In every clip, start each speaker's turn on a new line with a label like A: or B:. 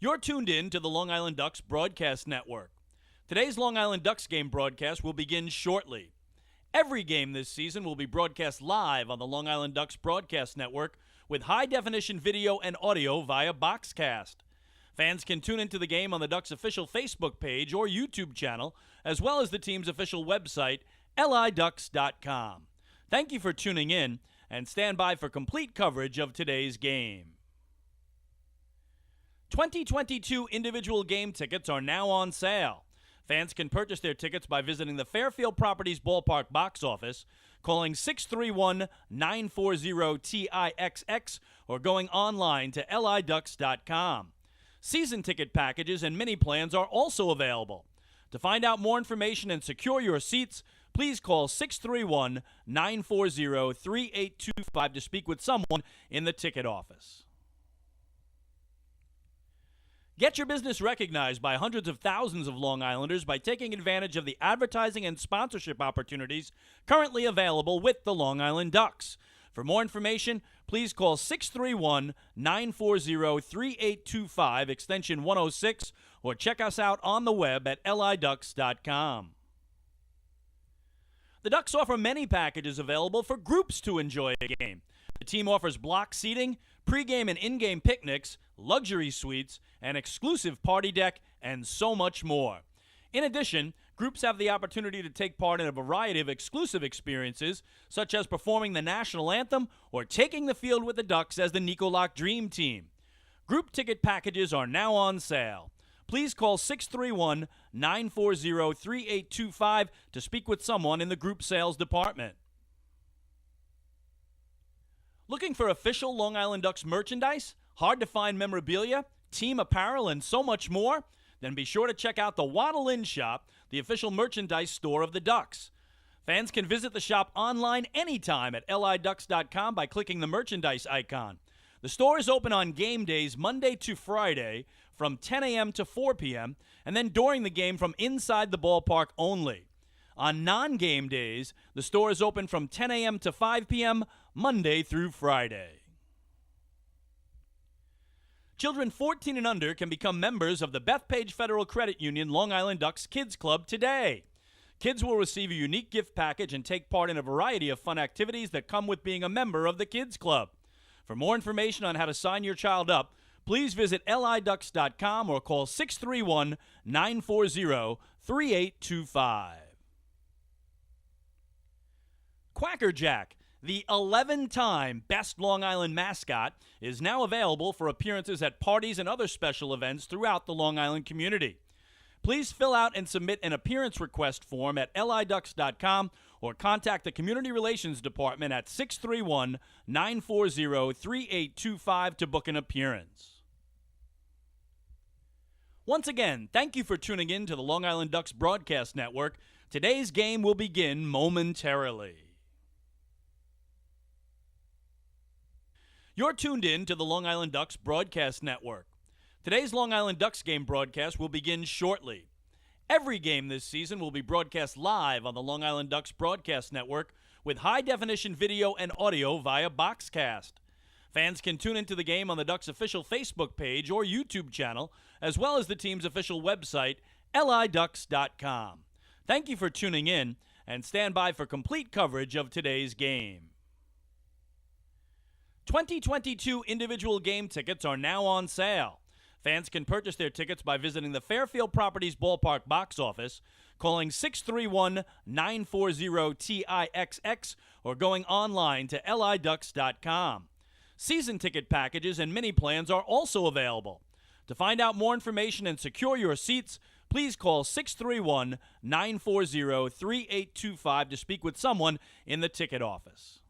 A: You're tuned in to the Long Island Ducks Broadcast Network. Today's Long Island Ducks game broadcast will begin shortly. Every game this season will be broadcast live on the Long Island Ducks Broadcast Network with high-definition video and audio via Boxcast. Fans can tune into the game on the Ducks' official Facebook page or YouTube channel, as well as the team's official website, liducks.com. Thank you for tuning in, and stand by for complete coverage of today's game. 2022 individual game tickets are now on sale. Fans can purchase their tickets by visiting the Fairfield Properties Ballpark box office, calling 631-940-TIXX, or going online to liducks.com. Season ticket packages and mini plans are also available. To find out more information and secure your seats, please call 631-940-3825 to speak with someone in the ticket office. Get your business recognized by hundreds of thousands of Long Islanders by taking advantage of the advertising and sponsorship opportunities currently available with the Long Island Ducks. For more information, please call 631-940-3825, extension 106, or check us out on the web at liducks.com. The Ducks offer many packages available for groups to enjoy a game. The team offers block seating, pregame and in-game picnics, luxury suites, an exclusive party deck, and so much more. In addition, groups have the opportunity to take part in a variety of exclusive experiences, such as performing the national anthem or taking the field with the Ducks as the Nicolak Dream Team. Group ticket packages are now on sale. Please call 631-940-3825 to speak with someone in the group sales department. Looking for official Long Island Ducks merchandise, hard-to-find memorabilia, team apparel, and so much more? Then be sure to check out the Waddle Inn Shop, the official merchandise store of the Ducks. Fans can visit the shop online anytime at liducks.com by clicking the merchandise icon. The store is open on game days Monday to Friday from 10 a.m. to 4 p.m., and then during the game from inside the ballpark only. On non-game days, the store is open from 10 a.m. to 5 p.m. Monday through Friday. Children 14 and under can become members of the Bethpage Federal Credit Union Long Island Ducks Kids Club today. Kids will receive a unique gift package and take part in a variety of fun activities that come with being a member of the Kids Club. For more information on how to sign your child up, please visit liducks.com or call 631-940-3825. Quacker Jack, the 11-time Best Long Island mascot, is now available for appearances at parties and other special events throughout the Long Island community. Please fill out and submit an appearance request form at liducks.com or contact the Community Relations Department at 631-940-3825 to book an appearance. Once again, thank you for tuning in to the Long Island Ducks Broadcast Network. Today's game will begin momentarily. You're tuned in to the Long Island Ducks Broadcast Network. Today's Long Island Ducks game broadcast will begin shortly. Every game this season will be broadcast live on the Long Island Ducks Broadcast Network with high-definition video and audio via Boxcast. Fans can tune into the game on the Ducks' official Facebook page or YouTube channel, as well as the team's official website, liducks.com. Thank you for tuning in, and stand by for complete coverage of today's game. 2022 individual game tickets are now on sale. Fans can purchase their tickets by visiting the Fairfield Properties Ballpark box office, calling 631-940-TIXX, or going online to liducks.com. Season ticket packages and mini plans are also available. To find out more information and secure your seats, please call 631-940-3825 to speak with someone in the ticket office.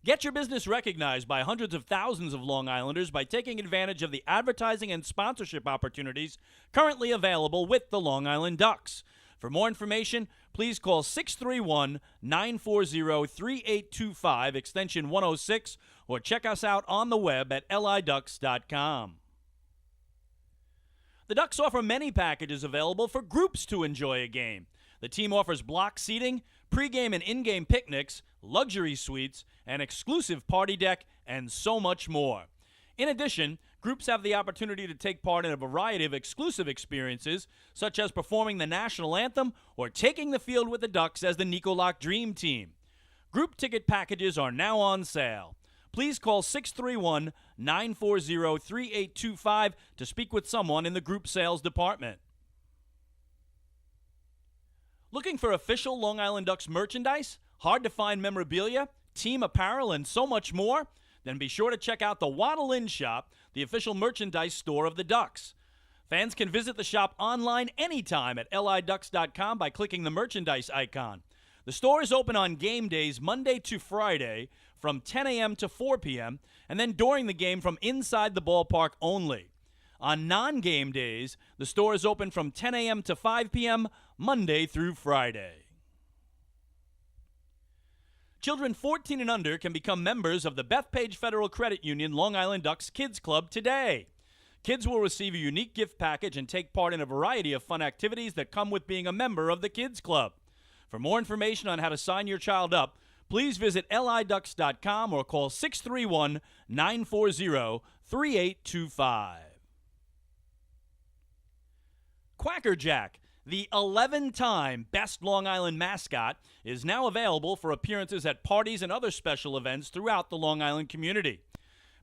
A: Get your business recognized by hundreds of thousands of Long Islanders by taking advantage of the advertising and sponsorship opportunities currently available with the Long Island Ducks. For more information, please call 631-940-3825, extension 106, or check us out on the web at liducks.com. The Ducks offer many packages available for groups to enjoy a game. The team offers block seating, pregame and in-game picnics, luxury suites, an exclusive party deck, and so much more. In addition, groups have the opportunity to take part in a variety of exclusive experiences, such as performing the national anthem or taking the field with the Ducks as the Nicolak Dream Team. Group ticket packages are now on sale. Please call 631-940-3825 to speak with someone in the group sales department. Looking for official Long Island Ducks merchandise, hard-to-find memorabilia, team apparel, and so much more? Then be sure to check out the Waddle Inn Shop, the official merchandise store of the Ducks. Fans can visit the shop online anytime at liducks.com by clicking the merchandise icon. The store is open on game days Monday to Friday from 10 a.m. to 4 p.m., and then during the game from inside the ballpark only. On non-game days, the store is open from 10 a.m. to 5 p.m. Monday through Friday. Children 14 and under can become members of the Bethpage Federal Credit Union Long Island Ducks Kids Club today. Kids will receive a unique gift package and take part in a variety of fun activities that come with being a member of the Kids Club. For more information on how to sign your child up, please visit liducks.com or call 631-940-3825. Quacker Jack, the 11-time Best Long Island mascot, is now available for appearances at parties and other special events throughout the Long Island community.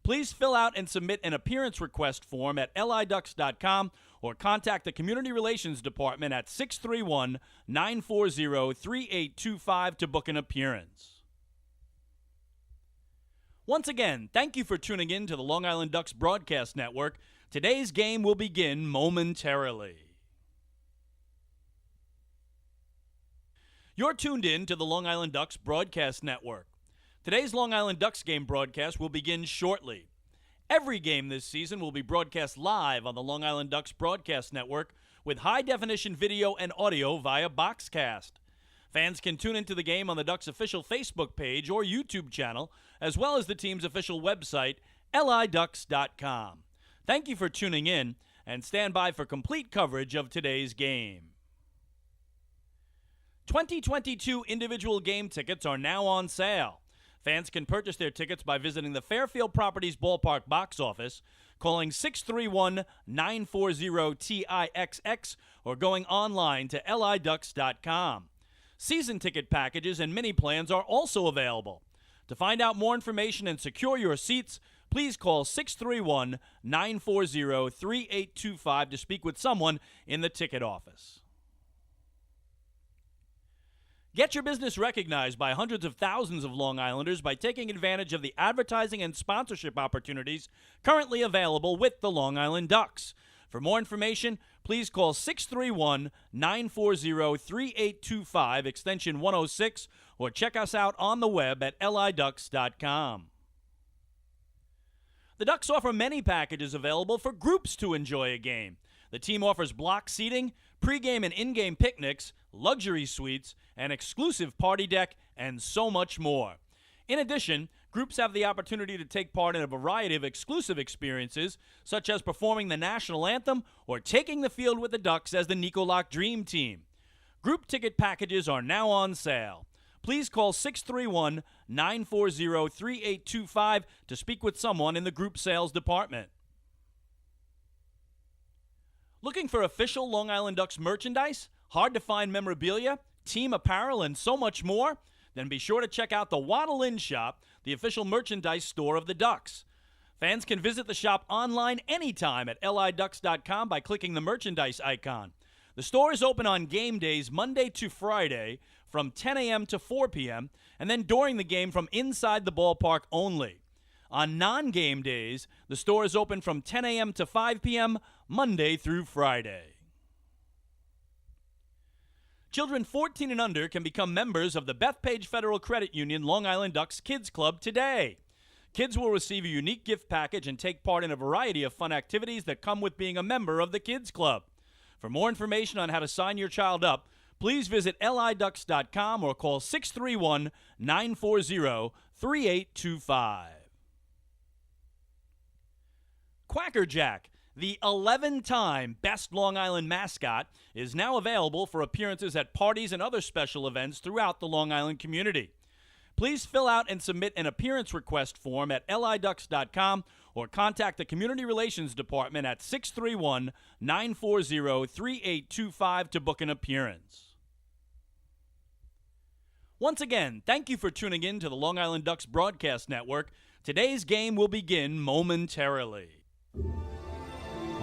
A: Please fill out and submit an appearance request form at liducks.com or contact the Community Relations Department at 631-940-3825 to book an appearance. Once again, thank you for tuning in to the Long Island Ducks Broadcast Network. Today's game will begin momentarily. You're tuned in to the Long Island Ducks Broadcast Network. Today's Long Island Ducks game broadcast will begin shortly. Every game this season will be broadcast live on the Long Island Ducks Broadcast Network with high-definition video and audio via Boxcast. Fans can tune into the game on the Ducks' official Facebook page or YouTube channel, as well as the team's official website, liducks.com. Thank you for tuning in, and stand by for complete coverage of today's game. 2022 individual game tickets are now on sale. Fans can purchase their tickets by visiting the Fairfield Properties Ballpark box office, calling 631-940-TIXX, or going online to liducks.com. Season ticket packages and mini plans are also available. To find out more information and secure your seats, please call 631-940-3825 to speak with someone in the ticket office. Get your business recognized by hundreds of thousands of Long Islanders by taking advantage of the advertising and sponsorship opportunities currently available with the Long Island Ducks. For more information, please call 631-940-3825, extension 106, or check us out on the web at liducks.com. The Ducks offer many packages available for groups to enjoy a game. The team offers block seating, pregame and in-game picnics, luxury suites, an exclusive party deck, and so much more. In addition, groups have the opportunity to take part in a variety of exclusive experiences, such as performing the national anthem or taking the field with the Ducks as the Nicolak Dream Team. Group ticket packages are now on sale. Please call 631-940-3825 to speak with someone in the group sales department. Looking for official Long Island Ducks merchandise, hard-to-find memorabilia, team apparel, and so much more? Then be sure to check out the Waddle Inn Shop, the official merchandise store of the Ducks. Fans can visit the shop online anytime at liducks.com by clicking the merchandise icon. The store is open on game days Monday to Friday from 10 a.m. to 4 p.m., and then during the game from inside the ballpark only. On non-game days, the store is open from 10 a.m. to 5 p.m. Monday through Friday. Children 14 and under can become members of the Bethpage Federal Credit Union Long Island Ducks Kids Club today. Kids will receive a unique gift package and take part in a variety of fun activities that come with being a member of the Kids Club. For more information on how to sign your child up, please visit liducks.com or call 631-940-3825. Quacker Jack, the 11-time Best Long Island mascot, is now available for appearances at parties and other special events throughout the Long Island community. Please fill out and submit an appearance request form at liducks.com or contact the Community Relations Department at 631-940-3825 to book an appearance. Once again, thank you for tuning in to the Long Island Ducks Broadcast Network. Today's game will begin momentarily.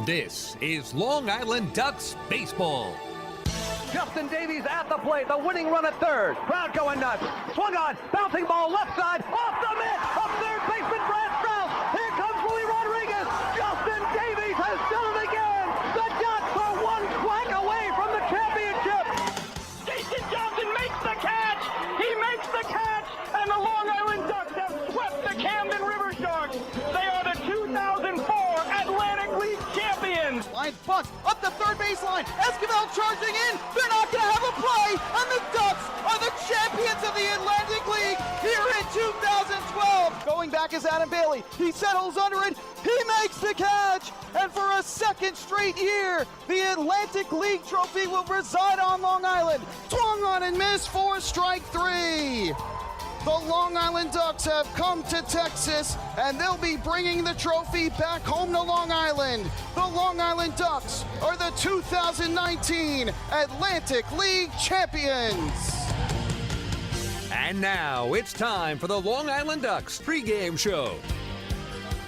B: This is Long Island Ducks baseball.
C: Justin Davies at the plate, the winning run at third. Crowd going nuts. Swung on, bouncing ball left side, off the mitt, up third baseman Brad Strauss. Here comes Willie Rodriguez. Justin Davies has done it again. The Ducks are one flag away from the championship. Jason Johnson makes the catch. He makes the catch, and the Long Island Ducks have swept the Camden River Sharks. They are the 2004 Atlantic League champions.
D: Line bunt up the third baseline. Esquivel charging in. They're not going to have a play, and the Ducks are the champions of the Atlantic League here in 2012. Going back is Adam Bailey. He settles under it. He makes the catch, and for a second straight year, the Atlantic League trophy will reside on Long Island. Swung on and missed for strike three. The Long Island Ducks have come to Texas, and they'll be bringing the trophy back home to Long Island. The Long Island Ducks are the 2019 Atlantic League champions.
B: And now it's time for the Long Island Ducks pregame show.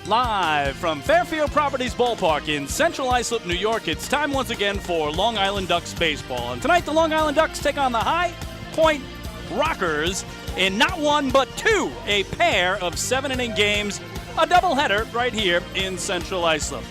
A: Live from Fairfield Properties Ballpark in Central Islip, New York, it's time once again for Long Island Ducks baseball. And tonight the Long Island Ducks take on the High Point Rockers in not one but two, a pair of 7-inning games, a doubleheader right here in Central Islip.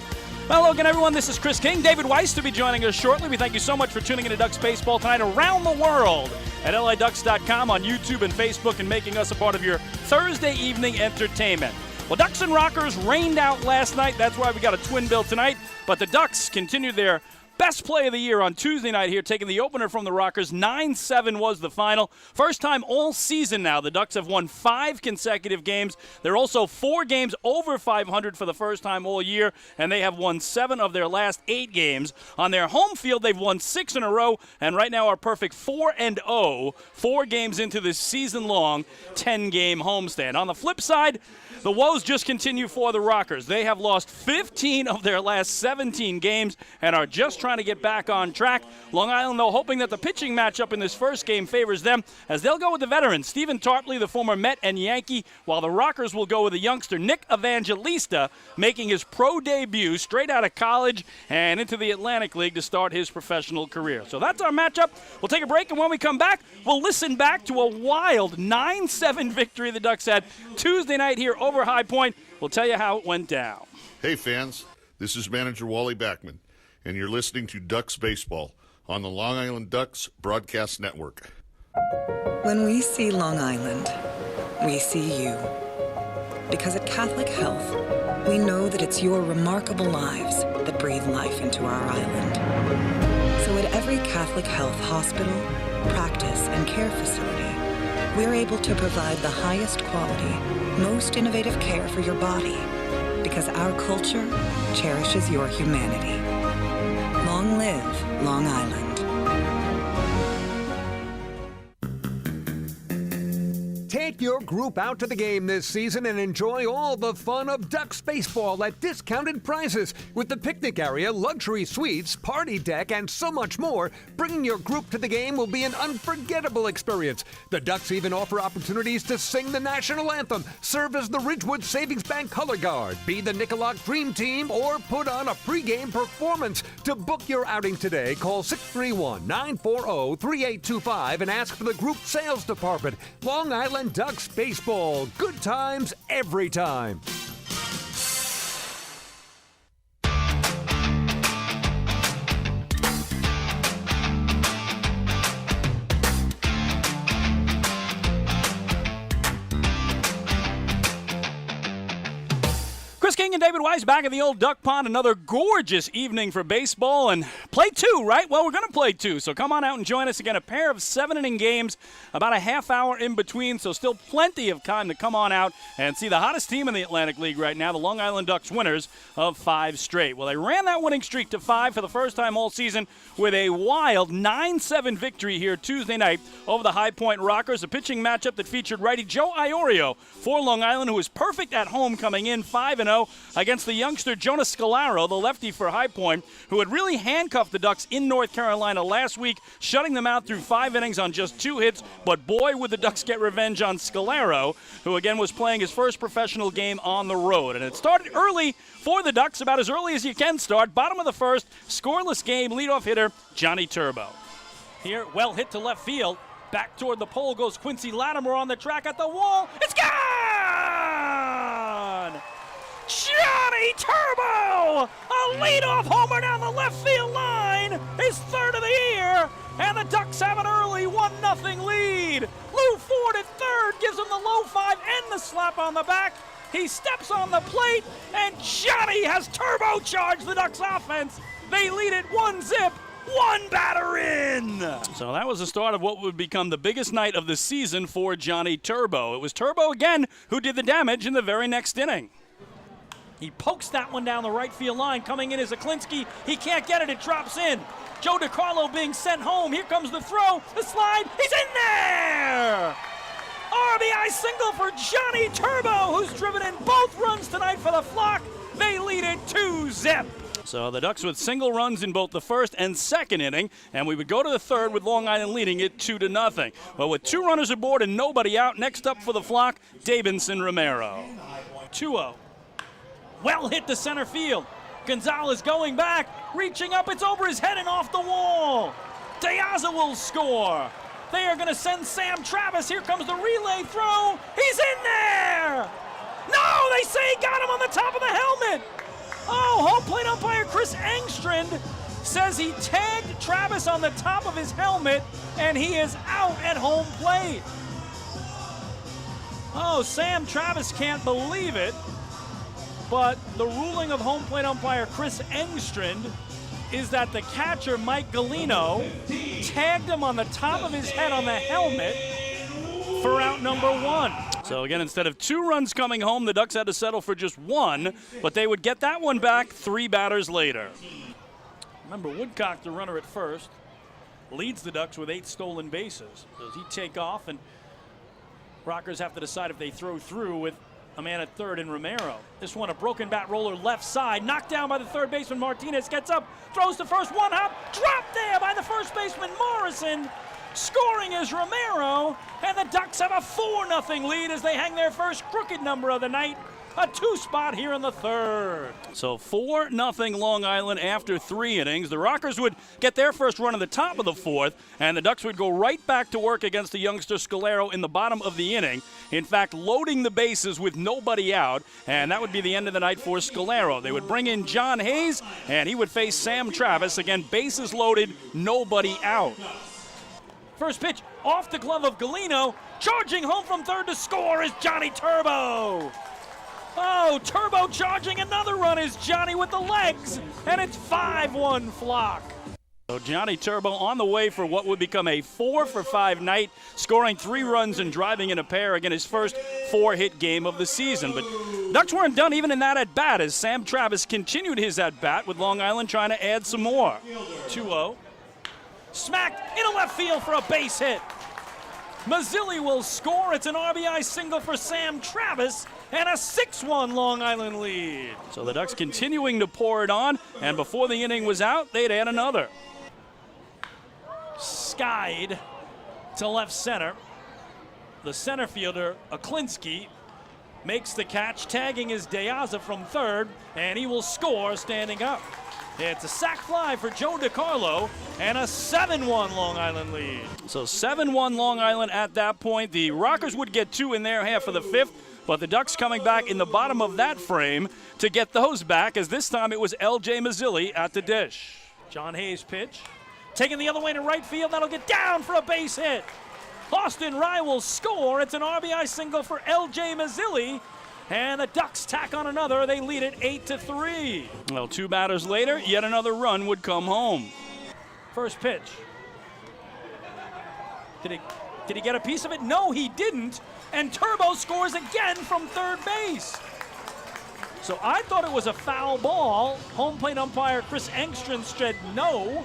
A: Well, hello again, everyone. This is Chris King. David Weiss to be joining us shortly. We thank you so much for tuning into Ducks Baseball tonight around the world at liducks.com, on YouTube and Facebook, and making us a part of your Thursday evening entertainment. Well, Ducks and Rockers rained out last night. That's why we got a twin bill tonight. But the Ducks continue their best play of the year on Tuesday night here, taking the opener from the Rockers. 9-7 was the final. First time all season now, the Ducks have won 5 consecutive games. They're also 4 games over 500 for the first time all year, and they have won 7 of their last 8 games. On their home field, they've won 6 in a row, and right now are perfect 4-0, 4 games into this season-long 10-game homestand. On the flip side, the woes just continue for the Rockers. They have lost 15 of their last 17 games and are just trying to get back on track. Long Island, though, hoping that the pitching matchup in this first game favors them, as they'll go with the veteran Stephen Tarpley, the former Met and Yankee, while the Rockers will go with the youngster Nick Evangelista, making his pro debut straight out of college and into the Atlantic League to start his professional career. So that's our matchup. We'll take a break, and when we come back, we'll listen back to a wild 9-7 victory the Ducks had Tuesday night here over High Point. We'll tell you how it went down.
E: Hey fans, this is manager Wally Backman, and you're listening to Ducks Baseball on the Long Island Ducks Broadcast Network.
F: When we see Long Island, we see you. Because at Catholic Health, we know that it's your remarkable lives that breathe life into our island. So at every Catholic Health hospital, practice, and care facility, we're able to provide the highest quality, most innovative care for your body, because our culture cherishes your humanity. Long live Long Island.
B: Take your group out to the game this season and enjoy all the fun of Ducks baseball at discounted prices with the picnic area, luxury suites, party deck, and so much more. Bringing your group to the game will be an unforgettable experience. The Ducks even offer opportunities to sing the national anthem, serve as the Ridgewood Savings Bank color guard, be the Nicolak Dream Team, or put on a pregame performance. To book your outing today, call 631-940-3825 and ask for the group sales department. Long Island Ducks baseball. Good times every time.
A: Chris King King and David Weiss back at the old Duck Pond. Another gorgeous evening for baseball. And play two, right? Well, we're going to play two. So come on out and join us again. A pair of 7-inning games, about a half hour in between. So still plenty of time to come on out and see the hottest team in the Atlantic League right now, the Long Island Ducks, winners of 5 straight. Well, they ran that winning streak to 5 for the first time all season with a wild 9-7 victory here Tuesday night over the High Point Rockers. A pitching matchup that featured righty Joe Iorio for Long Island, who was perfect at home, coming in 5-0 against the youngster Jonas Scalaro, the lefty for High Point, who had really handcuffed the Ducks in North Carolina last week, shutting them out through 5 innings on just 2 hits. But boy, would the Ducks get revenge on Scalaro, who again was playing his first professional game on the road. And it started early for the Ducks, about as early as you can start. Bottom of the first, scoreless game, leadoff hitter Johnny Turbo. Here, well hit to left field. Back toward the pole goes Quincy Latimer on the track at the wall. It's gone! Johnny Turbo! A leadoff homer down the left field line. His 3rd of the year. And the Ducks have an early 1-0 lead. Lou Ford at 3rd gives him the low 5 and the slap on the back. He steps on the plate, and Johnny has turbocharged the Ducks offense. They lead it 1-0. 1 batter in. So that was the start of what would become the biggest night of the season for Johnny Turbo. It was Turbo again who did the damage in the very next inning. He pokes that one down the right field line. Coming in is Aklinski. He can't get it. It drops in. Joe DiCarlo being sent home. Here comes the throw. The slide. He's in there. RBI single for Johnny Turbo, who's driven in both runs tonight for the Flock. They lead it 2-0. So the Ducks with single runs in both the first and second inning, and we would go to the third with Long Island leading it 2-0. Well, with 2 runners aboard and nobody out, next up for the Flock, Davinson Romero. 2-0. Well hit to center field. Gonzalez going back, reaching up, it's over his head and off the wall. Diaza will score. They are going to send Sam Travis. Here comes the relay throw. He's in there! No, they say he got him on the top of the helmet. Oh, home plate umpire Chris Engstrand says he tagged Travis on the top of his helmet, and he is out at home plate. Oh, Sam Travis can't believe it, but the ruling of home plate umpire Chris Engstrand is that the catcher, Mike Galino, tagged him on the top of his head on the helmet for out number 1. So again, instead of 2 runs coming home, the Ducks had to settle for just 1, but they would get that one back 3 batters later. Remember, Woodcock, the runner at first, leads the Ducks with 8 stolen bases. Does he take off? And Rockers have to decide if they throw through with a man at 3rd in Romero. This one, a broken bat roller left side, knocked down by the 3rd baseman Martinez, gets up, throws to first, 1 hop, dropped there by the 1st baseman Morrison. Scoring is Romero, and the Ducks have a 4-0 lead as they hang their first crooked number of the night. A 2 spot here in the 3rd. So 4-0 Long Island after 3 innings. The Rockers would get their first run in the top of the 4th, and the Ducks would go right back to work against the youngster Scalaro in the bottom of the inning. In fact, loading the bases with nobody out, and that would be the end of the night for Scalaro. They would bring in John Hayes, and he would face Sam Travis. Again, bases loaded, nobody out. First pitch off the glove of Galino. Charging home from 3rd to score is Johnny Turbo. Oh, Turbo charging another run is Johnny with the legs, and it's 5-1 Flock. So Johnny Turbo on the way for what would become a 4-for-5 night, scoring 3 runs and driving in a pair, again his first 4-hit game of the season. But Ducks weren't done even in that at-bat as Sam Travis continued his at-bat with Long Island trying to add some more. 2-0. Smacked into left field for a base hit. Mazzilli will score. It's an RBI single for Sam Travis and a 6-1 Long Island lead. So the Ducks continuing to pour it on, and before the inning was out, they'd add another. Skied to left center. The center fielder, Aklinski, makes the catch. Tagging is Diaza from 3rd, and he will score standing up. It's a sac fly for Joe DiCarlo and a 7-1 Long Island lead. So 7-1 Long Island at that point. The Rockers would get 2 in their half of the 5th, but the Ducks coming back in the bottom of that frame to get those back, as this time it was L.J. Mazzilli at the dish. John Hayes pitch. Taking the other way to right field. That'll get down for a base hit. Austin Rye will score. It's an RBI single for L.J. Mazzilli. And the Ducks tack on another. They lead it 8-3. Well, 2 batters later, yet another run would come home. First pitch. Did he get a piece of it? No, he didn't. And Turbo scores again from third base. So I thought it was a foul ball. Home plate umpire Chris Engström said no.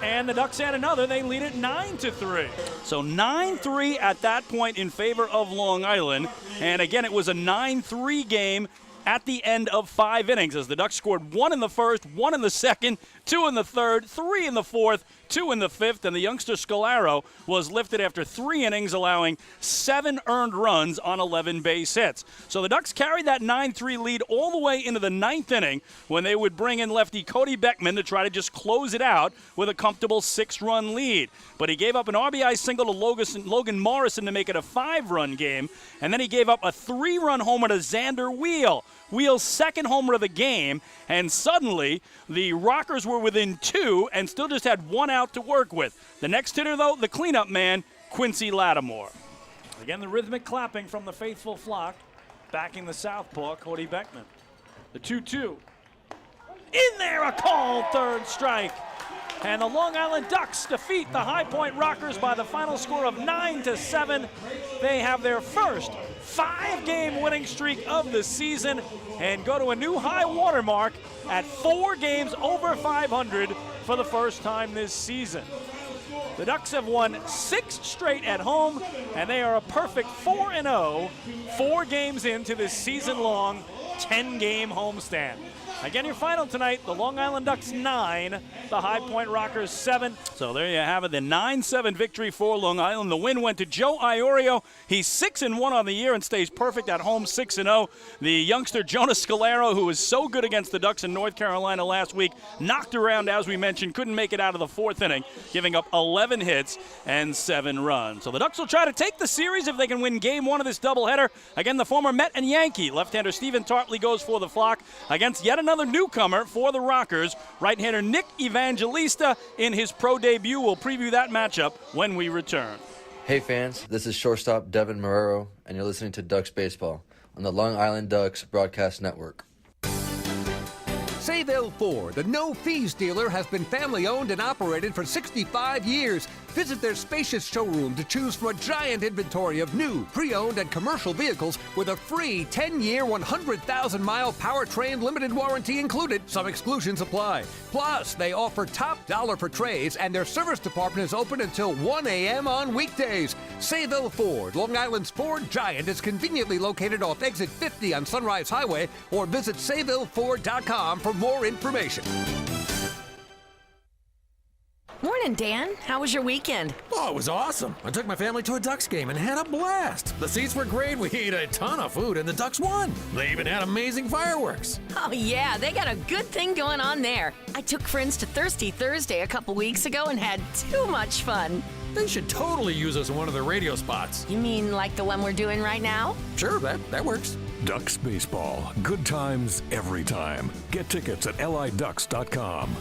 A: And the Ducks add another. They lead it 9-3. So 9-3 at that point in favor of Long Island. And again, it was a 9-3 game at the end of 5 innings, as the Ducks scored 1 in the first, 1 in the second, 2 in the third, 3 in the fourth, 2 in the fifth, and the youngster Scalaro was lifted after 3 innings, allowing 7 earned runs on 11 base hits. So the Ducks carried that 9-3 lead all the way into the 9th inning, when they would bring in lefty Cody Beckman to try to just close it out with a comfortable 6-run lead. But he gave up an RBI single to Logan Morrison to make it a 5-run game, and then he gave up a 3-run homer to Xander Wheel. Wheel's second homer of the game, and suddenly the Rockers were within 2 and still just had 1 out to work with. The next hitter, though, the cleanup man, Quincy Lattimore. Again, the rhythmic clapping from the faithful flock, backing the southpaw, Cody Beckman. The 2-2. In there, a called third strike. And the Long Island Ducks defeat the High Point Rockers by the final score of 9-7. They have their first 5-game winning streak of the season and go to a new high watermark at 4 games over 500 for the first time this season. The Ducks have won 6 straight at home, and they are a perfect 4-0, 4 games into this season-long 10-game homestand. Again, your final tonight, the Long Island Ducks 9, the High Point Rockers 7. So there you have it, the 9-7 victory for Long Island. The win went to Joe Iorio. He's 6-1 on the year and stays perfect at home, 6-0. The youngster Jonas Scalaro, who was so good against the Ducks in North Carolina last week, knocked around, as we mentioned, couldn't make it out of the 4th inning, giving up 11 hits and 7 runs. So the Ducks will try to take the series if they can win Game 1 of this doubleheader. Again, the former Met and Yankee left-hander Stephen Tarpley goes for the flock against yet another newcomer for the Rockers, right-hander Nick Evangelista in his pro debut. We'll preview that matchup when we return.
G: Hey fans, this is shortstop Devin Marrero, and you're listening to Ducks Baseball on the Long Island Ducks Broadcast Network.
B: Sayville Ford, the no-fees dealer, has been family-owned and operated for 65 years. Visit their spacious showroom to choose from a giant inventory of new, pre-owned, and commercial vehicles with a free 10-year, 100,000-mile powertrain limited warranty included. Some exclusions apply. Plus, they offer top dollar for trays, and their service department is open until 1 a.m. on weekdays. Sayville Ford, Long Island's Ford giant, is conveniently located off Exit 50 on Sunrise Highway, or visit SayvilleFord.com for more information.
H: Morning, Dan. How was your weekend?
I: Oh, it was awesome. I took my family to a Ducks game and had a blast. The seats were great. We ate a ton of food, and the Ducks won. They even had amazing fireworks.
H: Oh, yeah. They got a good thing going on there. I took friends to Thirsty Thursday a couple weeks ago and had too much fun.
I: They should totally use us in one of their radio spots.
H: You mean like the one we're doing right now?
I: Sure, that works.
J: Ducks Baseball. Good times every time. Get tickets at liducks.com.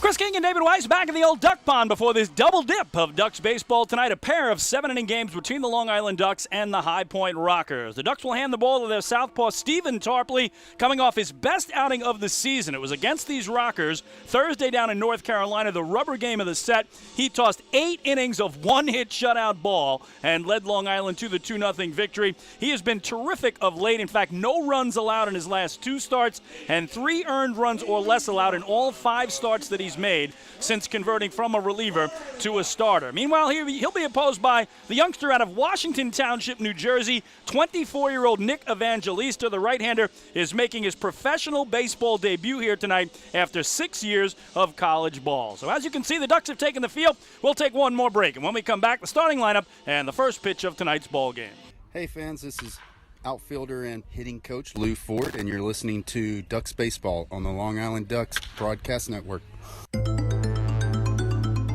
A: Chris King and David Weiss back in the old duck pond before this double dip of Ducks baseball tonight. A pair of 7-inning games between the Long Island Ducks and the High Point Rockers. The Ducks will hand the ball to their southpaw Stephen Tarpley, coming off his best outing of the season. It was against these Rockers Thursday down in North Carolina, the rubber game of the set. He tossed 8 innings of 1-hit shutout ball and led Long Island to the 2-0 victory. He has been terrific of late. In fact, no runs allowed in his last 2 starts and 3 earned runs or less allowed in all 5 starts that he's made since converting from a reliever to a starter. Meanwhile, he'll be opposed by the youngster out of Washington Township, New Jersey, 24-year-old Nick Evangelista. The right-hander is making his professional baseball debut here tonight after 6 years of college ball. So as you can see, the Ducks have taken the field. We'll take one more break, and when we come back, the starting lineup and the first pitch of tonight's ball game.
K: Hey fans, this is outfielder and hitting coach Lou Ford, and you're listening to Ducks Baseball on the Long Island Ducks Broadcast Network.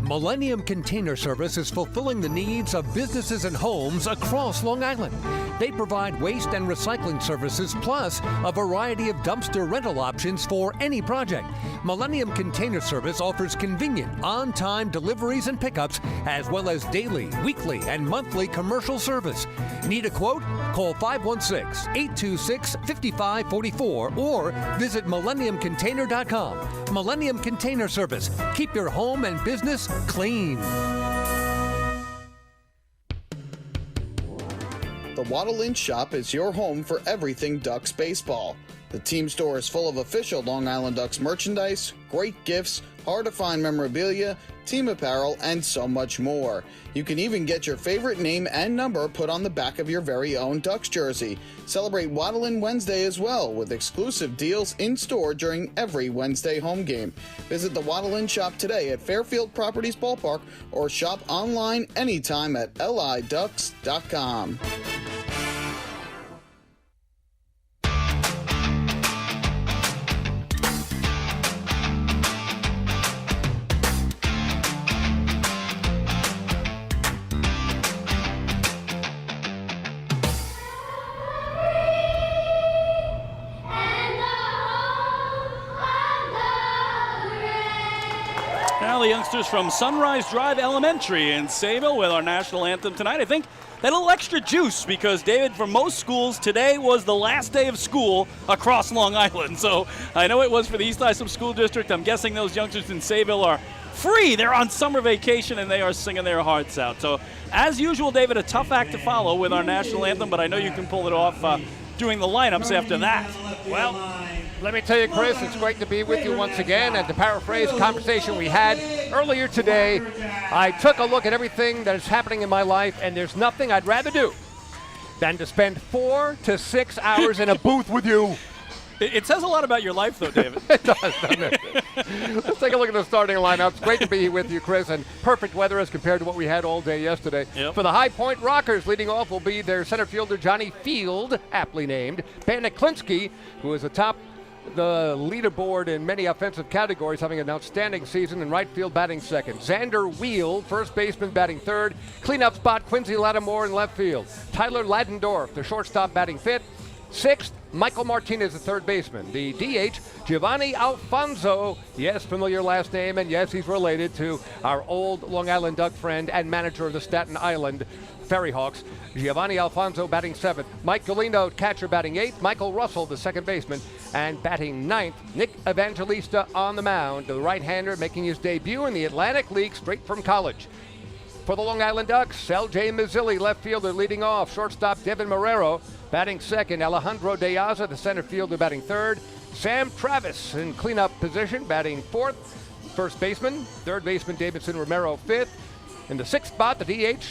B: Millennium Container Service is fulfilling the needs of businesses and homes across Long Island. They provide waste and recycling services plus a variety of dumpster rental options for any project. Millennium Container Service offers convenient, on-time deliveries and pickups, as well as daily, weekly, and monthly commercial service. Need a quote? Call 516-826-5544 or visit millenniumcontainer.com. Millennium Container Service. Keep your home and business clean.
D: The Waddle Inn Shop is your home for everything Ducks baseball. The team store is full of official Long Island Ducks merchandise, great gifts, hard-to-find memorabilia, team apparel, and so much more. You can even get your favorite name and number put on the back of your very own Ducks jersey. Celebrate Waddle Inn Wednesday as well, with exclusive deals in-store during every Wednesday home game. Visit the Waddle Inn Shop today at Fairfield Properties Ballpark or shop online anytime at liducks.com.
A: Now the youngsters from Sunrise Drive Elementary in Sayville with our national anthem tonight. I think that little extra juice because, David, for most schools, today was the last day of school across Long Island. So I know it was for the East Islip School District. I'm guessing those youngsters in Sayville are free. They're on summer vacation and they are singing their hearts out. So as usual, David, a tough act to follow with our national anthem, but I know you can pull it off doing the lineups after that.
L: Well, let me tell you, Chris, it's great to be with you once again. And to paraphrase a conversation we had earlier today, I took a look at everything that is happening in my life, and there's nothing I'd rather do than to spend 4 to 6 hours in a booth with you.
A: It says a lot about your life, though, David.
L: It does, doesn't it? Let's take a look at the starting lineup. It's great to be with you, Chris, and perfect weather as compared to what we had all day yesterday.
A: Yep.
L: For the High Point Rockers, leading off will be their center fielder, Johnny Field, aptly named. Bandit Klinsky, who is atop the leaderboard in many offensive categories, having an outstanding season. In right field, batting second. Xander Wheel, first baseman, batting third. Cleanup spot, Quincy Lattimore in left field. Tyler Ladendorf, the shortstop, batting fifth. Sixth, Michael Martinez, the third baseman. The DH, Giovanni Alfonso. Yes, familiar last name, and yes, he's related to our old Long Island Duck friend and manager of the Staten Island Ferry Hawks. Giovanni Alfonso batting seventh. Mike Galino, catcher, batting eighth. Michael Russell, the second baseman, and batting ninth. Nick Evangelista on the mound, the right-hander making his debut in the Atlantic League straight from college. For the Long Island Ducks, L.J. Mazzilli, left fielder, leading off. Shortstop, Devin Marrero, batting second. Alejandro De Aza, the center fielder, batting third. Sam Travis in cleanup position, batting fourth. First baseman, third baseman, Davidson Romero, fifth. In the sixth spot, the DH,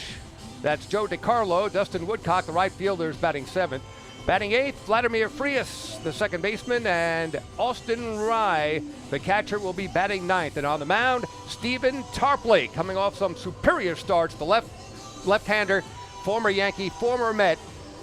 L: that's Joe DiCarlo. Dustin Woodcock, the right fielder, is batting seventh. Batting eighth, Vladimir Frias, the second baseman, and Austin Rye, the catcher, will be batting ninth. And on the mound, Stephen Tarpley, coming off some superior starts. The left-hander, former Yankee, former Met,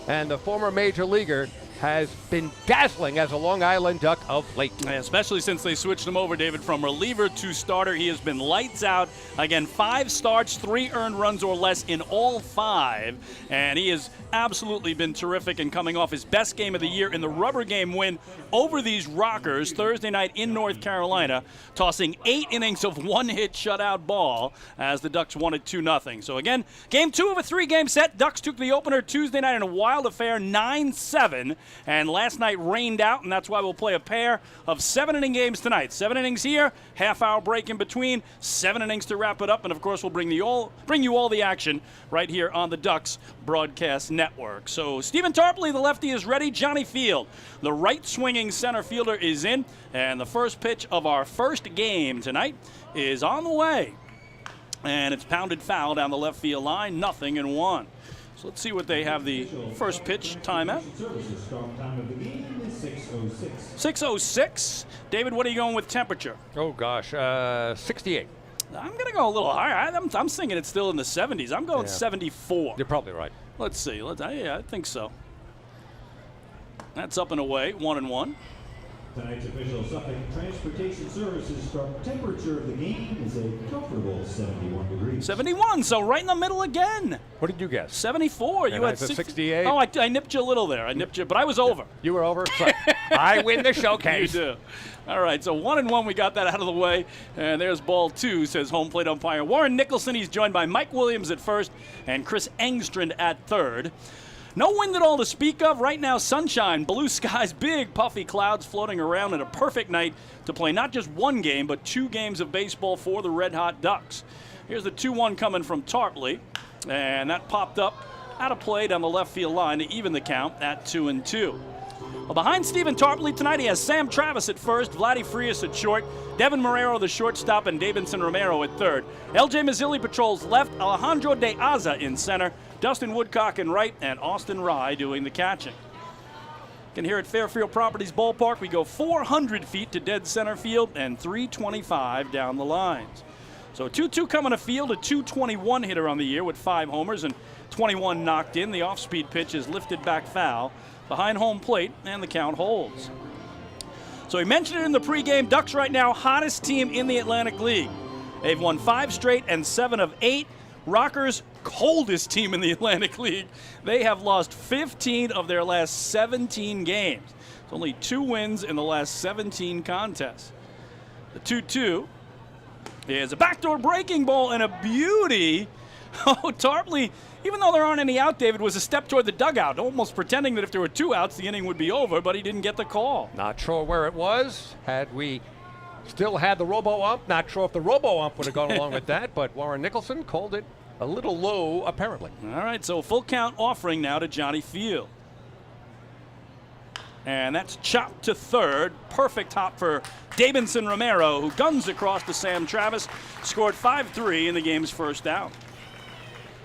L: and the former major leaguer, has been dazzling as a Long Island Duck of late.
A: Especially since they switched him over, David, from reliever to starter. He has been lights out. Again, 5 starts, 3 earned runs or less in all 5. And he has absolutely been terrific and coming off his best game of the year in the rubber game win over these Rockers Thursday night in North Carolina, tossing 8 innings of one-hit shutout ball as the Ducks won it 2-0. So again, game 2 of a 3-game set. Ducks took the opener Tuesday night in a wild affair, 9-7. And last night rained out, and that's why we'll play a pair of 7-inning games tonight. 7 innings here, half-hour break in between, 7 innings to wrap it up, and of course we'll bring you all the action right here on the Ducks Broadcast Network. So Stephen Tarpley, the lefty, is ready. Johnny Field, the right-swinging center fielder, is in, and the first pitch of our first game tonight is on the way. And it's pounded foul down the left field line, 0-1. So let's see what they have the first pitch time at. 6:06. David, what are you going with temperature?
L: Oh, gosh, 68.
A: I'm going to go a little higher. I'm thinking it's still in the 70s. I'm going 74.
L: You're probably right.
A: Let's see. Yeah, I think so. That's up and away, 1-1.
M: Tonight's official Suffolk Transportation Services temperature of the game is a comfortable 71 degrees.
A: 71, so right in the middle again.
L: What did you guess?
A: 74.
L: And
A: you had
L: 68.
A: Oh, I nipped you a little there. I nipped you, but I was over.
L: You were over. So I win the showcase.
A: You do. All right, so 1-1, we got that out of the way. And there's ball 2, says home plate umpire Warren Nicholson. He's joined by Mike Williams at first and Chris Engstrand at third. No wind at all to speak of. Right now, sunshine, blue skies, big puffy clouds floating around, and a perfect night to play not just one game, but 2 games of baseball for the Red Hot Ducks. Here's the 2-1 coming from Tarpley, and that popped up out of play down the left field line to even the count at 2-2. Well, behind Stephen Tarpley tonight, he has Sam Travis at first, Vladdy Frias at short, Devin Marrero the shortstop, and Davidson Romero at third. L.J. Mazzilli patrols left, Alejandro De Aza in center, Dustin Woodcock in right, and Austin Rye doing the catching. And here at Fairfield Properties Ballpark, we go 400 feet to dead center field and 325 down the lines. So 2-2 coming to field, a 221 hitter on the year with 5 homers and 21 knocked in. The off-speed pitch is lifted back foul behind home plate, and the count holds. So we mentioned it in the pregame, Ducks right now hottest team in the Atlantic League. They've won 5 straight and 7 of 8. Rockers, coldest team in the Atlantic League. They have lost 15 of their last 17 games. It's only 2 wins in the last 17 contests. The 2-2 is a backdoor breaking ball and a beauty. Oh, Tarpley, even though there aren't any out, David, was a step toward the dugout, almost pretending that if there were 2 outs, the inning would be over, but he didn't get the call.
L: Not sure where it was. Had we still had the robo-ump, not sure if the robo-ump would have gone along with that, but Warren Nicholson called it a little low, apparently.
A: All right, so full count offering now to Johnny Field. And that's chopped to third. Perfect hop for Davidson Romero, who guns across to Sam Travis. Scored 5-3 in the game's first out.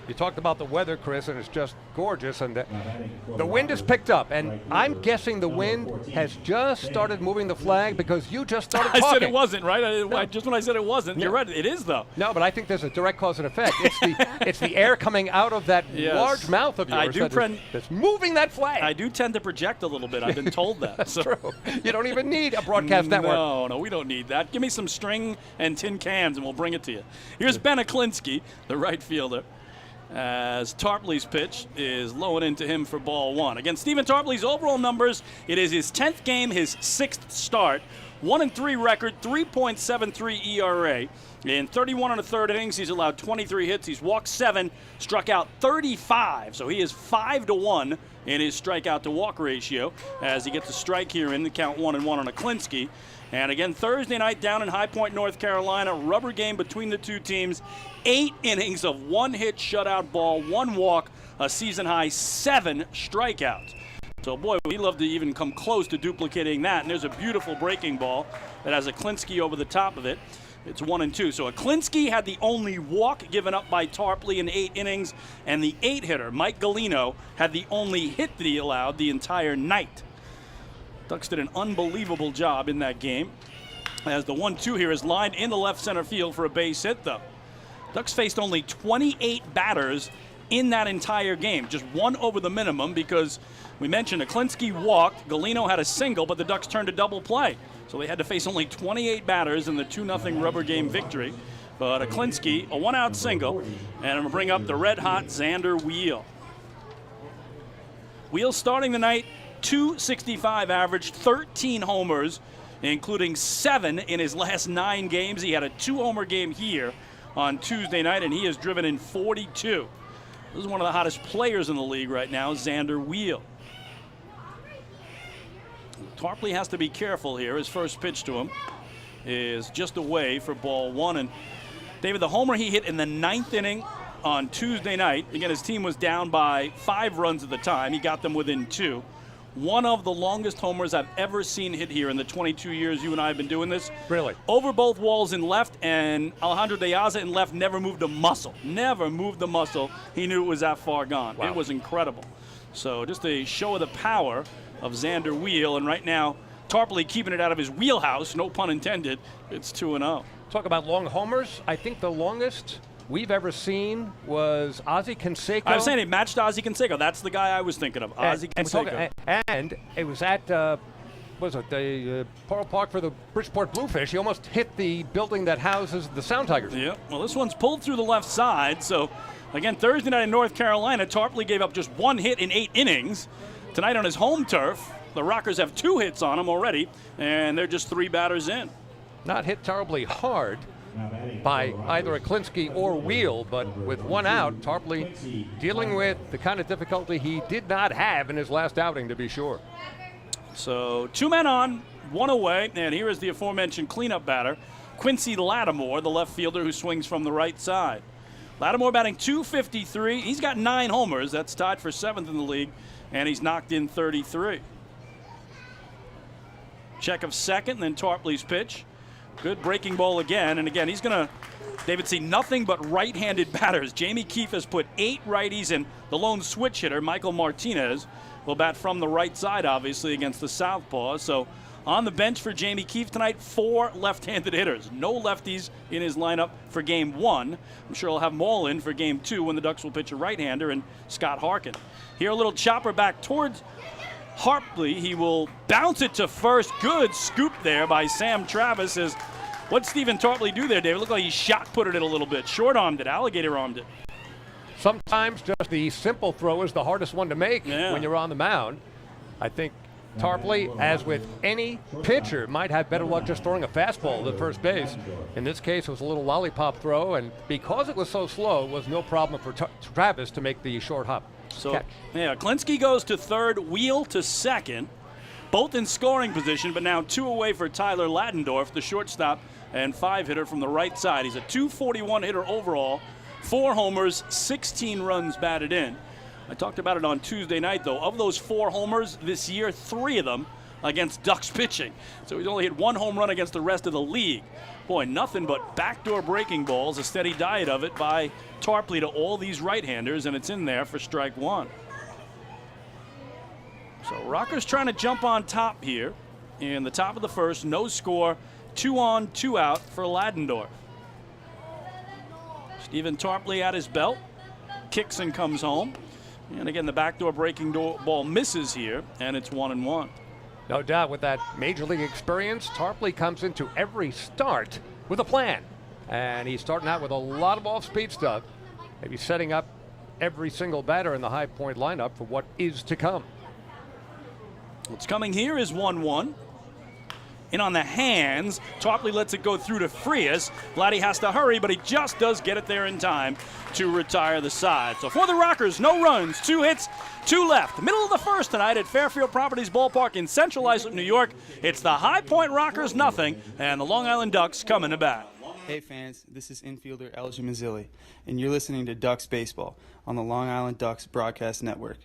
L: You talked about the weather, Chris, and it's just gorgeous. And the wind has picked up, and I'm guessing the wind has just started moving the flag because you just started talking.
A: I said it wasn't, right? Just when I said it wasn't. You're right. It is, though.
L: No, but I think there's a direct cause and effect. It's the air coming out of that large mouth of yours that's moving that flag.
A: I do tend to project a little bit. I've been told that.
L: That's true. You don't even need a broadcast network.
A: No, we don't need that. Give me some string and tin cans, and we'll bring it to you. Here's Ben Aklinski, the right fielder, as Tarpley's pitch is low and into him for ball 1. Against Stephen Tarpley's overall numbers, it is his 10th game, his 6th start. 1-3 record, 3.73 ERA. In 31 1/3 innings, he's allowed 23 hits. He's walked 7, struck out 35. So he is 5-1 in his strikeout to walk ratio as he gets a strike here in the count 1-1 on Aklinski. And again, Thursday night down in High Point, North Carolina, rubber game between the 2 teams. 8 innings of 1-hit shutout ball, 1 walk, a season-high 7 strikeouts. So, boy, we'd love to even come close to duplicating that. And there's a beautiful breaking ball that has Aklinski over the top of it. It's 1-2. So Aklinski had the only walk given up by Tarpley in 8 innings, and the 8-hitter, Mike Galino, had the only hit that he allowed the entire night. Ducks did an unbelievable job in that game, as the 1-2 here is lined in the left center field for a base hit, though. Ducks faced only 28 batters in that entire game, just 1 over the minimum, because we mentioned Aklinski walked, Galino had a single, but the Ducks turned a double play. So they had to face only 28 batters in the 2-0 rubber game victory. But Aklinski, a 1-out single, and I'm going to bring up the red-hot Xander Wheel. Wheel starting the night, .265 average, 13 homers, including 7 in his last 9 games. He had a 2-homer game here on Tuesday night, and he has driven in 42. This is one of the hottest players in the league right now, Xander Wheel. Tarpley has to be careful here. His first pitch to him is just away for ball 1. And David, the homer he hit in the 9th inning on Tuesday night, again, his team was down by 5 runs at the time. He got them within 2. One of the longest homers I've ever seen hit here in the 22 years you and I have been doing this.
L: Really?
A: Over both walls in left, and Alejandro De Aza in left never moved a muscle. Never moved the muscle. He knew it was that far gone. Wow. It was incredible. So just a show of the power of Xander Wheel, and right now Tarpley keeping it out of his wheelhouse, no pun intended. It's 2-0.
L: Talk about long homers. I think the longest we've ever seen was Ozzie Canseco.
A: I was saying it matched Ozzie Canseco. That's the guy I was thinking of, Ozzie Canseco.
L: And it was at was it, the ballpark for the Bridgeport Bluefish. He almost hit the building that houses the Sound Tigers.
A: Yeah, well, this one's pulled through the left side. So, again, Thursday night in North Carolina, Tarpley gave up just 1 hit in 8 innings. Tonight on his home turf, the Rockers have 2 hits on him already, and they're just 3 batters in.
L: Not hit terribly hard by either a Klinsky or Wheel, but with 1 out, Tarpley dealing with the kind of difficulty he did not have in his last outing, to be sure.
A: So 2 men on, 1 away, and here is the aforementioned cleanup batter, Quincy Lattimore, the left fielder who swings from the right side. Lattimore batting .253. He's got 9 homers. That's tied for 7th in the league, and he's knocked in 33. Check of second, and then Tarpley's pitch. Good breaking ball again, and again, he's going to, David, see nothing but right-handed batters. Jamie Keefe has put 8 righties, and the lone switch hitter, Michael Martinez, will bat from the right side, obviously, against the southpaw. So on the bench for Jamie Keefe tonight, 4 left-handed hitters. No lefties in his lineup for Game 1. I'm sure he'll have them all in for Game 2 when the Ducks will pitch a right-hander and Scott Harkin. Here a little chopper back towards Harpley. He will bounce it to first. Good scoop there by Sam Travis. What'd Stephen Tarpley do there, David? Looked like he shot-putted it a little bit. Short-armed it, alligator-armed it.
L: Sometimes just the simple throw is the hardest one to make when you're on the mound. I think Tarpley, as with any pitcher, might have better luck just throwing a fastball to first base. In this case, it was a little lollipop throw, and because it was so slow, it was no problem for Travis to make the short hop.
A: So,
L: catch.
A: Yeah, Klinsky goes to third, Wheel to second, both in scoring position, but now 2 away for Tyler Ladendorf, the shortstop and 5 hitter from the right side. He's a .241 hitter overall, 4 homers, 16 runs batted in. I talked about it on Tuesday night, though. Of those 4 homers this year, 3 of them against Ducks pitching. So he's only hit 1 home run against the rest of the league. Boy, nothing but backdoor breaking balls, a steady diet of it by Tarpley to all these right-handers, and it's in there for strike 1. So Rockers trying to jump on top here. In the top of the first, no score, 2 on, 2 out for Ladendorf. Stephen Tarpley at his belt, kicks and comes home. And again, the backdoor breaking ball misses here, and it's 1-1.
L: No doubt with that major league experience, Tarpley comes into every start with a plan. And he's starting out with a lot of off-speed stuff, maybe setting up every single batter in the High Point lineup for what is to come.
A: What's coming here is 1-1. In on the hands, Tarpley lets it go through to Frias. Vladdy has to hurry, but he just does get it there in time to retire the side. So for the Rockers, no runs, 2 hits, 2 left. Middle of the first tonight at Fairfield Properties Ballpark in Central Islip, New York. It's the High Point Rockers nothing, and the Long Island Ducks coming to bat.
N: Hey fans, this is infielder Elijah Mazzilli, and you're listening to Ducks Baseball on the Long Island Ducks Broadcast Network.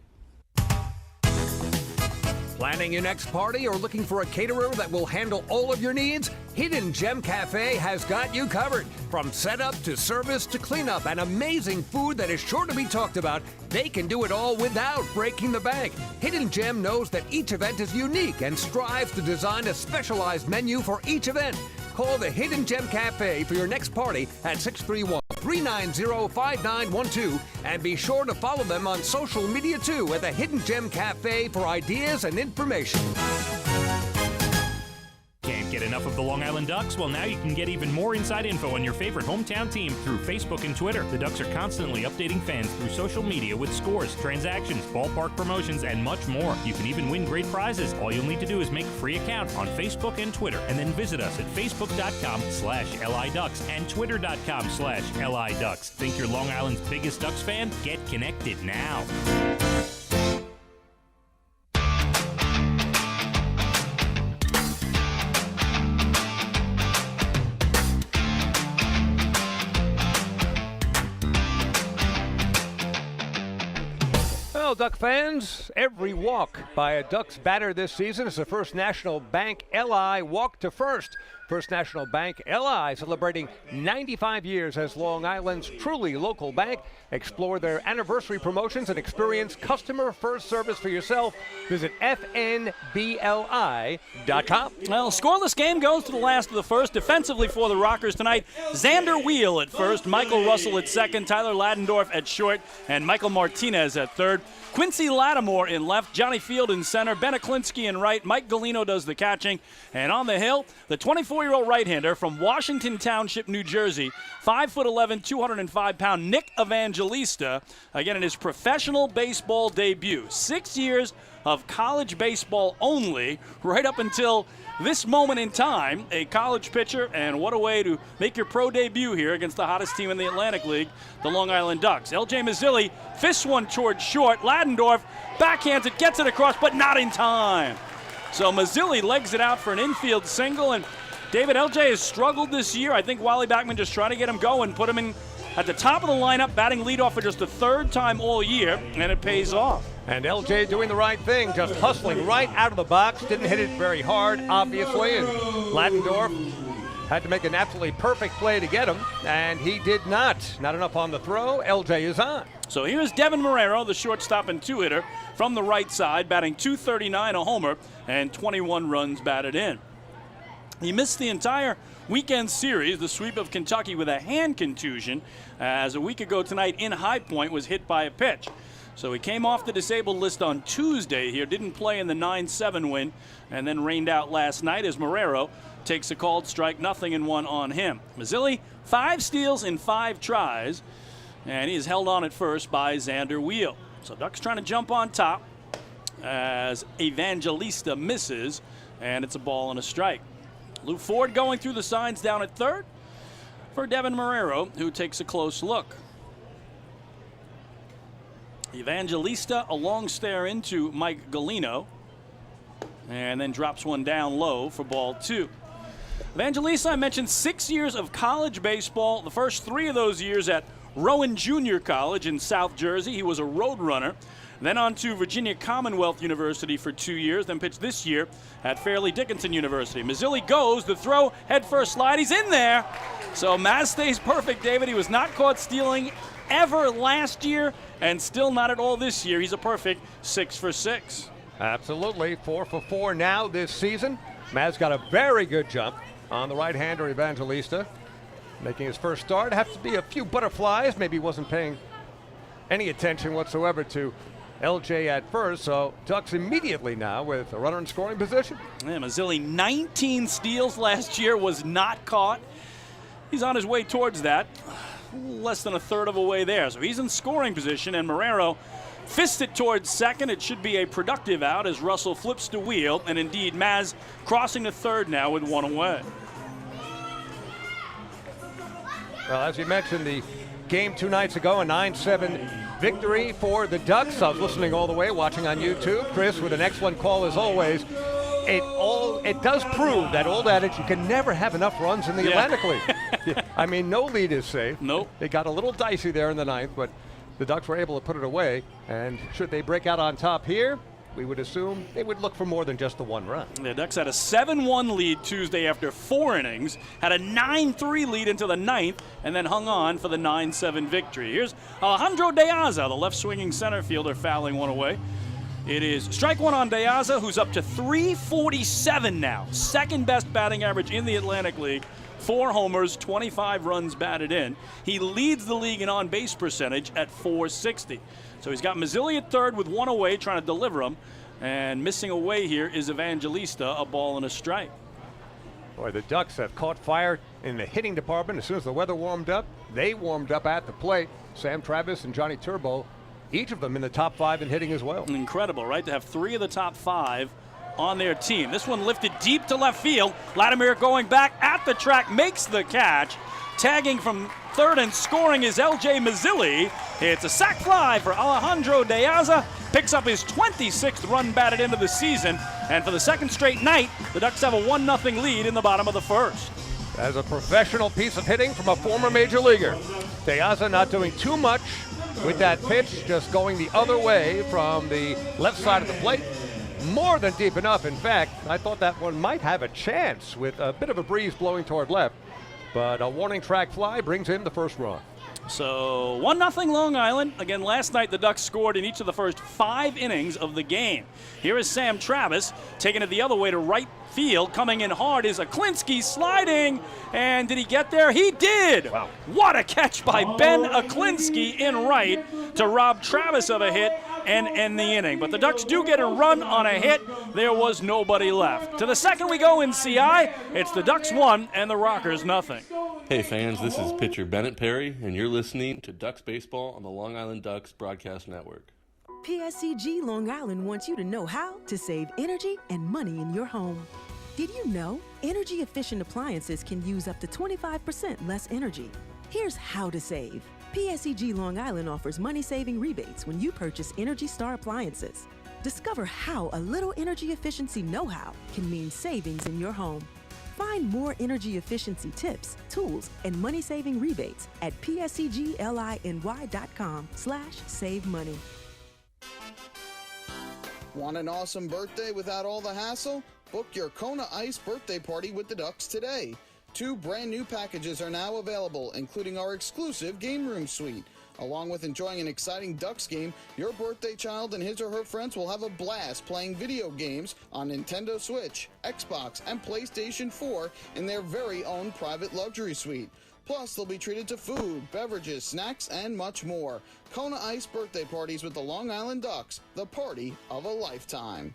B: Planning your next party or looking for a caterer that will handle all of your needs? Hidden Gem Cafe has got you covered. From setup to service to cleanup and amazing food that is sure to be talked about, they can do it all without breaking the bank. Hidden Gem knows that each event is unique and strives to design a specialized menu for each event. Call the Hidden Gem Cafe for your next party at 631-390-5912 and be sure to follow them on social media too at the Hidden Gem Cafe for ideas and information.
O: Can't get enough of the Long Island Ducks? Well, now you can get even more inside info on your favorite hometown team through Facebook and Twitter. The Ducks are constantly updating fans through social media with scores, transactions, ballpark promotions, and much more. You can even win great prizes. All you'll need to do is make a free account on Facebook and Twitter, and then visit us at facebook.com/LIDucks and twitter.com/LIDucks. Think you're Long Island's biggest Ducks fan? Get connected now.
L: Well, Duck fans, every walk by a Ducks batter this season is the first National Bank LI walk to first. First National Bank, LI, celebrating 95 years as Long Island's truly local bank. Explore their anniversary promotions and experience customer-first service for yourself. Visit fnbli.com.
A: Well, scoreless game goes to the last of the first. Defensively for the Rockers tonight, Xander Wheel at first, Michael Russell at second, Tyler Ladendorf at short, and Michael Martinez at third. Quincy Lattimore in left, Johnny Field in center, Ben Aklinski in right, Mike Galino does the catching. And on the hill, the 24-year-old right-hander from Washington Township, New Jersey, 5'11", 205-pound Nick Evangelista, again in his professional baseball debut. 6 years of college baseball only, right up until this moment in time, a college pitcher, and what a way to make your pro debut here against the hottest team in the Atlantic League, the Long Island Ducks. L.J. Mazzilli fists one towards short. Ladendorf backhands it, gets it across, but not in time. So Mazzilli legs it out for an infield single, and David, L.J. has struggled this year. I think Wally Backman just trying to get him going, put him in at the top of the lineup, batting leadoff for just the third time all year, and it pays off.
L: And LJ doing the right thing, just hustling right out of the box. Didn't hit it very hard, obviously, and Ladendorf had to make an absolutely perfect play to get him, and he did not. Not enough on the throw. LJ is on.
A: So here's Devin Marrero, the shortstop and two-hitter from the right side, batting .239, a homer, and 21 runs batted in. He missed the entire weekend series, the sweep of Kentucky, with a hand contusion, as a week ago tonight in High Point was hit by a pitch. So he came off the disabled list on Tuesday here, didn't play in the 9-7 win, and then rained out last night as Marrero takes a called strike, 0-1 on him. Mazzilli, 5 steals in 5 tries, and he is held on at first by Xander Wheel. So Ducks trying to jump on top as Evangelista misses, and it's a ball and a strike. Lou Ford going through the signs down at third for Devin Marrero, who takes a close look. Evangelista a long stare into Mike Galino, and then drops one down low for ball 2. Evangelista, I mentioned 6 years of college baseball, the first 3 of those years at Rowan Junior College in South Jersey. He was a road runner. Then on to Virginia Commonwealth University for 2 years, then pitched this year at Fairleigh Dickinson University. Mazzilli goes, the throw, head first slide, he's in there. So Maz stays perfect, David. He was not caught stealing ever last year, and still not at all this year. He's a perfect 6 for 6.
L: Absolutely, 4 for 4 now this season. Maz got a very good jump on the right-hander Evangelista. Making his first start, have to be a few butterflies. Maybe he wasn't paying any attention whatsoever to LJ at first, so Ducks immediately now with a runner in scoring position.
A: Yeah, Mazzilli, 19 steals last year, was not caught. He's on his way towards that. Less than a third of a way there. So he's in scoring position, and Marrero fists it towards second. It should be a productive out as Russell flips to Wheel, and indeed Maz crossing to third now with 1 away.
L: Well, as you mentioned, the game 2 nights ago, a 9-7 victory for the Ducks. I was listening all the way, watching on YouTube. Chris with an excellent call as always. It does prove that old adage, you can never have enough runs in the Atlantic League. I mean, no lead is safe.
A: Nope.
L: It got a little dicey there in the 9th, but the Ducks were able to put it away. And should they break out on top here, we would assume they would look for more than just the 1 run.
A: The Ducks had a 7-1 lead Tuesday after 4 innings, had a 9-3 lead into the 9th, and then hung on for the 9-7 victory. Here's Alejandro De Aza, the left-swinging center fielder, fouling one away. It is strike 1 on De Aza, who's up to .347 now. Second best batting average in the Atlantic League. 4 homers, 25 runs batted in. He leads the league in on-base percentage at .460. So he's got Mazzilli at third with 1 away, trying to deliver him. And missing away here is Evangelista, a ball and a strike.
L: Boy, the Ducks have caught fire in the hitting department. As soon as the weather warmed up, they warmed up at the plate. Sam Travis and Johnny Turbo, each of them in the top 5 in hitting as well.
A: Incredible, right? To have 3 of the top 5 on their team. This one lifted deep to left field. Latimer going back at the track, makes the catch. Tagging from third and scoring is L.J. Mazzilli. It's a sac fly for Alejandro De Aza. Picks up his 26th run batted into the season. And for the second straight night, the Ducks have a 1-0 lead in the bottom of the first.
L: As a professional piece of hitting from a former major leaguer. De Aza not doing too much with that pitch, just going the other way from the left side of the plate. more than deep enough. In fact, I thought that one might have a chance with a bit of a breeze blowing toward left. But a warning track fly brings in the first run.
A: So 1-0 Long Island. Again, last night the Ducks scored in each of the first 5 innings of the game. Here is Sam Travis taking it the other way to right field. Coming in hard is Aklinski sliding. And did he get there? He did! Wow. What a catch by Ben Aklinski in right to rob Travis of a hit and end the inning. But the Ducks do get a run on a hit. There was nobody left. To the second we go in CI. It's the Ducks 1 and the Rockers nothing.
P: Hey fans, this is pitcher Bennett Perry, and you're listening to Ducks Baseball on the Long Island Ducks Broadcast Network.
Q: PSCG Long Island wants you to know how to save energy and money in your home. Did you know energy-efficient appliances can use up to 25% less energy? Here's how to save. PSCG Long Island offers money-saving rebates when you purchase Energy Star appliances. Discover how a little energy efficiency know-how can mean savings in your home. Find more energy efficiency tips, tools, and money-saving rebates at pscgliny.com/save money.
D: Want an awesome birthday without all the hassle? Book your Kona Ice birthday party with the Ducks today. 2 brand new packages are now available, including our exclusive game room suite. Along with enjoying an exciting Ducks game, your birthday child and his or her friends will have a blast playing video games on Nintendo Switch, Xbox, and PlayStation 4 in their very own private luxury suite. Plus, they'll be treated to food, beverages, snacks, and much more. Kona Ice birthday parties with the Long Island Ducks, the party of a lifetime.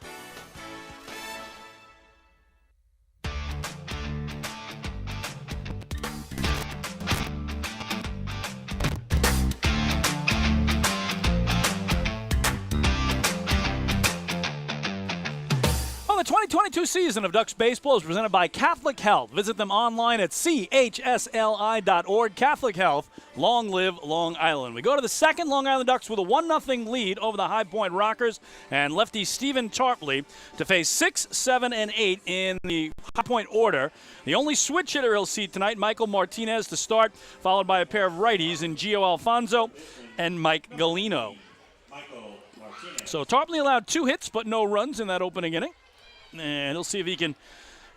A: The 2022 season of Ducks Baseball is presented by Catholic Health. Visit them online at chsli.org. Catholic Health, long live Long Island. We go to the second. Long Island Ducks with a 1-0 lead over the High Point Rockers, and lefty Stephen Tarpley to face 6, 7, and 8 in the High Point order. The only switch hitter he'll see tonight, Michael Martinez to start, followed by a pair of righties in Gio Alfonso and Mike Galino. So Tarpley allowed 2 hits but no runs in that opening inning. And he'll see if he can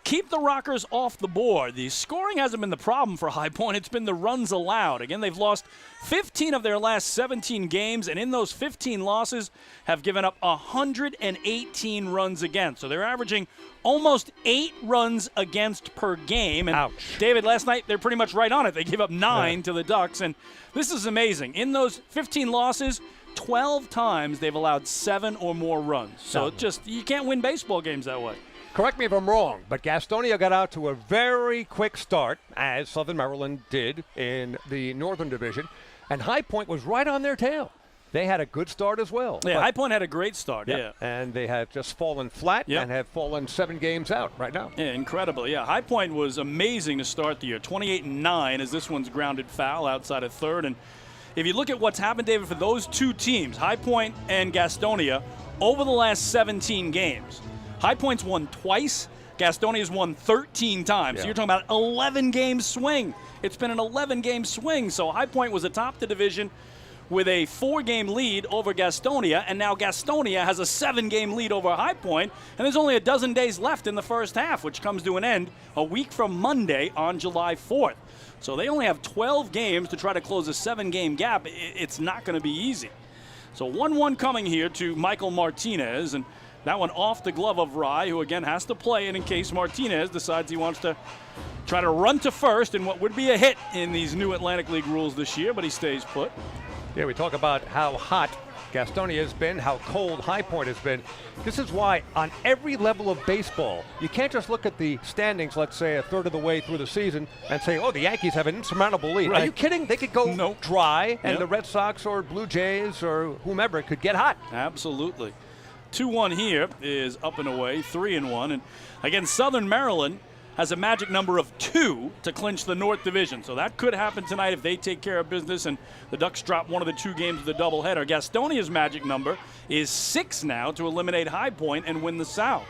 A: keep the Rockers off the board. The scoring hasn't been the problem for High Point. It's been the runs allowed. Again, they've lost 15 of their last 17 games, and in those 15 losses have given up 118 runs against. So they're averaging almost 8 runs against per game. And ouch. David, last night they're pretty much right on it. They gave up 9 to the Ducks, and this is amazing. In those 15 losses, 12 times they've allowed 7 or more runs. So you can't win baseball games that way.
L: Correct me if I'm wrong, but Gastonia got out to a very quick start, as Southern Maryland did in the Northern Division, and High Point was right on their tail. They had a good start as well.
A: Yeah, High Point had a great start, yeah.
L: And they have just fallen flat and have fallen 7 games out right now.
A: Yeah, incredible. Yeah, High Point was amazing to start the year. 28-9 as this one's grounded foul outside of third. And if you look at what's happened, David, for those 2 teams, High Point and Gastonia, over the last 17 games, High Point's won twice. Gastonia's won 13 times. So you're talking about 11-game swing. It's been an 11-game swing. So High Point was atop the division with a 4-game lead over Gastonia, and now Gastonia has a 7-game lead over High Point, and there's only a dozen days left in the first half, which comes to an end a week from Monday on July 4th. So they only have 12 games to try to close a 7-game gap. It's not going to be easy. So 1-1 coming here to Michael Martinez, and that one off the glove of Rye, who again has to play it in case Martinez decides he wants to try to run to first in what would be a hit in these new Atlantic League rules this year, but he stays put.
L: Yeah, we talk about how hot Gastonia has been, how cold High Point has been. This is why on every level of baseball, you can't just look at the standings, let's say a third of the way through the season, and say, oh, the Yankees have an insurmountable lead. Right. Are you kidding? They could go dry, and the Red Sox or Blue Jays or whomever could get hot.
A: Absolutely. 2-1 here is up and away, 3-1. And again, Southern Maryland has a magic number of 2 to clinch the North Division. So that could happen tonight if they take care of business and the Ducks drop one of the 2 games of the doubleheader. Gastonia's magic number is 6 now to eliminate High Point and win the South.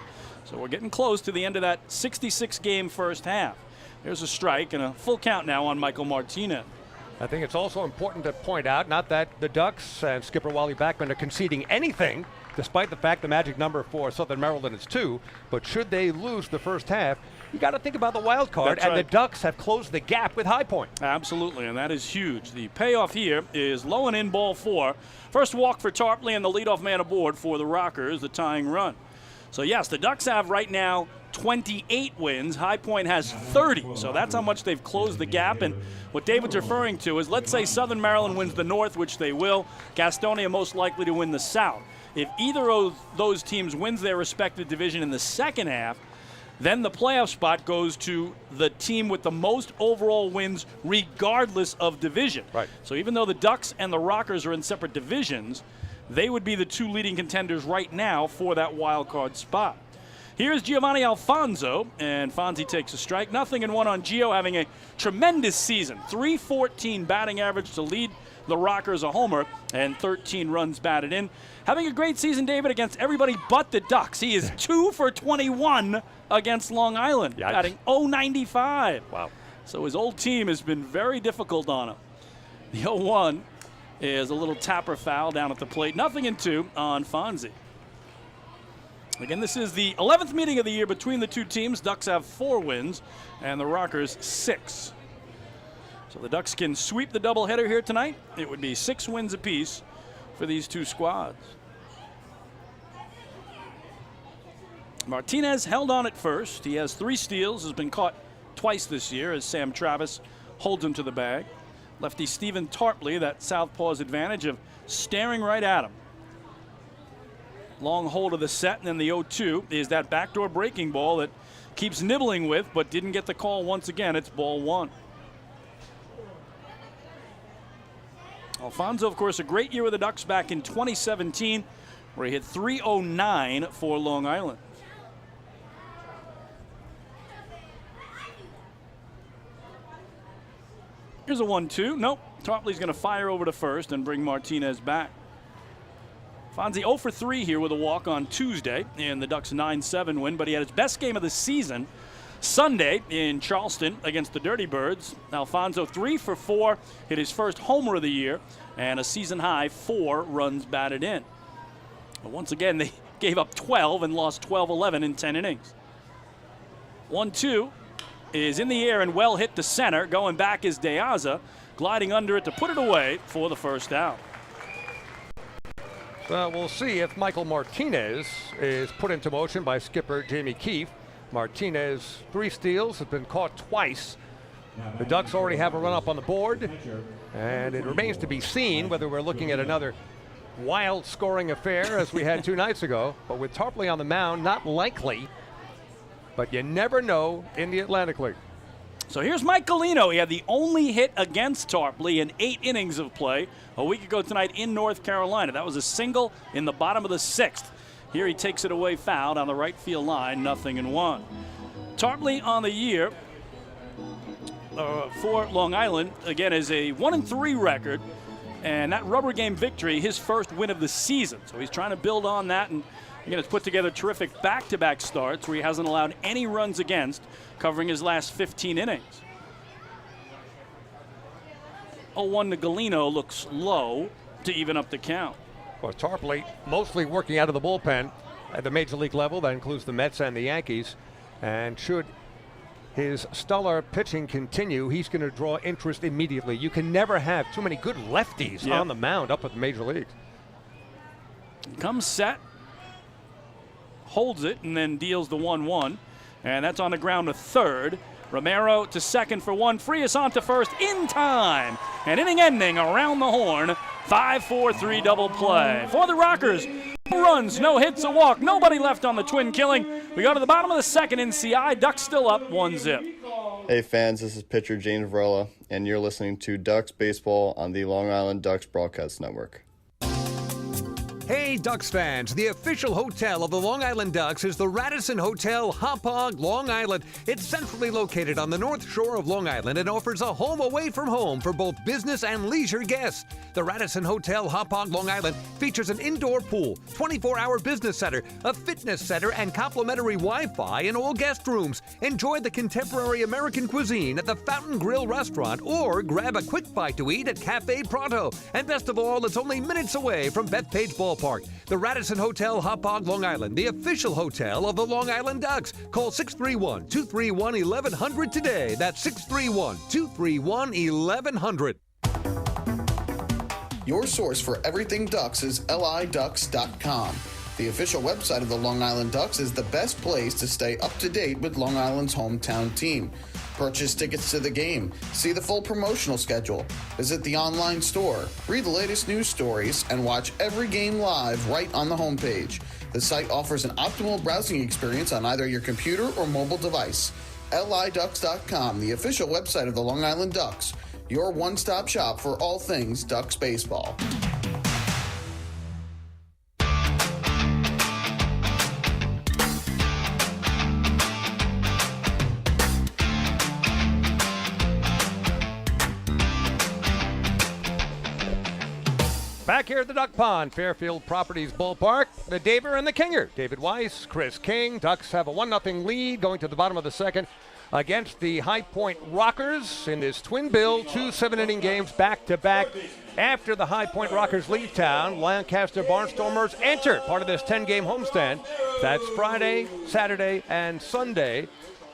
A: So we're getting close to the end of that 66-game first half. There's a strike and a full count now on Michael Martinez.
L: I think it's also important to point out, not that the Ducks and skipper Wally Backman are conceding anything, despite the fact the magic number for Southern Maryland is 2, but should they lose the first half, you got to think about the wild card,
R: That's
L: and
R: right.
L: the Ducks have closed the gap with High Point.
R: Absolutely, and that is huge. The payoff here is low and in ball 4. First walk for Tarpley and the leadoff man aboard for the Rockers, the tying run. So yes, the Ducks have right now 28 wins. High Point has 30, so that's how much they've closed the gap. And what David's referring to is, let's say Southern Maryland wins the North, which they will. Gastonia most likely to win the South. If either of those teams wins their respective division in the second half, then the playoff spot goes to the team with the most overall wins regardless of division.
L: Right.
R: So even though the Ducks and the Rockers are in separate divisions, they would be the 2 leading contenders right now for that wild card spot. Here's Giovanni Alfonso, and Fonzie takes a strike. 0-1 on Gio, having a tremendous season. .314 batting average to lead the Rockers a homer, and 13 runs batted in. Having a great season, David, against everybody but the Ducks. He is 2 for 21 against Long Island, batting .095.
L: Wow.
R: So his old team has been very difficult on him. The 0-1 is a little tapper foul down at the plate. 0-2 on Fonzie. Again, this is the 11th meeting of the year between the two teams. Ducks have 4 wins, and the Rockers 6. So the Ducks can sweep the doubleheader here tonight. It would be 6 wins apiece for these two squads. Martinez held on at first. He has 3 steals, has been caught twice this year as Sam Travis holds him to the bag. Lefty Stephen Tarpley, that southpaw's advantage of staring right at him. Long hold of the set, and then the 0-2 is that backdoor breaking ball that keeps nibbling with, but didn't get the call once again. It's ball 1. Alfonso, of course, a great year with the Ducks back in 2017, where he hit .309 for Long Island. Here's a 1-2. Nope. Tarpley's going to fire over to first and bring Martinez back. Fonzie 0 for 3 here with a walk on Tuesday in the Ducks' 9-7 win, but he had his best game of the season Sunday in Charleston against the Dirty Birds. Alfonso 3 for 4, hit his first homer of the year, and a season high 4 runs batted in. But once again, they gave up 12 and lost 12-11 in 10 innings. 1-2 is in the air and well hit to center. Going back is De Aza, gliding under it to put it away for the first out.
L: So we'll see if Michael Martinez is put into motion by skipper Jamie Keefe. Martinez, 3 steals, has been caught twice. The Ducks already have a run up on the board, and it remains to be seen whether we're looking at another wild scoring affair as we had 2 nights ago. But with Tarpley on the mound, not likely, but you never know in the Atlantic League.
R: So here's Mike Galino. He had the only hit against Tarpley in 8 innings of play a week ago tonight in North Carolina. That was a single in the bottom of the 6th. Here he takes it away foul down the right field line, 0-1. Tarpley on the year for Long Island, again, is a 1-3 record. And that rubber game victory, his first win of the season. So he's trying to build on that, and again, it's put together terrific back-to-back starts where he hasn't allowed any runs against, covering his last 15 innings. 0-1 to Galino looks low to even up the count.
L: Well, Tarpley mostly working out of the bullpen at the major league level. That includes the Mets and the Yankees. And should his stellar pitching continue, he's going to draw interest immediately. You can never have too many good lefties on the mound up at the major leagues.
R: Comes set, holds it, and then deals the 1-1. And that's on the ground to third. Romero to second for 1. Frias on to first in time. And inning ending around the horn. 5-4-3 double play. For the Rockers, no runs, no hits, a walk. Nobody left on the twin killing. We go to the bottom of the second in CI. Ducks still up 1-0.
S: Hey fans, this is pitcher James Varela, and you're listening to Ducks Baseball on the Long Island Ducks Broadcast Network.
B: Hey, Ducks fans, the official hotel of the Long Island Ducks is the Radisson Hotel Hauppauge, Long Island. It's centrally located on the north shore of Long Island and offers a home away from home for both business and leisure guests. The Radisson Hotel, Hauppauge, Long Island features an indoor pool, 24-hour business center, a fitness center, and complimentary Wi-Fi in all guest rooms. Enjoy the contemporary American cuisine at the Fountain Grill restaurant or grab a quick bite to eat at Cafe Pronto. And best of all, it's only minutes away from Bethpage Ballpark. The Radisson Hotel, Hauppauge, Long Island, the official hotel of the Long Island Ducks. Call 631-231-1100 today. That's 631-231-1100.
K: Your source for everything Ducks is liducks.com. The official website of the Long Island Ducks is the best place to stay up to date with Long Island's hometown team. Purchase tickets to the game, see the full promotional schedule, visit the online store, read the latest news stories, and watch every game live right on the homepage. The site offers an optimal browsing experience on either your computer or mobile device. liducks.com, the official website of the Long Island Ducks. Your one-stop shop for all things Ducks baseball.
L: Back here at the Duck Pond, Fairfield Properties Ballpark, the Daver and the Kinger. David Weiss, Chris King. Ducks have a 1-0 lead going to the bottom of the second against the High Point Rockers in this twin bill, 2 7-inning games back-to-back. After the High Point Rockers leave town, Lancaster Barnstormers enter part of this 10-game homestand. That's Friday, Saturday, and Sunday,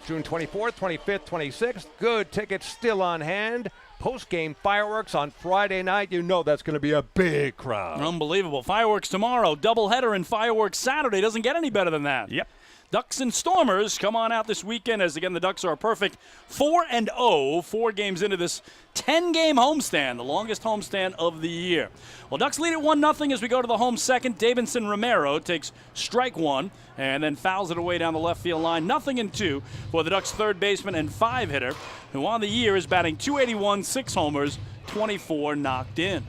L: June 24th, 25th, 26th. Good tickets still on hand. Post-game fireworks on Friday night. You know that's going to be a big crowd.
R: Unbelievable. Fireworks tomorrow, doubleheader, and fireworks Saturday. Doesn't get any better than that.
L: Yep.
R: Ducks and Stormers come on out this weekend as, again, the Ducks are a perfect 4-0, 4 games into this 10-game homestand, the longest homestand of the year. Well, Ducks lead at 1-0 as we go to the home second. Davidson Romero takes strike one and then fouls it away down the left field line. 0-2 for the Ducks' third baseman and 5-hitter, who on the year is batting .281, 6 homers, 24 knocked in.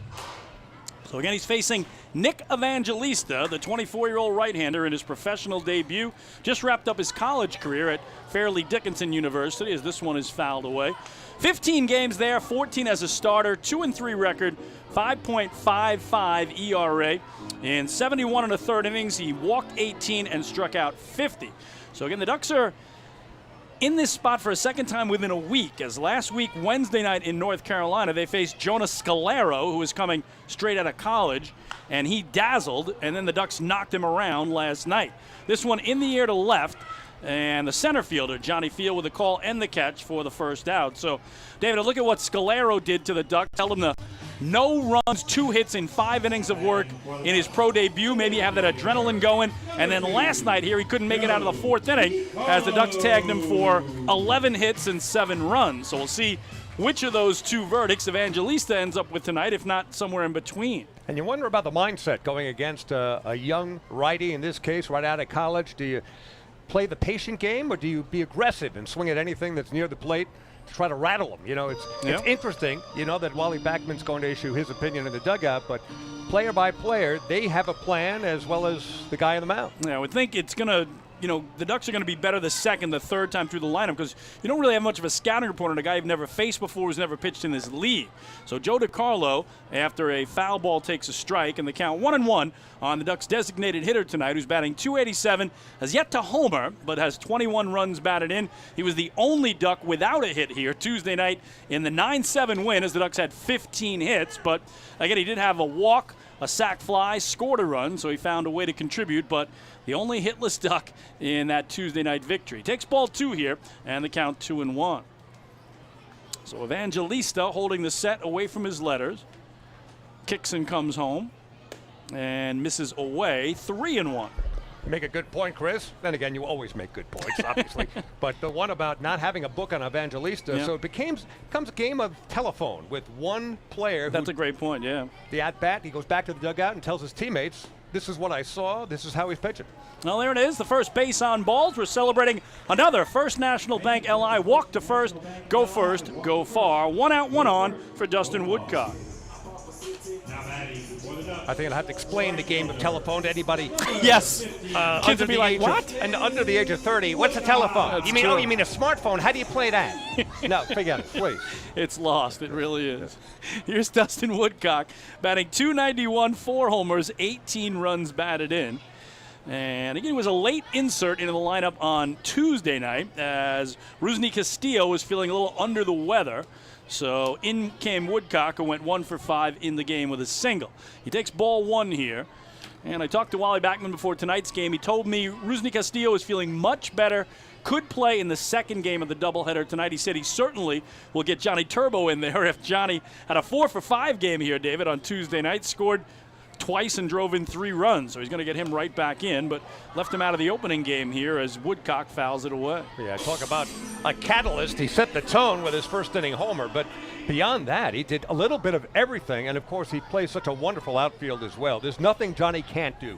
R: So again, he's facing Nick Evangelista, the 24-year-old right-hander in his professional debut. Just wrapped up his college career at Fairleigh Dickinson University as this one is fouled away. 15 games there, 14 as a starter, 2-3 record, 5.55 ERA. In 71 1/3 innings, he walked 18 and struck out 50. So again, the Ducks are in this spot for a second time within a week, as last week, Wednesday night in North Carolina, they faced Jonas Scalero, who was coming straight out of college, and he dazzled, and then the Ducks knocked him around last night. This one in the air to left, and the center fielder, Johnny Field, with the call and the catch for the first out. So, David, look at what Scalero did to the Ducks. Held him to no runs, 2 hits in 5 innings of work in his pro debut. Maybe you have that adrenaline going. And then last night here, he couldn't make it out of the 4th inning as the Ducks tagged him for 11 hits and 7 runs. So we'll see which of those 2 verdicts Evangelista ends up with tonight, if not somewhere in between.
L: And you wonder about the mindset going against a young righty, in this case, right out of college. Do you play the patient game, or do you be aggressive and swing at anything that's near the plate to try to rattle them? You know, it's interesting, you know, that Wally Backman's going to issue his opinion in the dugout, but player by player, they have a plan as well as the guy on the mound.
R: Yeah, I would think it's going to, you know, the Ducks are going to be better the second, the third time through the lineup because you don't really have much of a scouting report on a guy you've never faced before who's never pitched in this league. So Joe DiCarlo, after a foul ball, takes a strike, and the count 1-1 on the Ducks' designated hitter tonight, who's batting .287, has yet to homer, but has 21 runs batted in. He was the only Duck without a hit here Tuesday night in the 9-7 win, as the Ducks had 15 hits. But again, he did have a walk, a sac fly, scored a run, so he found a way to contribute, but the only hitless Duck in that Tuesday night victory. Takes ball 2 here, and the count 2-1. So Evangelista holding the set away from his letters. Kicks and comes home and misses away, 3-1.
L: Make a good point, Chris. Then again, you always make good points, obviously. But the one about not having a book on Evangelista, so it becomes a game of telephone with one player.
R: That's a great point, yeah.
L: The at-bat, he goes back to the dugout and tells his teammates, this is what I saw, this is how he's pitching.
R: Well, there it is, the first base on balls. We're celebrating another First National Bank LI walk to first, go far. 1 out, 1 on for Dustin Woodcock.
M: Now batting for the Ducks,
L: I think I'll have to explain the game of telephone to anybody.
R: Yes. Kids would be like, what?
L: And under the age of 30, what's a telephone?
R: That's
L: You mean,
R: true.
L: oh, you mean a smartphone? How do you play that? No, forget it, please.
R: It's lost. It really is. Here's Dustin Woodcock batting .291, 4 homers, 18 runs batted in. And again, it was a late insert into the lineup on Tuesday night as Rusney Castillo was feeling a little under the weather. So in came Woodcock, who went 1 for 5 in the game with a single. He takes ball 1 here. And I talked to Wally Backman before tonight's game. He told me Rusney Castillo is feeling much better, could play in the second game of the doubleheader tonight. He said he certainly will get Johnny Turbo in there if Johnny had a 4 for 5 game here, David, on Tuesday night. Scored twice and drove in 3 runs. So he's going to get him right back in, but left him out of the opening game here as Woodcock fouls it away.
L: Yeah, talk about a catalyst. He set the tone with his first inning homer, but beyond that, he did a little bit of everything, and of course, he plays such a wonderful outfield as well. There's nothing Johnny can't do.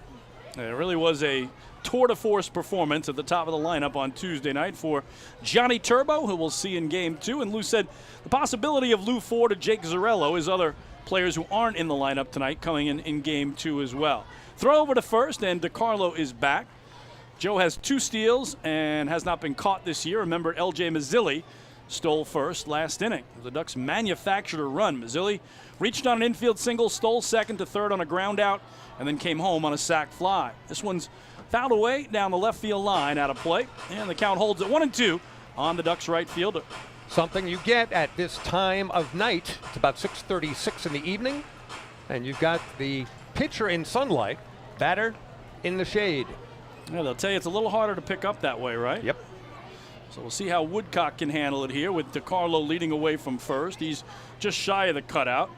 R: And it really was a tour de force performance at the top of the lineup on Tuesday night for Johnny Turbo, who we'll see in Game 2. And Lou said the possibility of Lou Ford or Jake Zarello is other players who aren't in the lineup tonight coming in Game 2 as well. Throw over to first, and DiCarlo is back. Joe has 2 steals and has not been caught this year. Remember, L.J. Mazzilli stole first last inning. The Ducks manufactured a run. Mazzilli reached on an infield single, stole second to third on a ground out, and then came home on a sac fly. This one's fouled away down the left field line out of play, and the count holds at 1-2 on the Ducks right fielder.
L: Something you get at this time of night. It's about 6:36 in the evening, and you've got the pitcher in sunlight, batter in the shade.
R: Yeah, they'll tell you it's a little harder to pick up that way, right?
L: Yep.
R: So we'll see how Woodcock can handle it here with DiCarlo leading away from first. He's just shy of the cutout.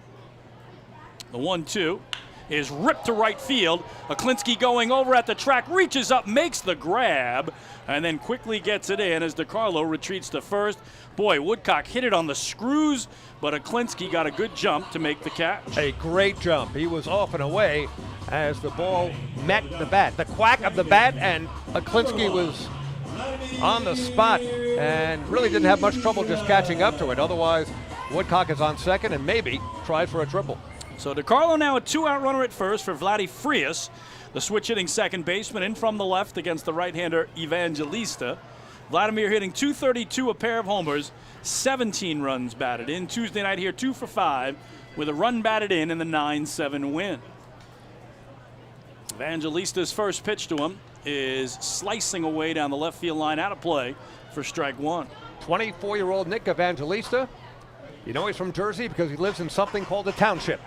R: The 1-2 is ripped to right field. Aklinski going over at the track, reaches up, makes the grab, and then quickly gets it in as DiCarlo retreats to first. Boy, Woodcock hit it on the screws, but Aklinski got a good jump to make the catch.
L: A great jump. He was off and away as the ball met the bat. The quack of the bat, and Aklinski was on the spot and really didn't have much trouble just catching up to it. Otherwise, Woodcock is on second and maybe tries for a triple.
R: So DiCarlo now a 2-out runner at first for Vladdy Frias, the switch hitting second baseman, in from the left against the right-hander Evangelista. Vladimir hitting .232, a pair of homers, 17 runs batted in. Tuesday night here, 2 for 5, with a run batted in the 9-7 win. Evangelista's first pitch to him is slicing away down the left field line, out of play for strike 1.
L: 24-year-old Nick Evangelista. You know he's from Jersey because he lives in something called a township.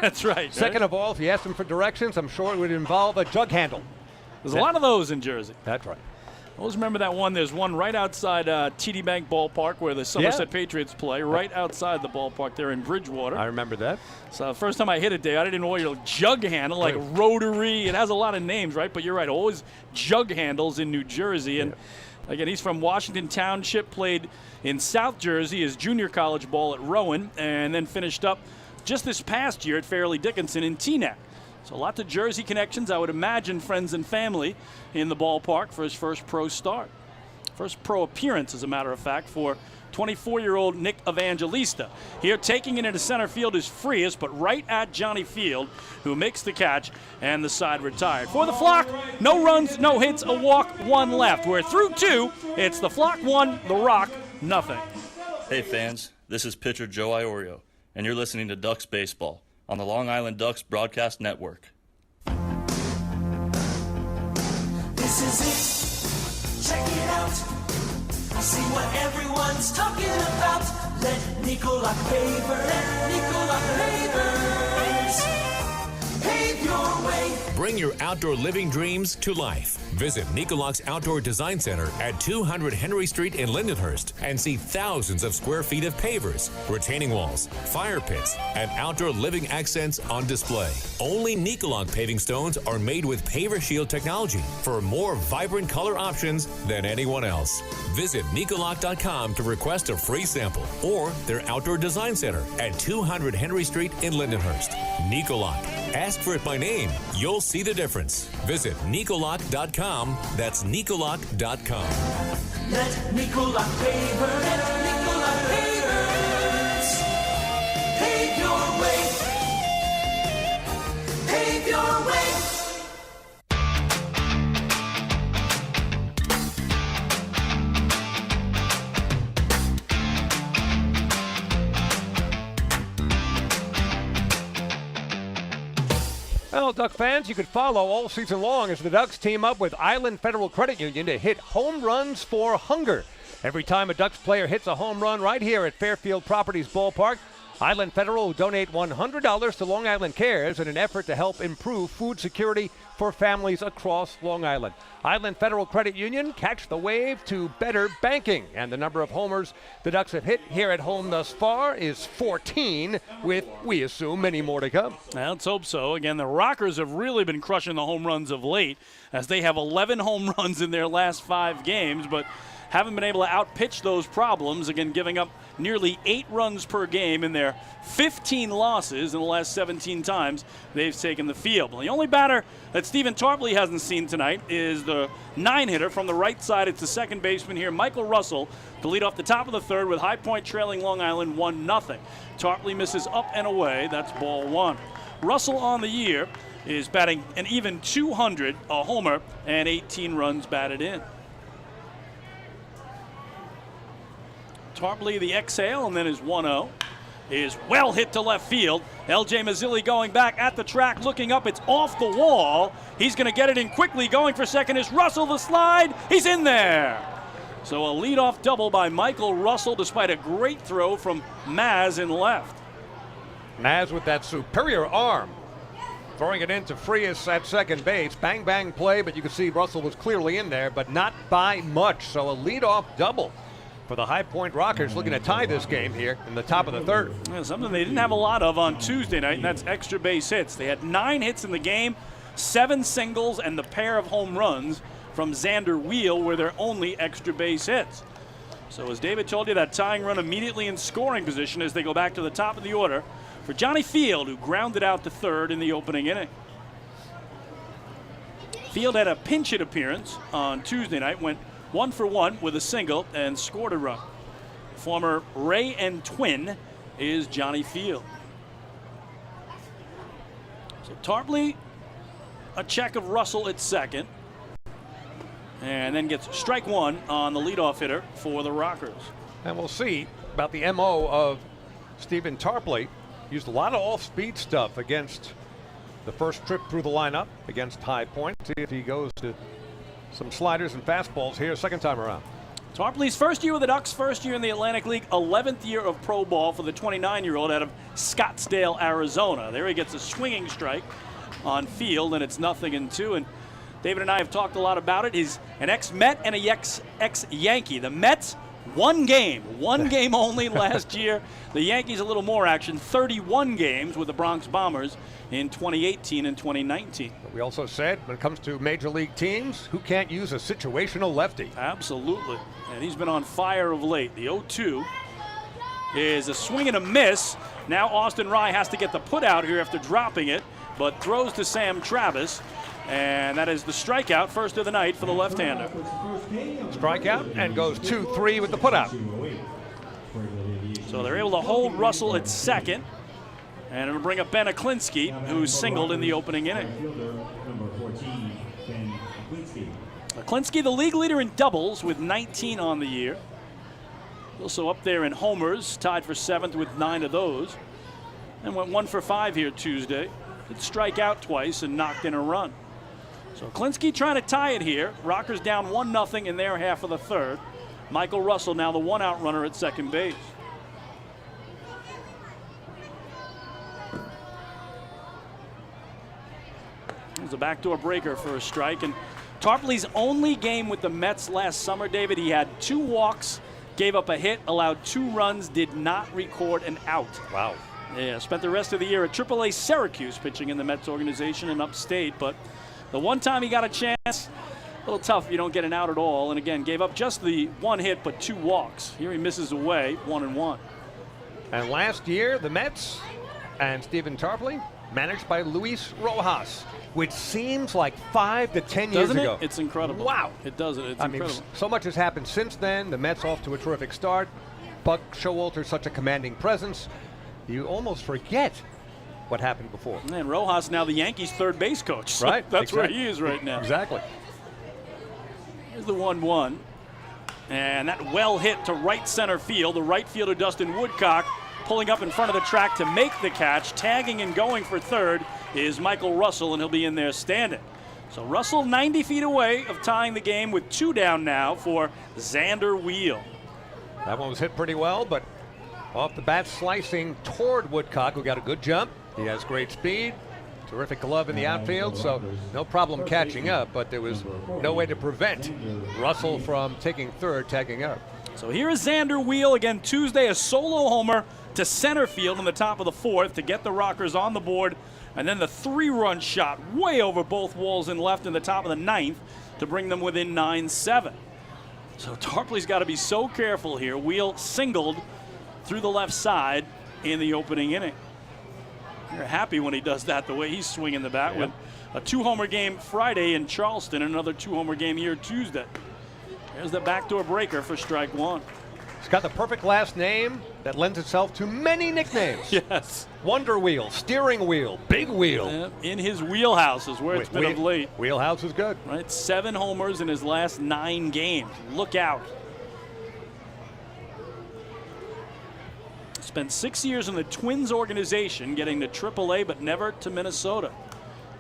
R: That's right.
L: Second of all, if you asked him for directions, I'm sure it would involve a jug handle.
R: There's a lot of those in Jersey.
L: That's right.
R: Always remember that one. There's one right outside TD Bank Ballpark where the Somerset Patriots play, right outside the ballpark there in Bridgewater.
L: I remember that.
R: So the first time I hit it, Dave, I didn't know your jug handle, like rotary. It has a lot of names, right? But you're right, always jug handles in New Jersey. And again, he's from Washington Township, played in South Jersey, his junior college ball at Rowan, and then finished up just this past year at Fairleigh Dickinson in Teaneck. So lots of Jersey connections, I would imagine friends and family in the ballpark for his first pro start. First pro appearance, as a matter of fact, for 24-year-old Nick Evangelista. Here taking it into center field is Frias, but right at Johnny Field, who makes the catch, and the side retired. For the Flock, no runs, no hits, a walk, 1 left. We're through 2. It's the Flock 1, the Rock nothing.
T: Hey fans, this is pitcher Joe Iorio, and you're listening to Ducks Baseball on the Long Island Ducks Broadcast Network.
U: This is it. Check it out. See what everyone's talking about. Let Nicolak Pavers pave your way.
V: Bring your outdoor living dreams to life. Visit Nicolak's Outdoor Design Center at 200 Henry Street in Lindenhurst and see thousands of square feet of pavers, retaining walls, fire pits, and outdoor living accents on display. Only Nicolak paving stones are made with Paver Shield technology for more vibrant color options than anyone else. Visit Nicolak.com to request a free sample or their Outdoor Design Center at 200 Henry Street in Lindenhurst. Nicolak. Ask for it by name. You'll see the difference. Visit Nicolak.com. That's Nicolak.com.
U: Let Nicolak Pavers pave your way.
L: Well, Duck fans, you could follow all season long as the Ducks team up with Island Federal Credit Union to hit home runs for hunger. Every time a Ducks player hits a home run right here at Fairfield Properties Ballpark, Island Federal will donate $100 to Long Island Cares in an effort to help improve food security for families across Long Island. Island Federal Credit Union, catch the wave to better banking. And the number of homers the Ducks have hit here at home thus far is 14, with, we assume, many more to come.
R: Let's hope so. Again, the Rockers have really been crushing the home runs of late, as they have 11 home runs in their last 5 games, but haven't been able to outpitch those problems, again giving up nearly 8 runs per game in their 15 losses in the last 17 times they've taken the field. Well, the only batter that Stephen Tarpley hasn't seen tonight is the 9-hitter from the right side. It's the second baseman here, Michael Russell, to lead off the top of the third with High Point trailing Long Island 1-0. Tarpley misses up and away. That's ball 1. Russell on the year is batting an even 200, a homer, and 18 runs batted in. Tarpley the exhale, and then his 1-0 is well hit to left field. L.J. Mazzilli going back at the track, looking up. It's off the wall. He's going to get it in quickly. Going for second is Russell, the slide. He's in there. So a leadoff double by Michael Russell, despite a great throw from Maz in left.
L: Maz with that superior arm, throwing it into Frias at second base. Bang, bang play, but you can see Russell was clearly in there, but not by much. So a leadoff double for the High Point Rockers, looking to tie this game here in the top of the third.
R: Yeah, something they didn't have a lot of on Tuesday night, and that's extra base hits. They had 9 hits in the game, 7 singles, and the pair of home runs from Xander Wheel were their only extra base hits. So as David told you, that tying run immediately in scoring position as they go back to the top of the order for Johnny Field, who grounded out to third in the opening inning. Field had a pinch hit appearance on Tuesday night, went 1 for 1 with a single and scored a run. Former Ray and twin is Johnny Field. So Tarpley, a check of Russell at second, and then gets strike 1 on the leadoff hitter for the Rockers.
L: And we'll see about the MO of Stephen Tarpley. Used a lot of off-speed stuff against the first trip through the lineup against High Point. See if he goes to some sliders and fastballs here second time around.
R: Tarpley's first year with the Ducks, first year in the Atlantic League, 11th year of pro ball for the 29-year-old out of Scottsdale, Arizona. There he gets a swinging strike on Field, and it's 0-2. And David and I have talked a lot about it. He's an ex-Met and a ex-Yankee. The Mets, one game only last year. The Yankees a little more action, 31 games with the Bronx Bombers in 2018 and 2019.
L: But we also said when it comes to major league teams, who can't use a situational lefty?
R: Absolutely. And he's been on fire of late. The 0-2 is a swing and a miss. Now Austin Rye has to get the put out here after dropping it, but throws to Sam Travis. And that is the strikeout, first of the night for the left-hander.
L: Strikeout and goes 2-3 with the putout.
R: So they're able to hold Russell at second. And it'll bring up Ben Aklinski, who singled in the opening inning. Aklinski, the league leader in doubles with 19 on the year. Also up there in homers, tied for 7th with 9 of those. And went 1 for 5 here Tuesday. Did strike out twice and knocked in a run. So Aklinski trying to tie it here. Rockers down 1-0 in their half of the third. Michael Russell now the 1-out runner at second base. It was a backdoor breaker for a strike. And Tarpley's only game with the Mets last summer, David, he had 2 walks, gave up a hit, allowed 2 runs, did not record an out.
L: Wow.
R: Yeah, spent the rest of the year at AAA Syracuse pitching in the Mets organization in upstate. But the one time he got a chance, a little tough if you don't get an out at all. And again, gave up just the 1 hit but 2 walks. Here he misses away, 1-1.
L: And last year, the Mets and Stephen Tarpley, managed by Luis Rojas, which seems like 5 to 10 years ago.
R: It's incredible.
L: Wow.
R: It does. It's incredible.
L: Mean, so much has happened since then. The Mets off to a terrific start. Buck Showalter, such a commanding presence. You almost forget what happened before.
R: And Rojas now the Yankees' third base coach. So
L: right.
R: That's
L: exactly.
R: where he is right now.
L: Exactly.
R: Here's the 1-1. And that well hit to right center field. The right fielder, Dustin Woodcock, pulling up in front of the track to make the catch, tagging and going for third is Michael Russell, and he'll be in there standing. So Russell 90 feet away of tying the game with 2 down now for Xander Wheel.
L: That one was hit pretty well, but off the bat slicing toward Woodcock, who got a good jump. He has great speed, terrific glove in the outfield, so no problem catching up, but there was no way to prevent Russell from taking third, tagging up.
R: So here is Xander Wheel again Tuesday, a solo homer to center field in the top of the 4th to get the Rockers on the board. And then the 3-run shot way over both walls and left in the top of the 9th to bring them within 9-7. So Tarpley's got to be so careful here. Wheel singled through the left side in the opening inning. You're happy when he does that, the way he's swinging the bat with a 2-homer game Friday in Charleston and another 2-homer game here Tuesday. There's the backdoor breaker for strike 1.
L: He's got the perfect last name that lends itself to many nicknames.
R: Yes.
L: Wonder Wheel, Steering Wheel, Big Wheel.
R: In his wheelhouse is where it's been of late.
L: Wheelhouse is good.
R: Right, 7 homers in his last 9 games. Look out. Spent 6 years in the Twins organization, getting to AAA, but never to Minnesota.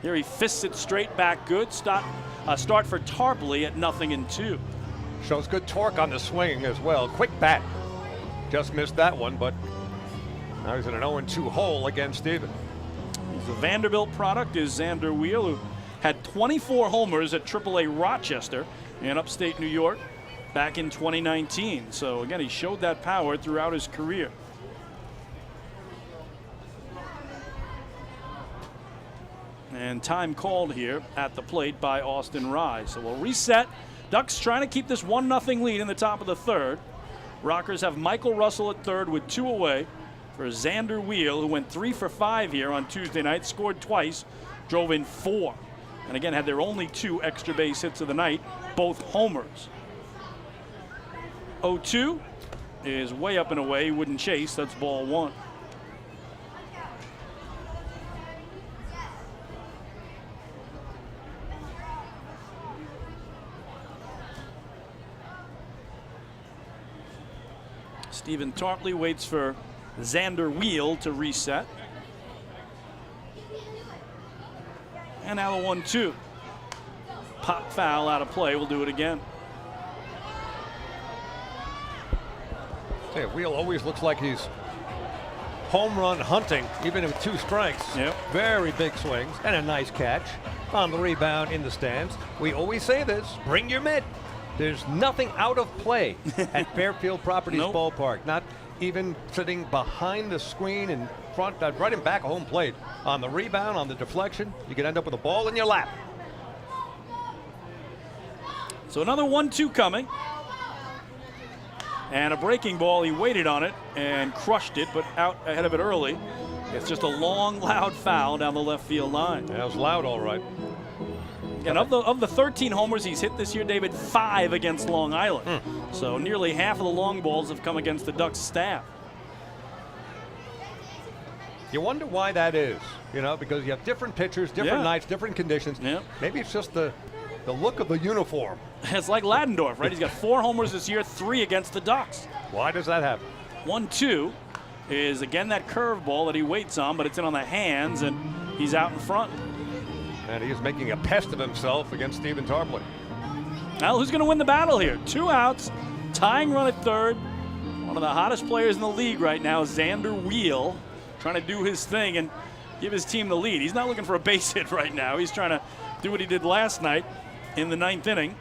R: Here he fists it straight back good. Start for Tarpley at 0-2.
L: Shows good torque on the swing as well. Quick bat. Just missed that one, but now he's in an 0-2 hole against Steven.
R: The Vanderbilt product is Xander Wheel, who had 24 homers at AAA Rochester in upstate New York back in 2019. So again, he showed that power throughout his career. And time called here at the plate by Austin Rye. So we'll reset. Ducks trying to keep this 1-0 lead in the top of the 3rd. Rockers have Michael Russell at 3rd with 2 away for Xander Wheel, who went 3 for 5 here on Tuesday night, scored twice, drove in 4. And again, had their only 2 extra base hits of the night, both homers. 0-2 is way up and away, wouldn't chase, that's ball 1. Stephen Tarpley waits for Xander Wheel to reset. And now the 1-2. Pop foul out of play. We'll do it again.
L: Hey, Wheel always looks like he's home run hunting, even with 2 strikes.
R: Yep.
L: Very big swings and a nice catch on the rebound in the stands. We always say this, bring your mitt. There's nothing out of play at Fairfield Properties Ballpark. Not even sitting behind the screen in front, right in back of home plate. On the rebound, on the deflection, you can end up with a ball in your lap.
R: So another 1-2 coming. And a breaking ball. He waited on it and crushed it, but out ahead of it early. It's just a long, loud foul down the left field line.
L: That was loud, all right.
R: And of the 13 homers he's hit this year, David, 5 against Long Island. So nearly half of the long balls have come against the Ducks staff.
L: You wonder why that is, because you have different pitchers, different nights, different conditions. Maybe it's just the look of the uniform.
R: It's like Ladendorf, right? He's got 4 homers this year, 3 against the Ducks.
L: Why does that happen?
R: 1-2 is, again, that curveball that he waits on, but it's in on the hands, and he's out in front.
L: And he is making a pest of himself against Stephen Tarpley.
R: Now, who's going to win the battle here? 2 outs, tying run at 3rd. One of the hottest players in the league right now, Xander Wheel, trying to do his thing and give his team the lead. He's not looking for a base hit right now. He's trying to do what he did last night in the 9th inning,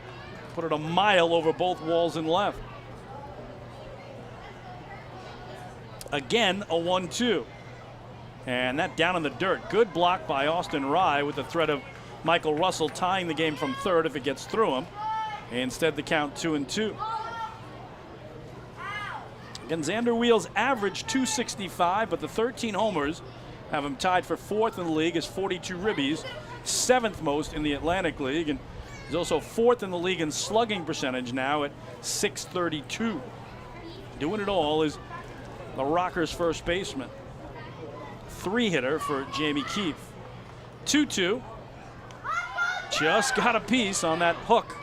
R: put it a mile over both walls and left. Again, a 1-2. And that down in the dirt. Good block by Austin Rye with the threat of Michael Russell tying the game from 3rd if it gets through him. Instead, the count 2-2. Again, Xander Wheel's average .265, but the 13 homers have him tied for 4th in the league as 42 ribbies, 7th most in the Atlantic League, and he's also 4th in the league in slugging percentage now at .632. Doing it all is the Rockers' first baseman. 3-hitter for Jamie Keefe. 2-2. Just got a piece on that hook.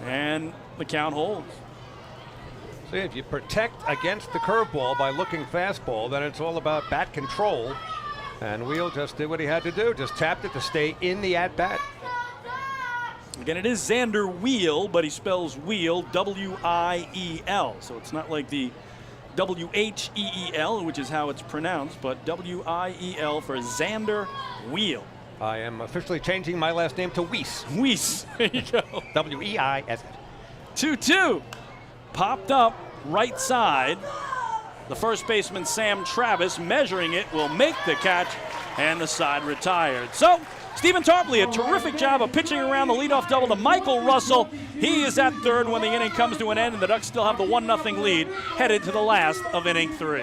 R: And the count holds.
L: See, if you protect against the curveball by looking fastball, then it's all about bat control And Wheel just did what he had to do, just tapped it to stay in the at-bat.
R: Again, it is Xander Wheel, but he spells Wheel W-I-E-L. So it's not like the W-H-E-E-L, which is how it's pronounced, but W-I-E-L for Xander Wheel.
L: I am officially changing my last name to Weiss.
R: Weiss, there you go.
L: W-E-I-S.
R: 2-2. Popped up right side. The first baseman, Sam Travis, measuring it, will make the catch, and the side retired. So, Stephen Tarpley, a terrific job of pitching around the leadoff double to Michael Russell. He is at third when the inning comes to an end, and the Ducks still have the 1-0 lead headed to the last of inning 3.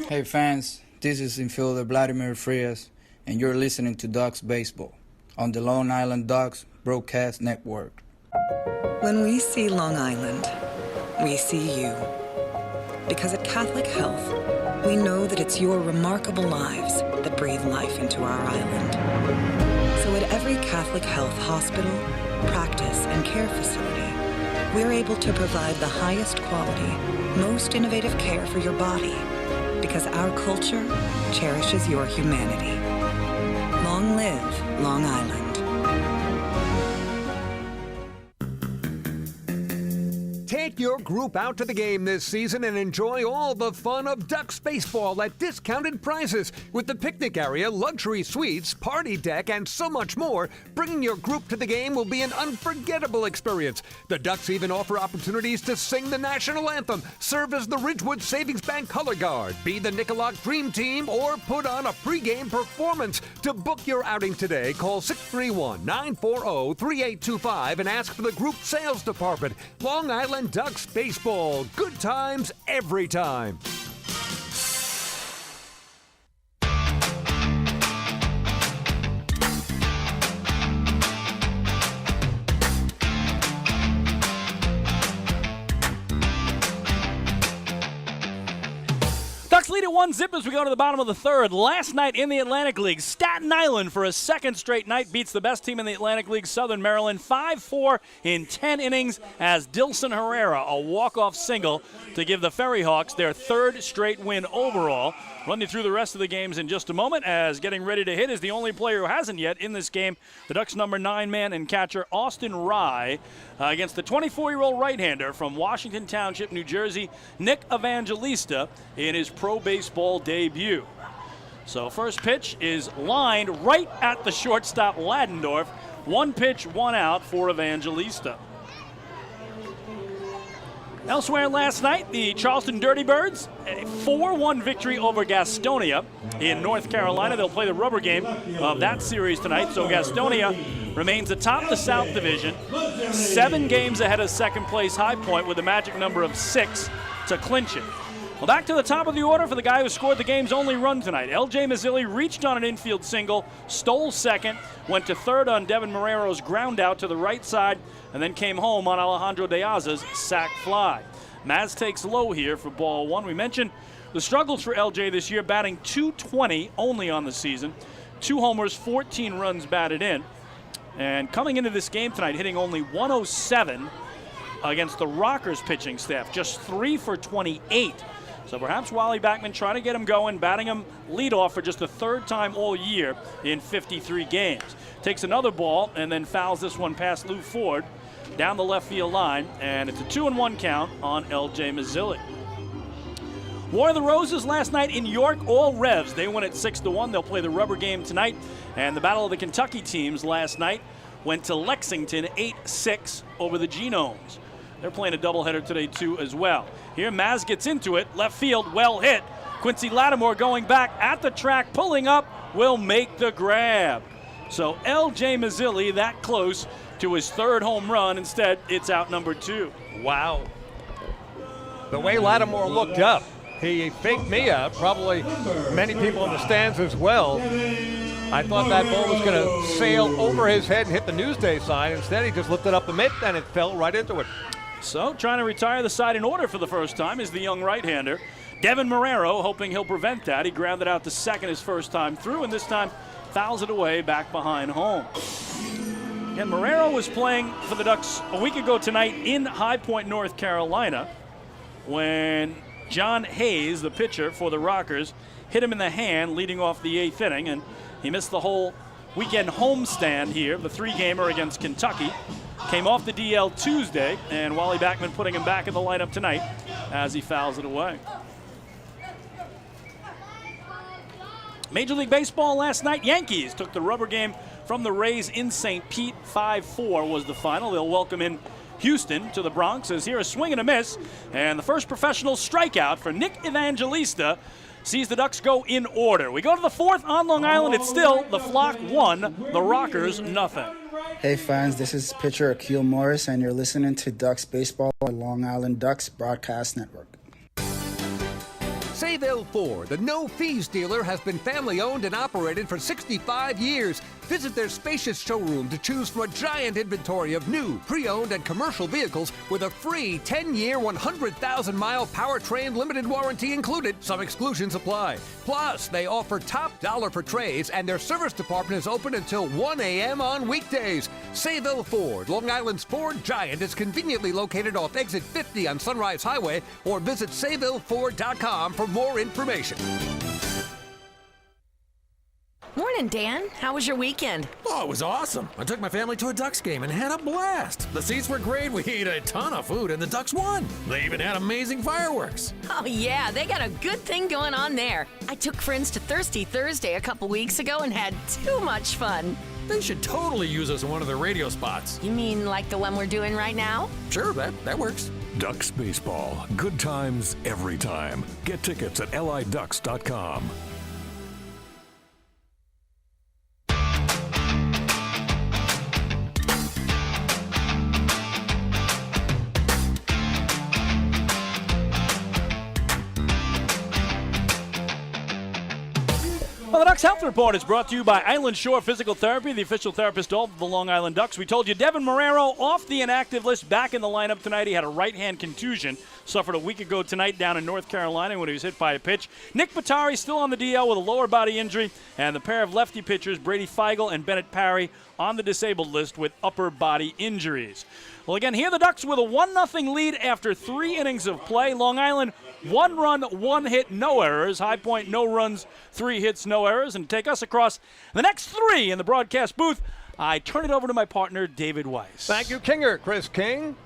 C: Hey fans, this is infielder Vladimir Frias, and you're listening to Ducks Baseball on the Long Island Ducks Broadcast Network.
F: When we see Long Island, we see you. Because at Catholic Health, we know that it's your remarkable lives that breathe life into our island. So at every Catholic Health hospital, practice, and care facility, we're able to provide the highest quality, most innovative care for your body, because our culture cherishes your humanity. Long live Long Island.
B: Take your group out to the game this season and enjoy all the fun of Ducks baseball at discounted prices with the picnic area, luxury suites, party deck, and so much more. Bringing your group to the game will be an unforgettable experience. The Ducks even offer opportunities to sing the national anthem, serve as the Ridgewood Savings Bank color guard, be the Nickolock Dream Team, or put on a pregame performance. To book your outing today, call 631-940-3825 and ask for the group sales department. Long Island Ducks baseball. Good times every time.
R: Ducks lead at 1-0 as we go to the bottom of the third. Last night in the Atlantic League, Staten Island for a second straight night beats the best team in the Atlantic League, Southern Maryland, 5-4 in 10 innings as Dilson Herrera, a walk-off single to give the Ferry Hawks their third straight win overall. Run you through the rest of the games in just a moment, as getting ready to hit is the only player who hasn't yet in this game, the Ducks' number 9 man and catcher Austin Rye, against the 24-year-old right-hander from Washington Township, New Jersey, Nick Evangelista, in his pro baseball debut. So first pitch is lined right at the shortstop Ladendorf. 1 pitch, 1 out for Evangelista. Elsewhere last night, the Charleston Dirty Birds, a 4-1 victory over Gastonia in North Carolina. They'll play the rubber game of that series tonight. So Gastonia remains atop the South Division, 7 games ahead of second place High Point with a magic number of 6 to clinch it. Well, back to the top of the order for the guy who scored the game's only run tonight. L.J. Mazzilli reached on an infield single, stole second, went to third on Devin Marrero's ground out to the right side, and then came home on Alejandro Deaza's sac fly. Maz takes low here for ball 1. We mentioned the struggles for L.J. this year, batting .220 only on the season. 2 homers, 14 runs batted in. And coming into this game tonight, hitting only 107 against the Rockers pitching staff, just 3 for 28. So perhaps Wally Backman trying to get him going, batting him leadoff for just the 3rd time all year in 53 games. Takes another ball and then fouls this one past Lou Ford down the left field line, and it's a 2-1 count on L.J. Mazzilli. War of the Roses last night in York, all Revs. They won at 6-1. They'll play the rubber game tonight. And the Battle of the Kentucky teams last night went to Lexington 8-6 over the Genomes. They're playing a doubleheader today, too, as well. Here, Maz gets into it. Left field, well hit. Quincy Lattimore going back at the track, pulling up, will make the grab. So L.J. Mazzilli that close to his 3rd home run. Instead, it's out number 2.
L: Wow. The way Lattimore looked up, he faked me out, probably many people in the stands as well. I thought that ball was going to sail over his head and hit the Newsday sign. Instead, he just lifted up the mitt and it fell right into it.
R: So, trying to retire the side in order for the first time is the young right-hander. Devin Marrero hoping he'll prevent that. He grounded out to second his first time through, and this time fouls it away back behind home. Again, Marrero was playing for the Ducks a week ago tonight in High Point, North Carolina, when John Hayes, the pitcher for the Rockers, hit him in the hand leading off the 8th inning, and he missed the whole weekend homestand here, the 3-gamer against Kentucky. Came off the DL Tuesday, and Wally Backman putting him back in the lineup tonight as he fouls it away. Major League Baseball last night, Yankees took the rubber game from the Rays in St. Pete. 5-4 was the final. They'll welcome in Houston to the Bronx as here a swing and a miss. And the first professional strikeout for Nick Evangelista sees the Ducks go in order. We go to the 4th on Long Island. It's still the Flock 1, the Rockers nothing.
E: Hey fans, this is pitcher Akil Morris, and you're listening to Ducks Baseball on Long Island Ducks Broadcast Network.
B: Sayville Ford, the no-fees dealer, has been family-owned and operated for 65 years. Visit their spacious showroom to choose from a giant inventory of new, pre-owned, and commercial vehicles with a free 10-year, 100,000-mile powertrain limited warranty included. Some exclusions apply. Plus, they offer top dollar for trades, and their service department is open until 1 a.m. on weekdays. Sayville Ford, Long Island's Ford giant, is conveniently located off exit 50 on Sunrise Highway, or visit SayvilleFord.com for more information.
H: Morning, Dan. How was your weekend?
I: Oh, it was awesome. I took my family to a Ducks game and had a blast. The seats were great. We ate a ton of food, and the Ducks won. They even had amazing fireworks.
H: Oh, yeah, they got a good thing going on there. I took friends to Thirsty Thursday a couple weeks ago and had too much fun.
I: They should totally use us in one of their radio spots.
H: You mean like the one we're doing right now?
I: Sure, that works.
J: Ducks Baseball. Good times every time. Get tickets at liducks.com.
R: Well, the Ducks Health Report is brought to you by Island Shore Physical Therapy, the official therapist of the Long Island Ducks. We told you Devin Marrero off the inactive list, back in the lineup tonight. He had a right-hand contusion, suffered a week ago tonight down in North Carolina when he was hit by a pitch. Nick Batari still on the DL with a lower body injury, and the pair of lefty pitchers, Brady Feigl and Bennett Parry, on the disabled list with upper body injuries. Well, again, here the Ducks with a 1-0 lead after 3 innings of play. Long Island, 1 run, 1 hit, no errors. High Point, no runs, 3 hits, no errors. And to take us across the next 3 in the broadcast booth, I turn it over to my partner, David Weiss.
G: Thank you, Kinger. Chris King.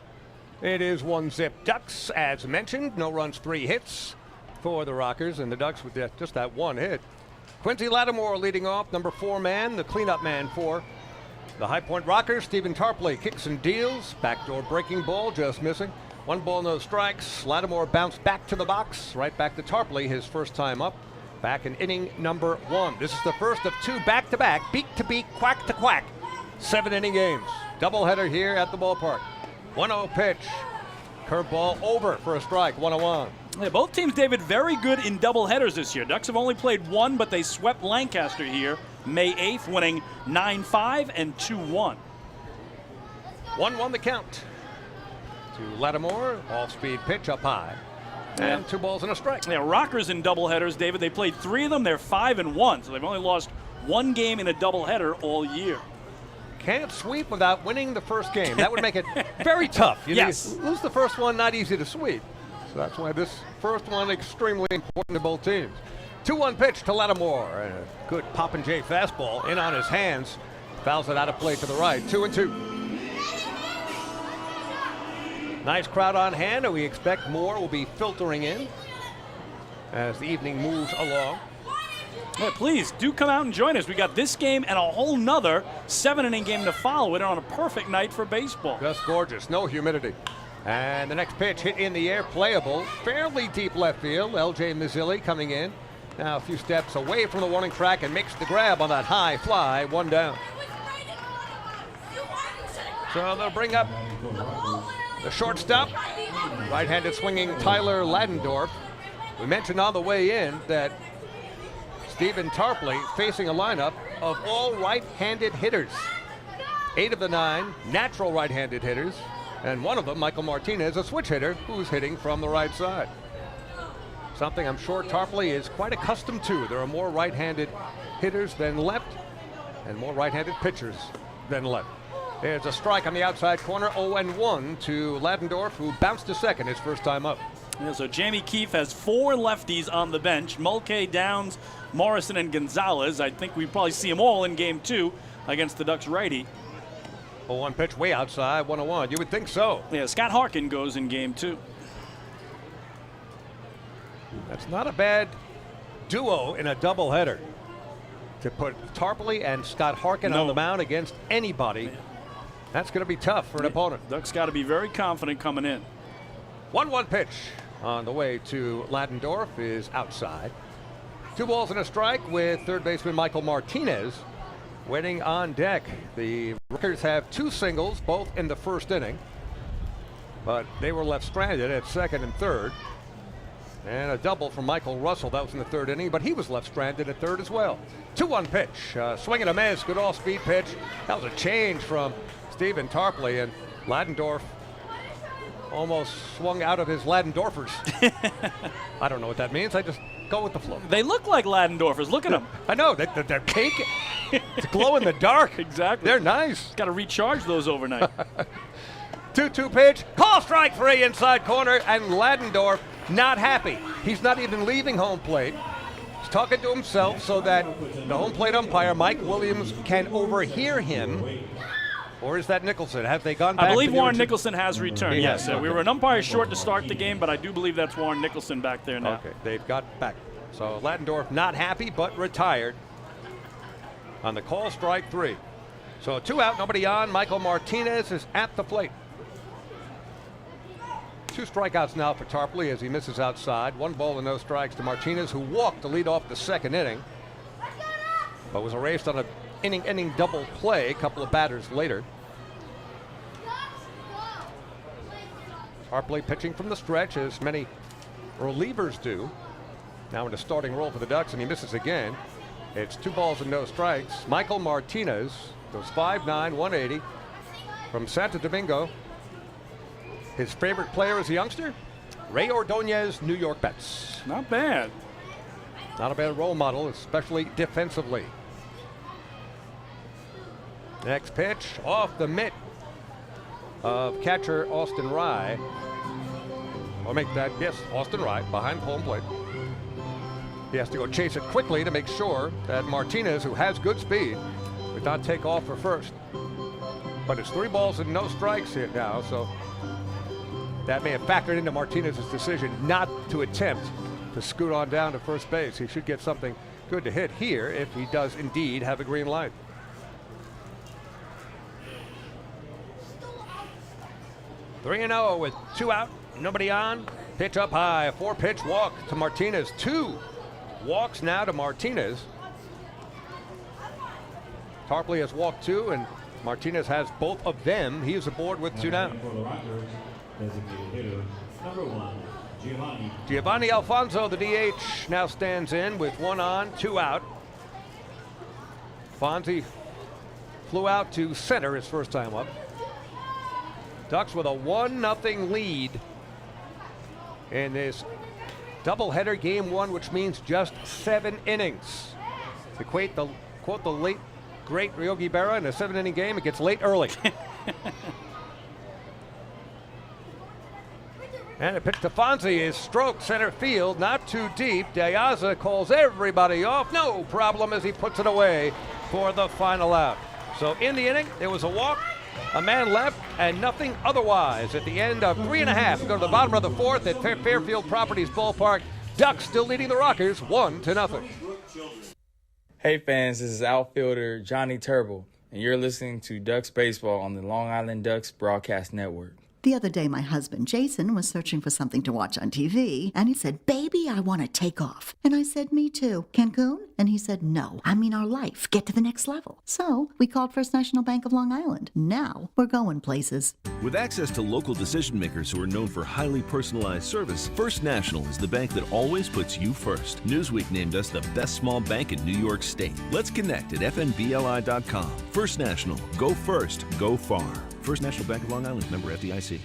G: It is 1-0 Ducks, as mentioned. No runs, 3 hits for the Rockers, and the Ducks with just that 1 hit. Quincy Lattimore leading off, number 4 man, the cleanup man for the High Point Rockers. Stephen Tarpley kicks and deals. Backdoor breaking ball, just missing. 1 ball, no strikes. Lattimore bounced back to the box. Right back to Tarpley, his first time up. Back in inning number 1. This is the first of 2 back-to-back, beak-to-beak, quack-to-quack 7-inning games. Doubleheader here at the ballpark. 1-0 pitch. Curveball over for a strike, 1-1.
R: Yeah, both teams, David, very good in doubleheaders this year. Ducks have only played 1, but they swept Lancaster here May 8th, winning 9-5 and 2-1.
G: 1-1 the count. To Lattimore, off-speed pitch up high. And 2 balls and a strike.
R: Yeah, Rockers in doubleheaders, David, they played 3 of them. They're 5-1, so they've only lost 1 game in a doubleheader all year.
G: Can't sweep without winning the first game. That would make it very tough. You lose the first one, not easy to sweep. So that's why this first one extremely important to both teams. 2-1 pitch to Lattimore. And a good Popin' J fastball in on his hands. Fouls it out of play to the right. 2-2. Nice crowd on hand, and we expect more will be filtering in as the evening moves along.
R: Yeah, please do come out and join us. We got this game and a whole nother 7-inning game to follow it on a perfect night for baseball.
G: Just gorgeous. No humidity. And the next pitch hit in the air, playable. Fairly deep left field. L.J. Mazzilli coming in. Now a few steps away from the warning track and makes the grab on that high fly. 1 down. So they'll bring up the shortstop, right-handed swinging Tyler Ladendorf. We mentioned on the way in that Stephen Tarpley facing a lineup of all right-handed hitters. 8 of the 9 natural right-handed hitters, and one of them, Michael Martinez, a switch hitter who's hitting from the right side. Something I'm sure Tarpley is quite accustomed to. There are more right-handed hitters than left, and more right-handed pitchers than left. There's a strike on the outside corner, 0-1 to Ladendorf, who bounced to second his first time up.
R: Yeah, so Jamie Keefe has 4 lefties on the bench. Mulcahy, Downs, Morrison, and Gonzalez. I think we probably see them all in Game 2 against the Ducks righty.
G: 0-1 pitch way outside, 1-1. You would think so.
R: Yeah, Scott Harkin goes in Game 2.
G: That's not a bad duo in a doubleheader. To put Tarpley and Scott Harkin on the mound against anybody, that's going to be tough for an opponent.
R: Ducks got to be very confident coming in.
G: 1-1 pitch on the way to Ladendorf is outside. 2 balls and a strike with third baseman Michael Martinez waiting on deck. The Rookers have 2 singles, both in the first inning, but they were left stranded at second and third. And a double from Michael Russell. That was in the third inning, but he was left stranded at third as well. 2-1 pitch. Swing and a miss. Good all-speed pitch. That was a change from Stephen Tarpley, and Ladendorf almost swung out of his Ladendorfers. I don't know what that means. I just go with the flow.
R: They look like Ladendorfers. Look at them.
G: I know. They're pink. It's glow in the dark.
R: Exactly.
G: They're nice.
R: Got to recharge those overnight.
G: 2-2 pitch. Call strike 3 inside corner, and Ladendorf not happy. He's not even leaving home plate. He's talking to himself so that the home plate umpire, Mike Williams, can overhear him. Or is that Nicholson? Have they gone back?
R: I believe Warren Nicholson has returned. Yes,
G: okay.
R: We were an umpire short to start the game, but I do believe that's Warren Nicholson back there now.
G: Okay, they've got back. So Ladendorf not happy, but retired on the call strike 3. So 2 out, nobody on. Michael Martinez is at the plate. 2 strikeouts now for Tarpley as he misses outside. 1 ball and no strikes to Martinez, who walked to lead off the second inning, but was erased on an inning double play a couple of batters later. Tarpley pitching from the stretch, as many relievers do. Now in a starting role for the Ducks, and he misses again. It's 2 balls and no strikes. Michael Martinez goes 5'9", 180 from Santo Domingo. His favorite player as a youngster, Ray Ordonez, New York Mets.
R: Not bad.
G: Not a bad role model, especially defensively. Next pitch off the mitt of catcher Austin Rye. I'll make that, yes, Austin Rye behind home plate. He has to go chase it quickly to make sure that Martinez, who has good speed, would not take off for first. But it's 3 balls and no strikes here now, so that may have factored into Martinez's decision not to attempt to scoot on down to first base. He should get something good to hit here if he does indeed have a green light. Three and 0 with 2 out, nobody on. Pitch up high, a 4-pitch walk to Martinez. 2 walks now to Martinez. Tarpley has walked 2, and Martinez has both of them. He is aboard with 2 down.
M: Designated hitter, number 1,
G: Giovanni Alfonso, the DH, now stands in with 1 on, 2 out. Fonzie flew out to center his first time up. Ducks with a 1-0 lead in this doubleheader game 1, which means just 7 innings. To quote the late great Yogi Berra, in a 7-inning game, it gets late early. And a pitch to Fonzie is stroked center field, not too deep. De Aza calls everybody off. No problem as he puts it away for the final out. So in the inning, there was a walk, a man left, and nothing otherwise. At the end of 3.5, we go to the bottom of the 4th at Fairfield Properties Ballpark. Ducks still leading the Rockers 1-0.
C: Hey fans, this is outfielder Johnny Turble, and you're listening to Ducks Baseball on the Long Island Ducks Broadcast Network.
N: The other day, my husband, Jason, was searching for something to watch on TV, and he said, "Baby, I want to take off." And I said, "Me too. Cancun?" And he said, "No, I mean our life. Get to the next level." So we called First National Bank of Long Island. Now we're going places.
O: With access to local decision makers who are known for highly personalized service, First National is the bank that always puts you first. Newsweek named us the best small bank in New York State. Let's connect at fnbli.com. First National. Go first. Go far. First National Bank of Long Island, member FDIC.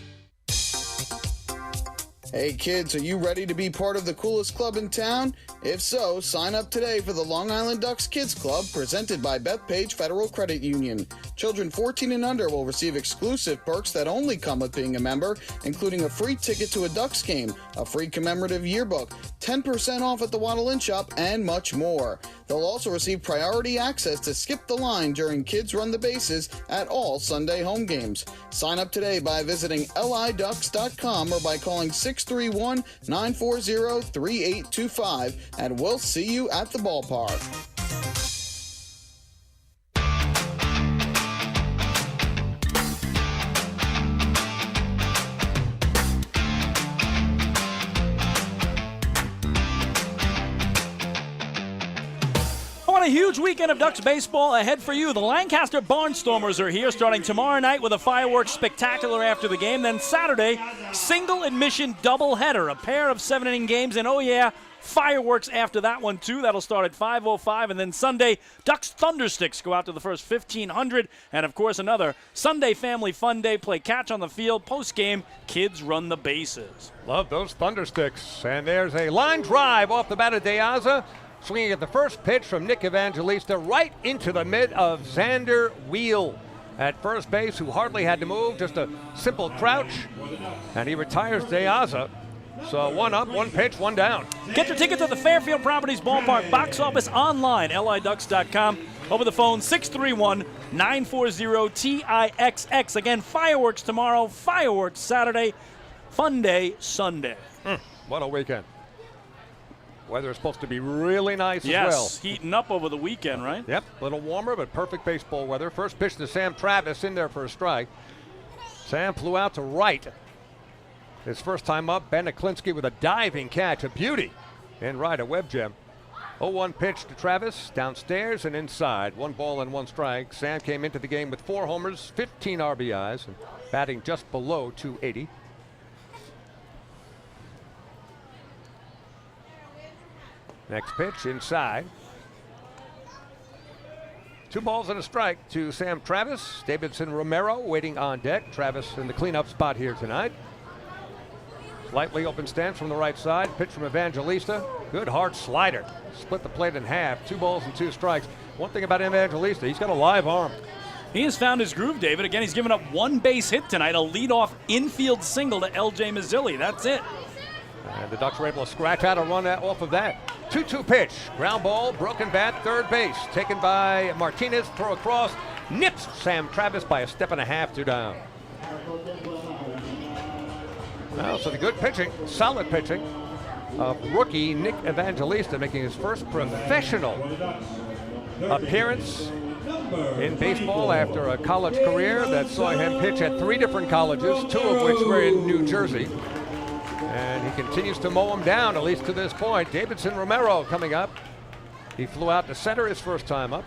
K: Hey kids, are you ready to be part of the coolest club in town? If so, sign up today for the Long Island Ducks Kids Club presented by Bethpage Federal Credit Union. Children 14 and under will receive exclusive perks that only come with being a member, including a free ticket to a Ducks game, a free commemorative yearbook, 10% off at the Waddle Inn Shop, and much more. They'll also receive priority access to skip the line during Kids Run the Bases at all Sunday home games. Sign up today by visiting liducks.com or by calling 631-940-3825, and we'll see you at the ballpark.
R: A huge weekend of Ducks baseball ahead for you. The Lancaster Barnstormers are here starting tomorrow night with a fireworks spectacular after the game. Then Saturday, single admission doubleheader, a pair of 7-inning games, and oh yeah, fireworks after that one too. That'll start at 5:05, and then Sunday, Ducks Thundersticks go out to the first 1,500, and of course another Sunday family fun day. Play catch on the field. Post game, kids run the bases.
L: Love those Thundersticks. And there's a line drive off the bat of De Aza. Swinging at the first pitch from Nick Evangelista right into the mid of Xander Wheel at first base, who hardly had to move, just a simple crouch, and he retires De Aza. So 1 up, 1 pitch, 1 down.
R: Get your tickets at the Fairfield Properties Ballpark box office online, liducks.com. Over the phone, 631-940-TIXX. Again, fireworks tomorrow, fireworks Saturday, fun day Sunday.
L: What a weekend. Weather is supposed to be really nice
R: yes,
L: as well.
R: Yes, heating up over the weekend, right?
L: Yep, a little warmer, but perfect baseball weather. First pitch to Sam Travis, in there for a strike. Sam flew out to right. His first time up, Ben Aklinski with a diving catch, a beauty. In right, a web gem. 0-1 pitch to Travis, downstairs and inside. 1 ball and 1 strike. Sam came into the game with 4 homers, 15 RBIs, and batting just below .280. Next pitch inside. 2 balls and a strike to Sam Travis. Davidson Romero waiting on deck. Travis in the cleanup spot here tonight. Slightly open stance from the right side. Pitch from Evangelista. Good hard slider. Split the plate in half. 2 balls and 2 strikes. One thing about Evangelista, he's got a live arm.
R: He has found his groove, David. Again, he's given up 1 base hit tonight, a leadoff infield single to L.J. Mazzilli. That's it.
L: And the Ducks were able to scratch out a run off of that. 2-2 pitch. Ground ball, broken bat, third base. Taken by Martinez, throw across. Nips Sam Travis by a step and a half, 2 down. Well, so the good pitching, solid pitching of rookie Nick Evangelista, making his first professional appearance in baseball after a college career that saw him pitch at 3 different colleges, 2 of which were in New Jersey. And he continues to mow him down, at least to this point. Davidson Romero coming up. He flew out to center his first time up.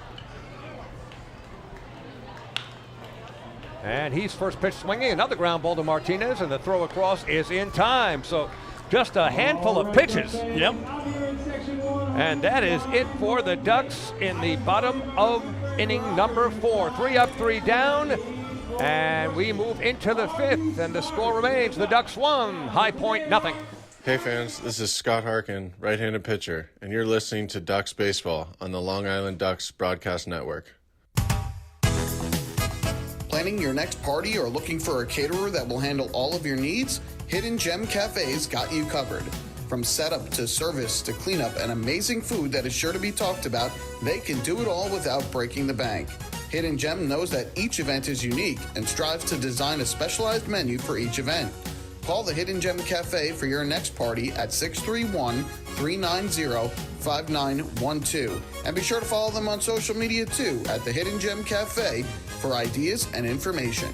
L: And he's first pitch swinging. Another ground ball to Martinez, and the throw across is in time. So just a handful of pitches.
R: Yep.
L: And that is it for the Ducks in the bottom of inning number 4. 3 up, 3 down. And we move into the 5th, and the score remains the Ducks 1, High Point nothing.
P: Hey fans, this is Scott Harkin, right-handed pitcher, and you're listening to Ducks Baseball on the Long Island Ducks Broadcast Network.
K: Planning your next party or looking for a caterer that will handle all of your needs? Hidden Gem Cafe's got you covered. From setup to service to cleanup and amazing food that is sure to be talked about, they can do it all without breaking the bank. Hidden Gem knows that each event is unique and strives to design a specialized menu for each event. Call the Hidden Gem Cafe for your next party at 631-390-5912. And be sure to follow them on social media too at the Hidden Gem Cafe for ideas and information.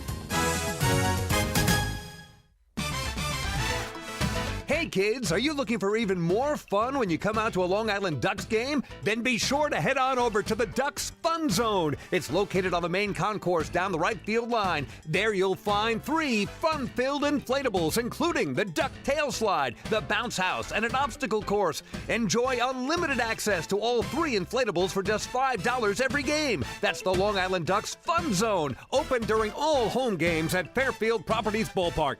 B: Hey kids, are you looking for even more fun when you come out to a Long Island Ducks game? Then be sure to head on over to the Ducks Fun Zone. It's located on the main concourse down the right field line. There you'll find 3 fun-filled inflatables, including the Duck Tail Slide, the Bounce House, and an obstacle course. Enjoy unlimited access to all 3 inflatables for just $5 every game. That's the Long Island Ducks Fun Zone, open during all home games at Fairfield Properties Ballpark.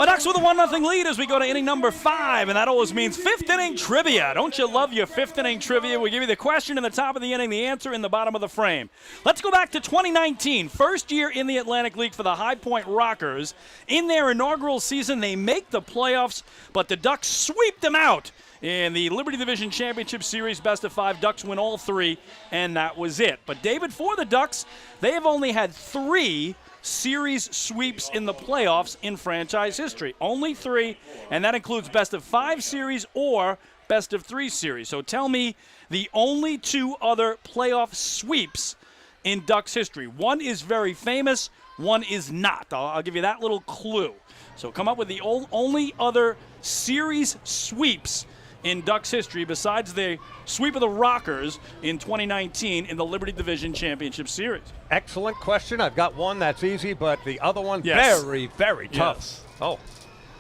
R: Well, Ducks with a 1-0 lead as we go to inning number 5, and that always means fifth inning trivia. Don't you love your fifth inning trivia? We give you the question in the top of the inning, the answer in the bottom of the frame. Let's go back to 2019, first year in the Atlantic League for the High Point Rockers. In their inaugural season, they make the playoffs, but the Ducks sweep them out. In the Liberty Division Championship Series, best of 5, Ducks win all 3, and that was it. But, David, for the Ducks, they have only had 3 series sweeps in the playoffs in franchise history. Only 3, and that includes best of 5 series or best of 3 series. So tell me the only 2 other playoff sweeps in Ducks history. One is very famous, one is not. I'll give you that little clue. So come up with the only other series sweeps in Ducks history besides the sweep of the Rockers in 2019 in the Liberty Division Championship Series.
G: Excellent question. I've got one that's easy, but the other one very, very tough.
R: Yes.
G: Oh,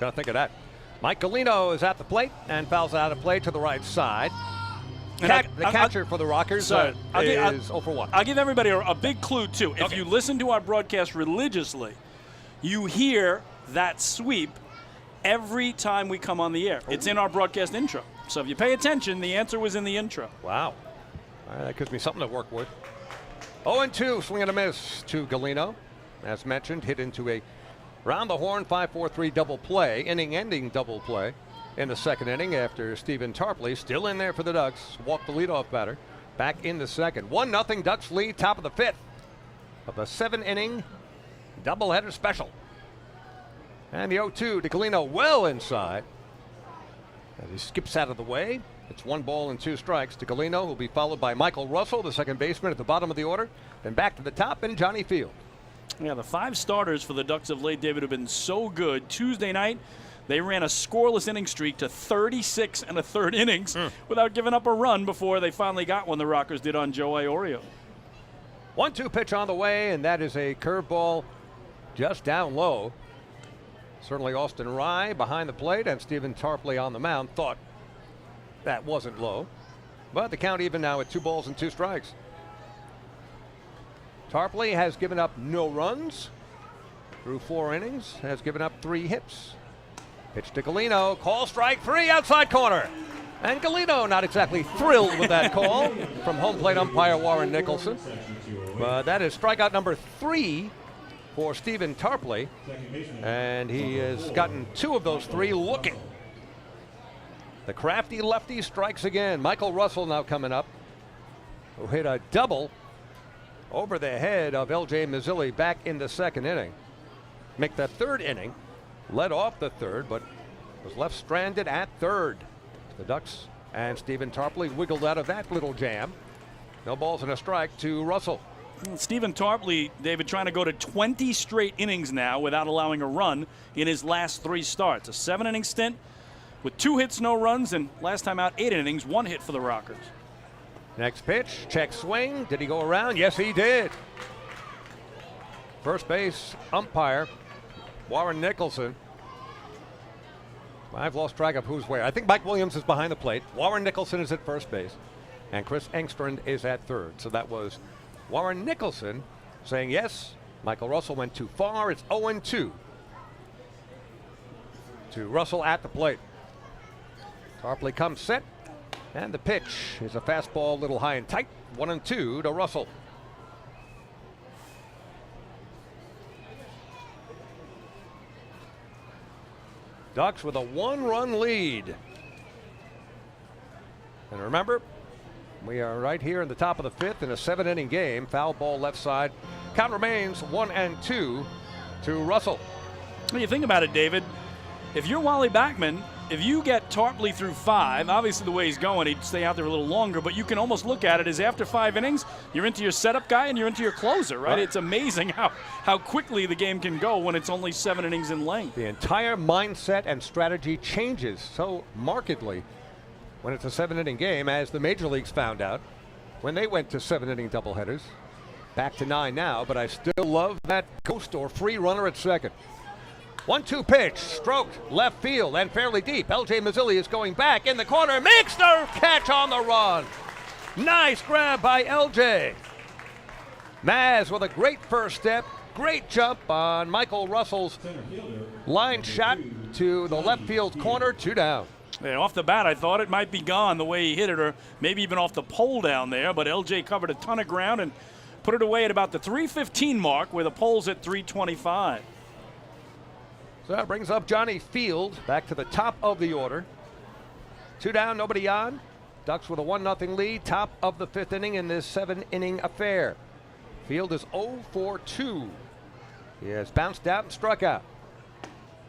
G: gotta think of that. Mike Galino is at the plate and fouls out of play to the right side. The catcher for the Rockers is 0 for 1.
R: I'll give everybody a big clue, too. If you listen to our broadcast religiously, you hear that sweep every time we come on the air. It's in our broadcast intro. So if you pay attention, the answer was in the intro.
G: Wow. All right, that gives me something to work with. 0-2, swing and a miss to Galino. As mentioned, hit into a round-the-horn 5-4-3 double play, inning-ending double play in the second inning after Stephen Tarpley, still in there for the Ducks, walked the leadoff batter back in the second. 1-0 Ducks lead, top of the 5th of the 7-inning doubleheader special. And the 0-2 to Galino well inside. As he skips out of the way, it's 1 ball and 2 strikes to Galino, who will be followed by Michael Russell, the second baseman at the bottom of the order. Then back to the top, and Johnny Field.
R: Yeah, the 5 starters for the Ducks of late, David, have been so good. Tuesday night, they ran a scoreless inning streak to 36 1/3 innings without giving up a run before they finally got one, the Rockers did on Joe Iorio.
G: 1-2 pitch on the way, and that is a curveball just down low. Certainly Austin Rye behind the plate and Stephen Tarpley on the mound thought that wasn't low. But the count even now at 2 balls and 2 strikes. Tarpley has given up no runs through 4 innings, has given up 3 hits. Pitch to Galino, call strike 3 outside corner. And Galino not exactly thrilled with that call from home plate umpire Warren Nicholson. But that is strikeout number 3 for Stephen Tarpley, and he has gotten 2 of those 3 looking. The crafty lefty strikes again. Michael Russell now coming up, who hit a double over the head of L.J. Mazzilli back in the second inning. Make the third inning, led off the third, but was left stranded at third. The Ducks and Stephen Tarpley wiggled out of that little jam. No balls and a strike to Russell.
R: Stephen Tarpley, David, trying to go to 20 straight innings now without allowing a run in his last 3 starts. A 7-inning stint with 2 hits, no runs, and last time out 8 innings, 1 hit for the Rockers.
G: Next pitch, check swing. Did he go around? Yes, he did. First base umpire, Warren Nicholson. I've lost track of who's where. I think Mike Williams is behind the plate. Warren Nicholson is at first base, and Chris Engstrand is at third. So that was Warren Nicholson saying yes. Michael Russell went too far. It's 0-2 to Russell at the plate. Tarpley comes set, and the pitch is a fastball, a little high and tight. 1-2 to Russell. Ducks with a 1-run lead. And remember, we are right here in the top of the 5th in a 7-inning game. Foul ball left side. Count remains 1-2 to Russell.
R: When you think about it, David, if you're Wally Backman, if you get Tarpley through 5, obviously the way he's going, he'd stay out there a little longer, but you can almost look at it as after 5 innings, you're into your setup guy and you're into your closer, right? It's amazing how quickly the game can go when it's only 7 innings in length.
G: The entire mindset and strategy changes so markedly when it's a 7-inning game, as the major leagues found out when they went to 7-inning doubleheaders. Back to 9 now, but I still love that ghost or free runner at second. 1-2 pitch, stroked left field and fairly deep. L.J. Mazzilli is going back in the corner, makes the catch on the run. Nice grab by L.J. Maz with a great first step,
L: great jump on Michael Russell's line shot to the left field corner, 2 down.
R: Yeah, off the bat, I thought it might be gone the way he hit it, or maybe even off the pole down there, but LJ covered a ton of ground and put it away at about the 3:15 mark, where the pole's at 3:25.
L: So that brings up Johnny Field back to the top of the order. 2 down, nobody on. Ducks with a 1-0 lead, top of the 5th inning in this 7-inning affair. Field is 0 for 2. He has bounced out and struck out.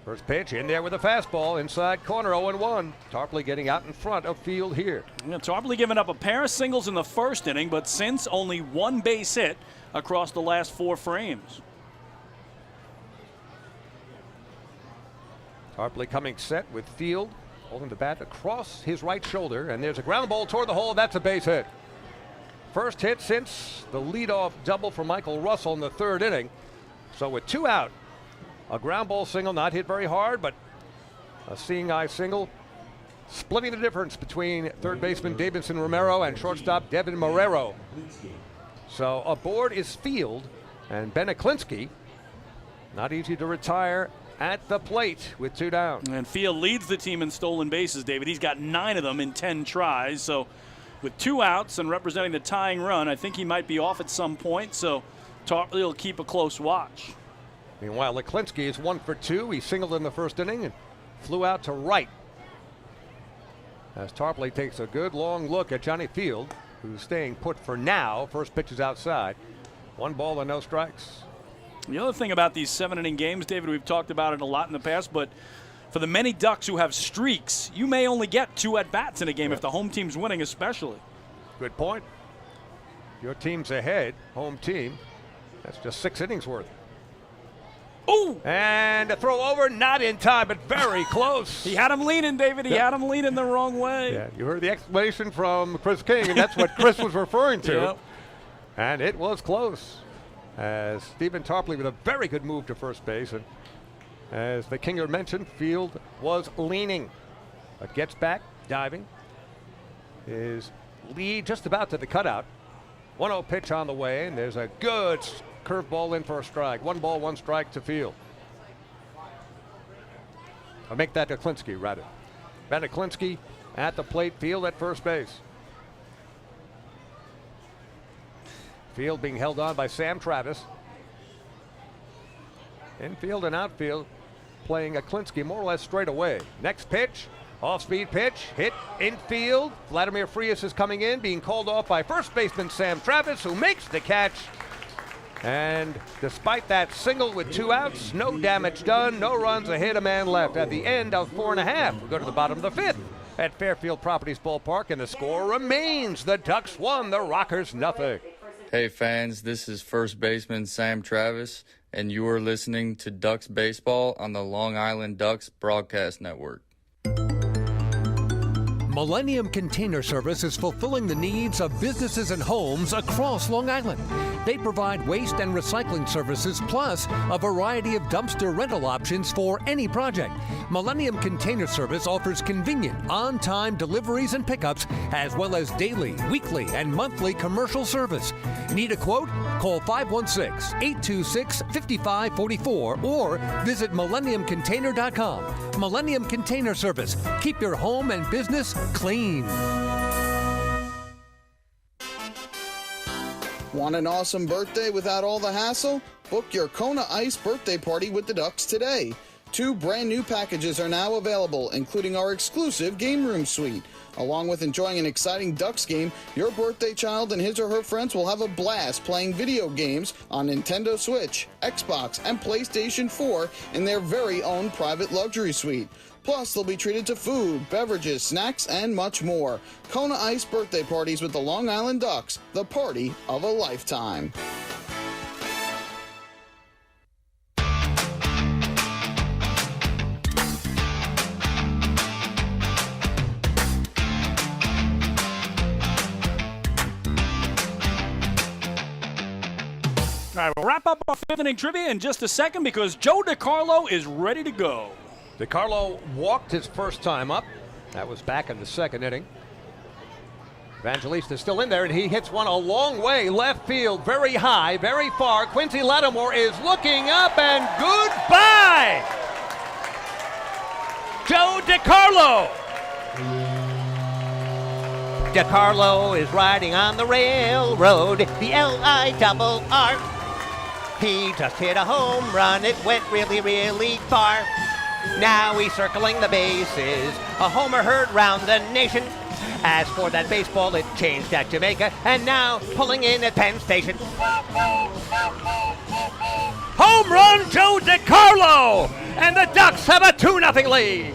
L: First pitch in there with a fastball, inside corner, 0-1. Tarpley getting out in front of Field here.
R: Yeah, Tarpley giving up a pair of singles in the first inning, but since only 1 base hit across the last 4 frames.
L: Tarpley coming set with Field, holding the bat across his right shoulder, and there's a ground ball toward the hole. That's a base hit. First hit since the leadoff double for Michael Russell in the 3rd inning. So with 2 out, a ground ball single, not hit very hard, but a seeing eye single, splitting the difference between third baseman Davidson Romero and shortstop Devin Marrero. So aboard is Field, and Beneklinski, not easy to retire at the plate with 2 down.
R: And Field leads the team in stolen bases, David. He's got 9 of them in 10 tries. So with 2 outs and representing the tying run, I think he might be off at some point. So Tarpley will keep a close watch.
L: Meanwhile, Leklinski is 1 for 2. He singled in the 1st inning and flew out to right. As Tarpley takes a good long look at Johnny Field, who's staying put for now. First pitch is outside. 1 ball and no strikes.
R: The other thing about these 7-inning games, David, we've talked about it a lot in the past, but for the many Ducks who have streaks, you may only get 2 at-bats in a game if the home team's winning especially.
L: Good point. Your team's ahead, home team. That's just 6 innings worth.
R: Ooh!
L: And a throw over, not in time, but very close.
R: He had him leaning, David. He had him leaning the wrong way.
L: Yeah, you heard the explanation from Chris King, and that's what Chris was referring to.
R: Yep.
L: And it was close. As Stephen Tarpley with a very good move to first base. And as the Kinger mentioned, Field was leaning. But gets back, diving. His lead just about to the cutout. 1-0 pitch on the way, and there's a good curveball in for a strike. 1 ball, 1 strike to Field. I'll make that Leklinski, rather. Beneklinski at the plate, Field at first base. Field being held on by Sam Travis. Infield and outfield playing Leklinski more or less straight away. Next pitch, off-speed pitch, hit infield. Vladimir Frias is coming in, being called off by first baseman Sam Travis, who makes the catch. And despite that single with 2 outs, no damage done, no runs, a hit, a man left. At the end of 4.5, we go to the bottom of the 5th at Fairfield Properties Ballpark, and the score remains the Ducks 1, the Rockers nothing.
C: Hey fans, this is first baseman Sam Travis, and you are listening to Ducks Baseball on the Long Island Ducks Broadcast Network.
B: Millennium Container Service is fulfilling the needs of businesses and homes across Long Island. They provide waste and recycling services plus a variety of dumpster rental options for any project. Millennium Container Service offers convenient, on-time deliveries and pickups, as well as daily, weekly, and monthly commercial service. Need a quote? Call 516-826-5544 or visit millenniumcontainer.com. Millennium Container Service. Keep your home and business clean.
K: Want an awesome birthday without all the hassle? Book your Kona Ice birthday party with the Ducks today. 2 brand new packages are now available, including our exclusive game room suite. Along with enjoying an exciting Ducks game, your birthday child and his or her friends will have a blast playing video games on Nintendo Switch, Xbox, and PlayStation 4 in their very own private luxury suite. Plus, they'll be treated to food, beverages, snacks, and much more. Kona Ice birthday parties with the Long Island Ducks, the party of a lifetime.
R: All right, we'll wrap up our 5th inning trivia in just a second because Joe DiCarlo is ready to go.
L: DiCarlo walked his first time up. That was back in the 2nd inning. Evangelista is still in there, and he hits one a long way left field, very high, very far. Quincy Lattimore is looking up, and goodbye! Joe DiCarlo.
D: DiCarlo is riding on the railroad, the L-I-double-R. He just hit a home run, it went really, really far. Now he's circling the bases, a homer heard round the nation. As for that baseball, it changed at Jamaica, and now pulling in at Penn Station.
L: Home run, Joe DiCarlo! And the Ducks have a 2-0 lead.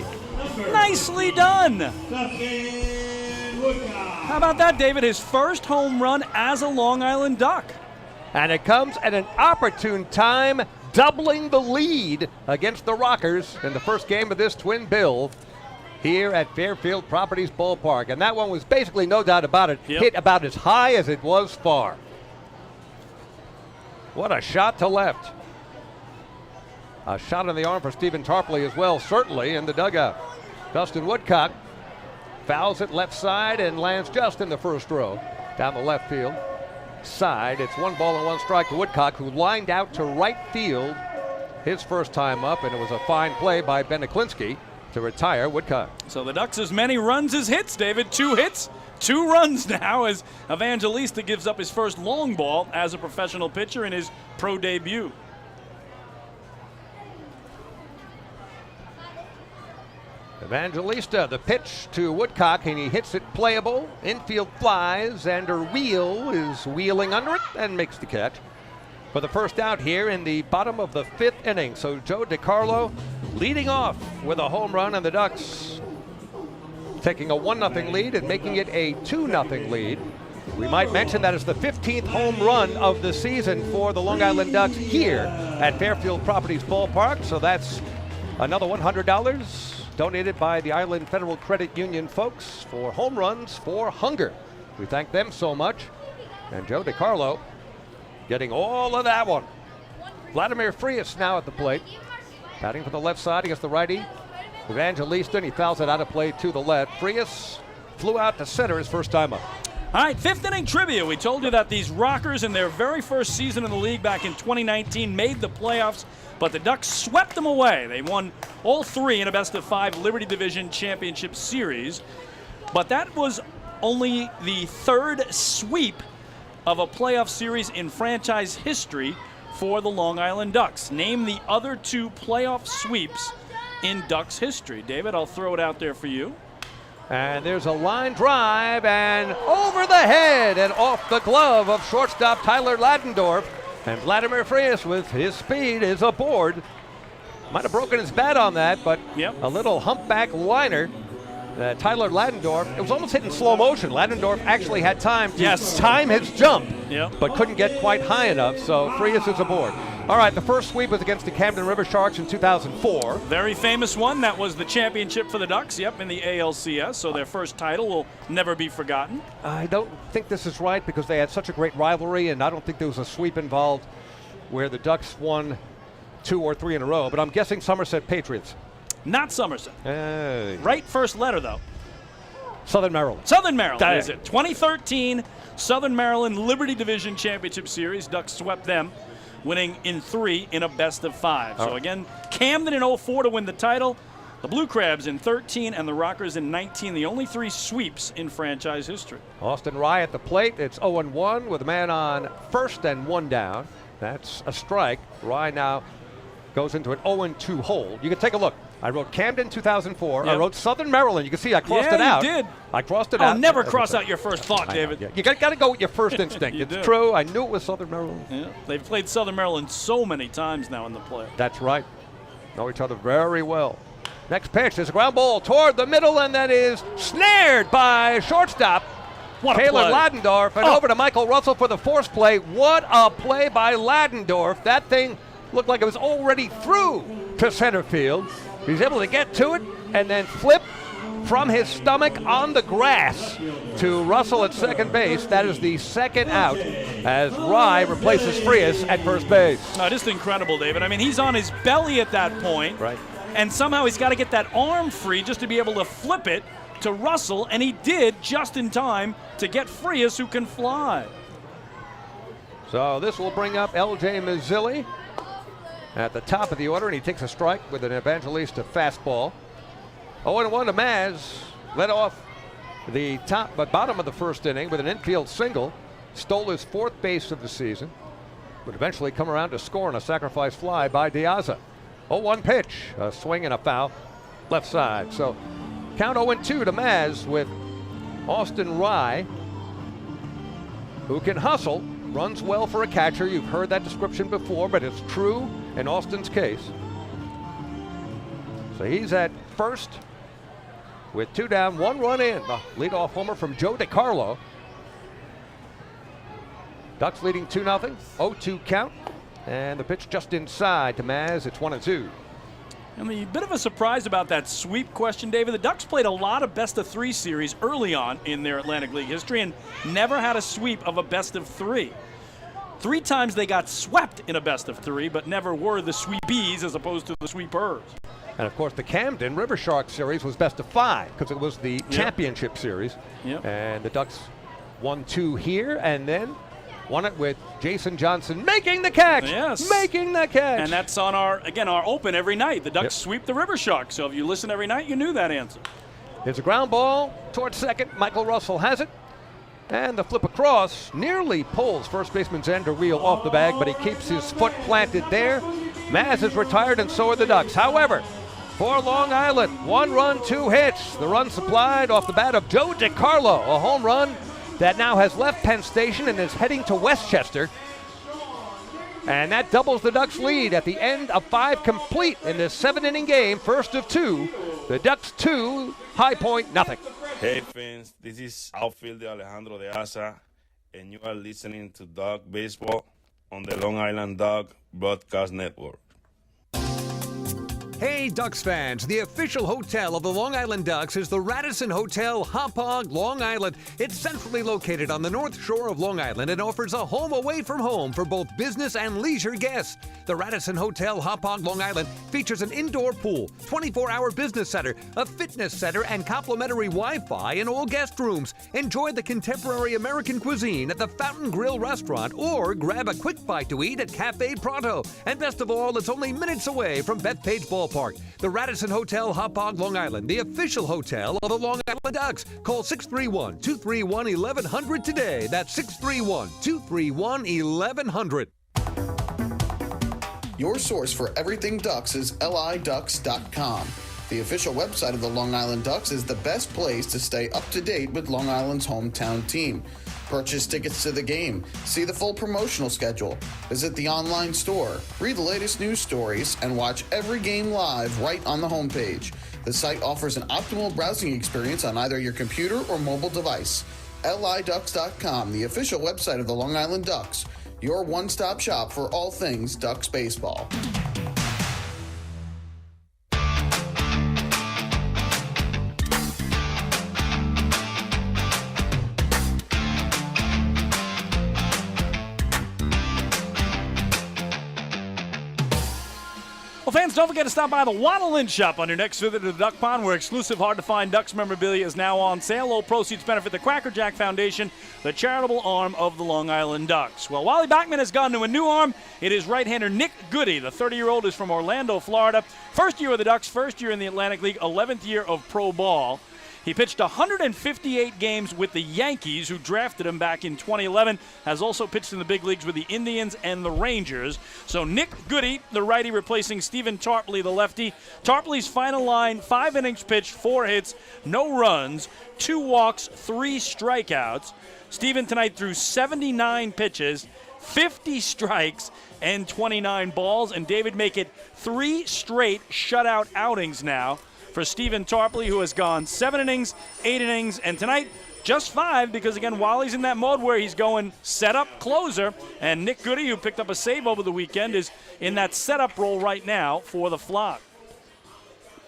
R: Nicely done. How about that, David? His first home run as a Long Island Duck.
L: And it comes at an opportune time, doubling the lead against the Rockers in the first game of this twin bill here at Fairfield Properties Ballpark. And that one was basically, no doubt about it, hit about as high as it was far. What a shot to left. A shot in the arm for Stephen Tarpley as well, certainly in the dugout. Dustin Woodcock fouls it left side and lands just in the first row down the left field side. It's 1 ball and 1 strike to Woodcock, who lined out to right field his first time up, and it was a fine play by Ben Aklinski to retire Woodcock.
R: So the Ducks as many runs as hits, David. 2 hits, 2 runs now as Evangelista gives up his first long ball as a professional pitcher in his pro debut.
L: Evangelista, the pitch to Woodcock, and he hits it playable. Infield flies, and a wheel is wheeling under it and makes the catch for the first out here in the bottom of the 5th inning. So Joe DiCarlo leading off with a home run, and the Ducks taking a 1-0 lead and making it a 2-0 lead. We might mention that is the 15th home run of the season for the Long Island Ducks here at Fairfield Properties Ballpark. So that's another $100 donated by the Island Federal Credit Union folks for home runs for hunger. We thank them so much. And Joe DiCarlo getting all of that one. Vladimir Frias now at the plate. Batting from the left side against the righty Evangelista, and he fouls it out of play to the left. Frias flew out to center his first time up.
R: All right, 5th inning trivia. We told you that these Rockers in their very first season in the league back in 2019 made the playoffs, but the Ducks swept them away. They won all 3 in a best-of-5 Liberty Division Championship Series, but that was only the 3rd sweep of a playoff series in franchise history for the Long Island Ducks. Name the other 2 playoff sweeps in Ducks history. David, I'll throw it out there for you.
L: And there's a line drive, and over the head and off the glove of shortstop Tyler Ladendorf. And Vladimir Frias, with his speed, is aboard. Might have broken his bat on that, but a little humpback liner. Tyler Ladendorf, it was almost hit in slow motion. Ladendorf actually had time to time his jump, but couldn't get quite high enough, so Frias is aboard. All right, the first sweep was against the Camden River Sharks in 2004.
R: Very famous one. That was the championship for the Ducks, in the ALCS, so their first title will never be forgotten.
L: I don't think this is right because they had such a great rivalry, and I don't think there was a sweep involved where the Ducks won 2 or 3 in a row, but I'm guessing Somerset Patriots.
R: Not Somerset. Right first letter, though.
L: Southern Maryland.
R: Southern Maryland is it. 2013 Southern Maryland Liberty Division Championship Series. Ducks swept them, winning in 3 in a best-of-5. So again, Camden in 04 to win the title, the Blue Crabs in 13, and the Rockers in 19, the only 3 sweeps in franchise history.
L: Austin Rye at the plate. It's 0-1 with a man on first and 1 down. That's a strike. Rye now goes into an 0-2 hole. You can take a look. I wrote Camden 2004. I wrote Southern Maryland. You can see I crossed it out.
R: You did.
L: I crossed it out.
R: I'll never cross out your first thought, David.
L: You got to go with your first instinct. It's true. I knew it was Southern Maryland.
R: Yeah. They've played Southern Maryland so many times now in the play.
L: That's right. Know each other very well. Next pitch is a ground ball toward the middle, and that is snared by shortstop Taylor Ladendorf, and over to Michael Russell for the force play. What a play by Ladendorf. That thing looked like it was already through to center field. He's able to get to it and then flip from his stomach on the grass to Russell at second base. That is the second out as Rye replaces Frias at first base.
R: Just incredible, David. I mean, he's on his belly at that point.
L: Right.
R: And somehow he's got to get that arm free just to be able to flip it to Russell, and he did just in time to get Frias, who can fly.
G: So this will bring up L.J. Mazzilli at the top of the order, and he takes a strike with an Evangelista fastball. 0-1 to Maz, led off the bottom of the first inning with an infield single. Stole his 4th base of the season. Would eventually come around to score on a sacrifice fly by Diaza. 0-1 pitch, a swing and a foul, left side. So count 0-2 to Maz with Austin Rye, who can hustle, runs well for a catcher. You've heard that description before, but it's true in Austin's case. So he's at first with 2 down, 1 run in. The leadoff homer from Joe DiCarlo. Ducks leading 2-0, 0-2 count, and the pitch just inside to Maz. It's 1-2.
R: And the bit of a surprise about that sweep question, David, the Ducks played a lot of best-of-3 series early on in their Atlantic League history and never had a sweep of a best-of-3. 3 times they got swept in a best-of-3, but never were the sweepies as opposed to the sweepers.
G: And, of course, the Camden River Sharks series was best-of-5 because it was the championship series.
R: Yep.
G: And the Ducks won 2 here and then won it with Jason Johnson making the catch.
R: Yes.
G: Making the catch.
R: And that's on our open every night. The Ducks sweep the River Sharks. So if you listen every night, you knew that answer.
G: There's a ground ball towards second. Michael Russell has it. And the flip across nearly pulls first baseman Xander Wheel off the bag, but he keeps his foot planted there. Maz is retired, and so are the Ducks. However, for Long Island, 1 run, 2 hits. The run supplied off the bat of Joe DiCarlo, a home run that now has left Penn Station and is heading to Westchester. And that doubles the Ducks' lead at the end of 5 complete in this 7-inning game, first of 2. The Ducks 2, High Point nothing.
A: Hey fans, this is outfielder Alejandro de Asa, and you are listening to Duck Baseball on the Long Island Duck Broadcast Network.
B: Hey, Ducks fans, the official hotel of the Long Island Ducks is the Radisson Hotel Hauppauge, Long Island. It's centrally located on the north shore of Long Island and offers a home away from home for both business and leisure guests. The Radisson Hotel Hauppauge, Long Island features an indoor pool, 24-hour business center, a fitness center, and complimentary Wi-Fi in all guest rooms. Enjoy the contemporary American cuisine at the Fountain Grill restaurant or grab a quick bite to eat at Cafe Pronto. And best of all, it's only minutes away from Bethpage Ballpark. The Radisson Hotel Hauppauge, Long Island, the official hotel of the Long Island Ducks. Call 631-231-1100 today. That's 631-231-1100.
K: Your source for everything Ducks is liducks.com. The official website of the Long Island Ducks is the best place to stay up to date with Long Island's hometown team. Purchase tickets to the game, see the full promotional schedule, visit the online store, read the latest news stories, and watch every game live right on the homepage. The site offers an optimal browsing experience on either your computer or mobile device. liducks.com, the official website of the Long Island Ducks, your one-stop shop for all things Ducks baseball.
R: Well, fans, don't forget to stop by the Waddle Inn Shop on your next visit to the Duck Pond, where exclusive, hard-to-find Ducks memorabilia is now on sale. All proceeds benefit the Cracker Jack Foundation, the charitable arm of the Long Island Ducks. Well, Wally Backman has gone to a new arm. It is right-hander Nick Goody. The 30-year-old is from Orlando, Florida. First year with the Ducks, first year in the Atlantic League, 11th year of pro ball. He pitched 158 games with the Yankees, who drafted him back in 2011. Has also pitched in the big leagues with the Indians and the Rangers. So Nick Goody, the righty, replacing Stephen Tarpley, the lefty. Tarpley's final line, 5 innings pitched, 4 hits, no runs, 2 walks, 3 strikeouts. Stephen tonight threw 79 pitches, 50 strikes, and 29 balls. And David, make it 3 straight shutout outings now for Stephen Tarpley, who has gone 7 innings, 8 innings, and tonight just 5, because again, Wally's in that mode where he's going setup closer, and Nick Goody, who picked up a save over the weekend, is in that setup role right now for the Flock.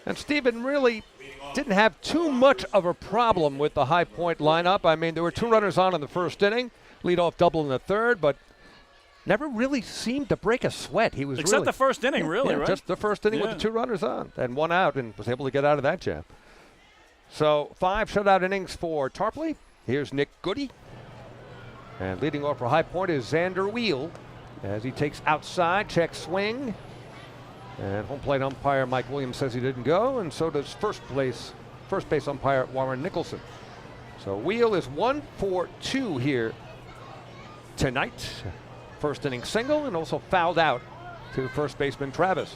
G: And Stephen really didn't have too much of a problem with the High Point lineup. I mean, there were 2 runners on in the first inning, leadoff double in the third, but never really seemed to break a sweat. He was
R: Except the first inning, really, right?
G: Just the first inning with the 2 runners on and 1 out, and was able to get out of that jam.
L: So 5 shutout innings for Tarpley. Here's Nick Goody. And leading off for High Point is Xander Wheel as he takes outside, check swing. And home plate umpire Mike Williams says he didn't go, and so does first base umpire Warren Nicholson. So Wheel is 1 for 2 here tonight. First inning single and also fouled out to first baseman Travis.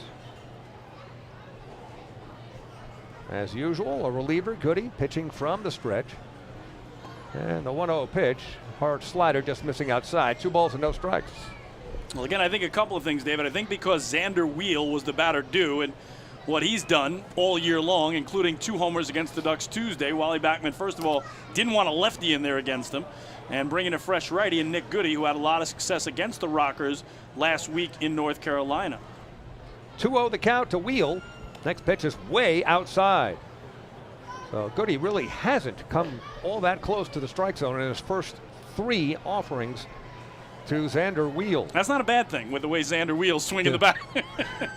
L: As usual, a reliever, Goody, pitching from the stretch. And the 1-0 pitch, hard slider just missing outside. 2 balls and no strikes.
R: Well, again, I think a couple of things, David. I think because Xander Wheel was the batter due, and what he's done all year long, including 2 homers against the Ducks Tuesday, Wally Backman, first of all, didn't want a lefty in there against him, and bringing a fresh righty in Nick Goody, who had a lot of success against the Rockers last week in North Carolina.
L: 2-0 the count to Wheel. Next pitch is way outside. So Goody really hasn't come all that close to the strike zone in his first 3 offerings to Xander Wheel.
R: That's not a bad thing with the way Xander Wheel's swinging the bat.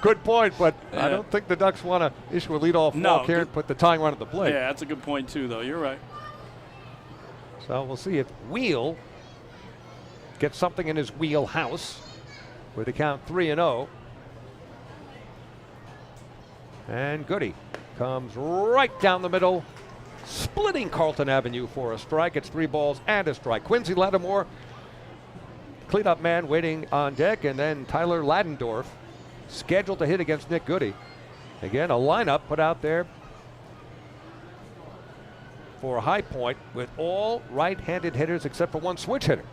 L: Good point, but I don't think the Ducks want to issue a leadoff walk here and put the tying run at the plate.
R: Yeah, that's a good point too, though. You're right.
L: So we'll see if Wheel gets something in his wheelhouse with the count 3-0. And Goody comes right down the middle, splitting Carlton Avenue for a strike. It's 3 balls and a strike. Quincy Lattimore, cleanup man, waiting on deck, and then Tyler Ladendorf scheduled to hit against Nick Goody. Again, a lineup put out there for High Point with all right-handed hitters except for 1 switch hitter.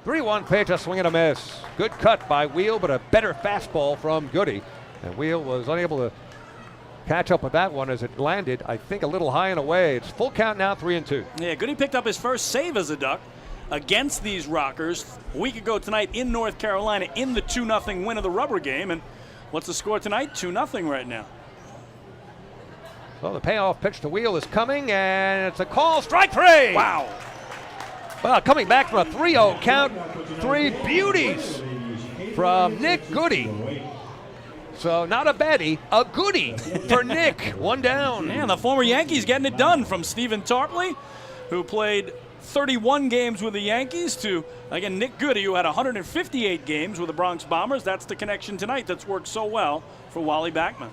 L: 3-1 pitch, a swing and a miss. Good cut by Wheel, but a better fastball from Goody. And Wheel was unable to catch up with that one as it landed, I think, a little high and away. It's full count now, 3-2.
R: Yeah, Goody picked up his first save as a Duck against these Rockers a week ago tonight in North Carolina in the 2-0 win of the rubber game. And what's the score tonight? 2-0 right now.
L: Well, the payoff pitch to Wheel is coming, and it's a call. Strike 3!
R: Wow.
L: Well, coming back from a 3-0 count, 3 beauties from Nick Goody. So not a baddie, a goodie for Nick. 1 down.
R: Yeah, the former Yankees getting it done, from Stephen Tarpley, who played 31 games with the Yankees, to, again, Nick Goody, who had 158 games with the Bronx Bombers. That's the connection tonight that's worked so well for Wally Backman.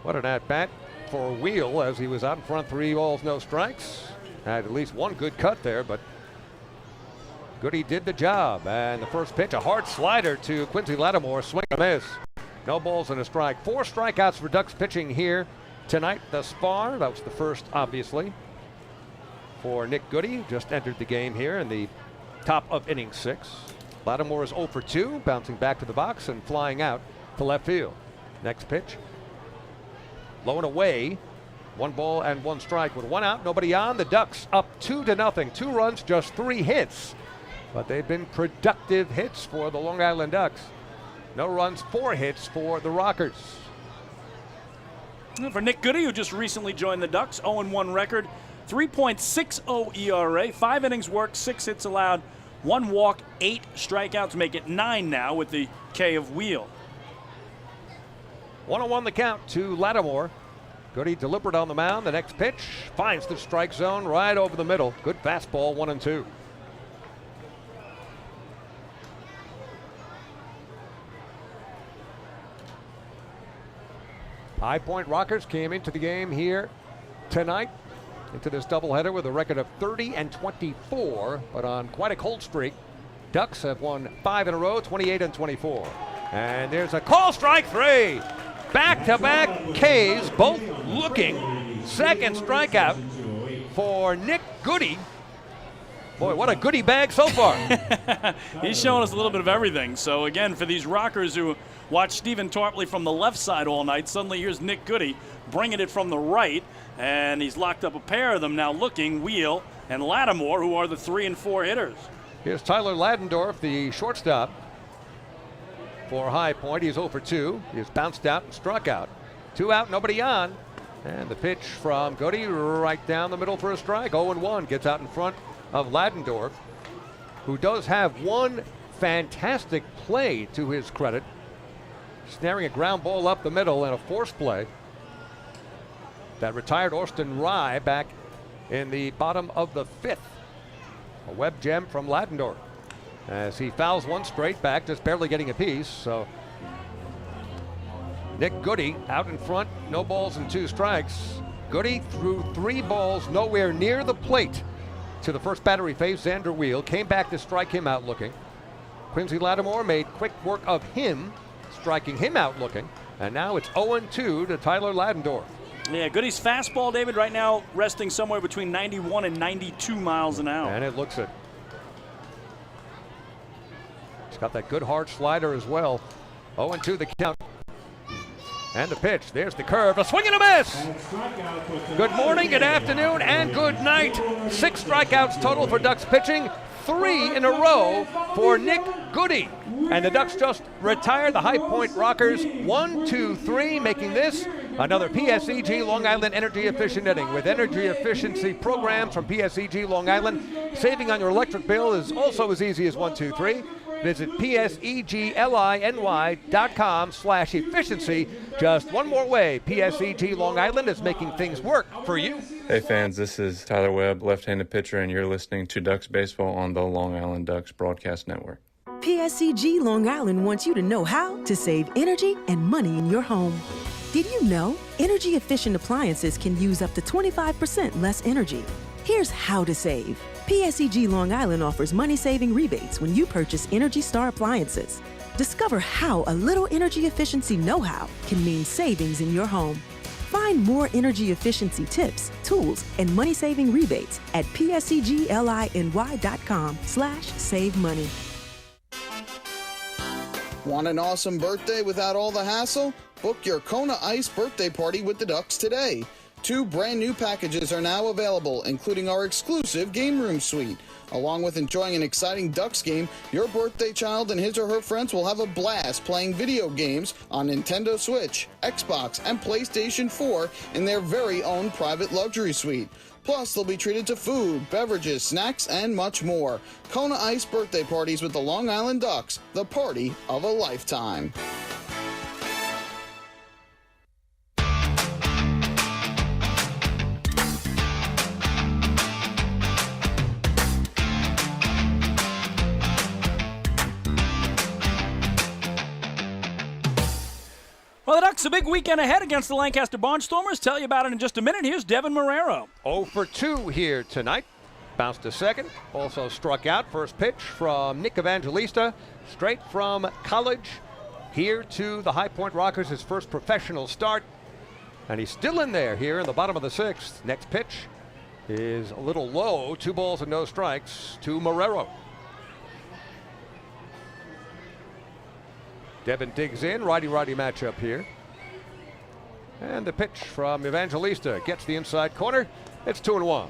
L: What an at-bat for Wheel as he was out in front, 3 balls, no strikes. Had at least 1 good cut there, but Goody did the job. And the first pitch, a hard slider to Quincy Lattimore, swing and a miss. No balls and a strike. 4 strikeouts for Ducks pitching here tonight thus far. That was the first, obviously, for Nick Goody. Just entered the game here in the top of inning 6. Lattimore is 0 for 2, bouncing back to the box and flying out to left field. Next pitch, low and away. 1 ball and 1 strike with 1 out, nobody on. The Ducks up 2-0. 2 runs, just 3 hits. But they've been productive hits for the Long Island Ducks. No runs, 4 hits for the Rockers.
R: For Nick Goody, who just recently joined the Ducks, 0-1 record, 3.60 ERA, 5 innings worked, 6 hits allowed, 1 walk, 8 strikeouts, make it 9 now with the K of Wheel.
L: 1-1 the count to Lattimore. Goody deliberate on the mound. The next pitch finds the strike zone right over the middle. Good fastball, 1-2. High Point Rockers came into the game here tonight, into this doubleheader with a record of 30-24, but on quite a cold streak. Ducks have won 5 in a row, 28-24. And there's a call, strike 3. Back-to-back Ks, both looking. Second strikeout for Nick Goody. Boy, what a goodie bag so far.
R: He's showing us a little bit of everything. So, again, for these Rockers who watched Stephen Tarpley from the left side all night, suddenly here's Nick Goody bringing it from the right, and he's locked up a pair of them now looking, Wheel and Lattimore, who are the 3 and 4 hitters.
L: Here's Tyler Ladendorf, the shortstop for High Point. He's 0 for 2. He's bounced out and struck out. 2 out, nobody on. And the pitch from Goody right down the middle for a strike. 0-1, gets out in front of Ladendorf, who does have 1 fantastic play to his credit, snaring a ground ball up the middle in a force play. that retired Austin Rye back in the bottom of the 5th. A web gem from Ladendorf as he fouls one straight back, just barely getting a piece. So Nick Goody out in front, no balls and 2 strikes. Goody threw 3 balls nowhere near the plate to the first batter he faced, Xander Wheel, came back to strike him out looking. Quincy Lattimore made quick work of him, striking him out looking. And now it's 0-2 to Tyler Ladendorf.
R: Yeah, Goody's fastball, David, right now resting somewhere between 91 and 92 miles an hour.
L: And it looks it. He's got that good hard slider as well. 0-2 the count. And the pitch. There's the curve. A swing and a miss. Good morning, good afternoon, and good night. 6 strikeouts total for Ducks pitching. 3 in a row for Nick Goody. And the Ducks just retired the High Point Rockers 1-2-3, making this another PSEG Long Island energy efficient inning. With energy efficiency programs from PSEG Long Island, saving on your electric bill is also as easy as 1, 2, 3. Visit PSEGLINY.com/efficiency. Just one more way. PSEG Long Island is making things work for you.
Q: Hey fans, this is Tyler Webb, left-handed pitcher, and you're listening to Ducks Baseball on the Long Island Ducks Broadcast Network.
S: PSEG Long Island wants you to know how to save energy and money in your home. Did you know energy-efficient appliances can use up to 25% less energy? Here's how to save. PSEG Long Island offers money-saving rebates when you purchase Energy Star appliances. Discover how a little energy efficiency know-how can mean savings in your home. Find more energy efficiency tips, tools, and money-saving rebates at PSEGLINY.com/save money.
K: Want an awesome birthday without all the hassle? Book your Kona Ice birthday party with the Ducks today. 2 brand new packages are now available, including our exclusive game room suite. Along with enjoying an exciting Ducks game, your birthday child and his or her friends will have a blast playing video games on Nintendo Switch, Xbox, and PlayStation 4 in their very own private luxury suite. Plus, they'll be treated to food, beverages, snacks, and much more. Kona Ice birthday parties with the Long Island Ducks, the party of a lifetime.
R: Well, the Ducks a big weekend ahead against the Lancaster Barnstormers. Tell you about it in just a minute. Here's Devin Marrero.
L: 0 for 2 here tonight. Bounced to second. Also struck out. First pitch from Nick Evangelista. Straight from college here to the High Point Rockers, his first professional start. And he's still in there here in the bottom of the 6th. Next pitch is a little low. 2 balls and no strikes to Marrero. Devin digs in, righty-righty matchup here. And the pitch from Evangelista gets the inside corner. It's 2-1.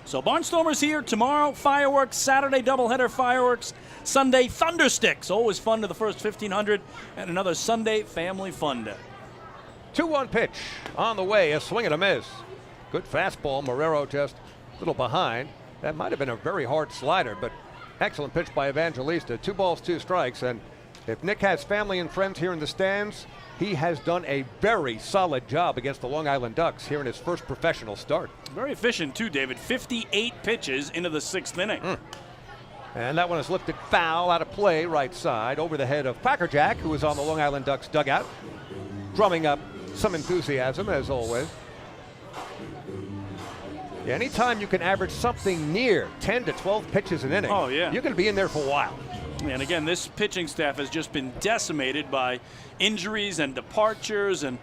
R: So Barnstormers here tomorrow, fireworks, Saturday doubleheader fireworks, Sunday thundersticks. Always fun to the first 1,500, and another Sunday family fun day.
L: 2-1 pitch on the way, a swing and a miss. Good fastball, Marrero just a little behind. That might have been a very hard slider, but excellent pitch by Evangelista. 2 balls, 2 strikes, and if Nick has family and friends here in the stands, he has done a very solid job against the Long Island Ducks here in his first professional start.
R: Very efficient, too, David. 58 pitches into the 6th inning.
L: And that one is lifted foul out of play, right side, over the head of Crackerjack, who is on the Long Island Ducks dugout, drumming up some enthusiasm, as always. Yeah, anytime you can average something near 10 to 12 pitches an inning, you're going to be in there for a while.
R: And again, this pitching staff has just been decimated by injuries and departures and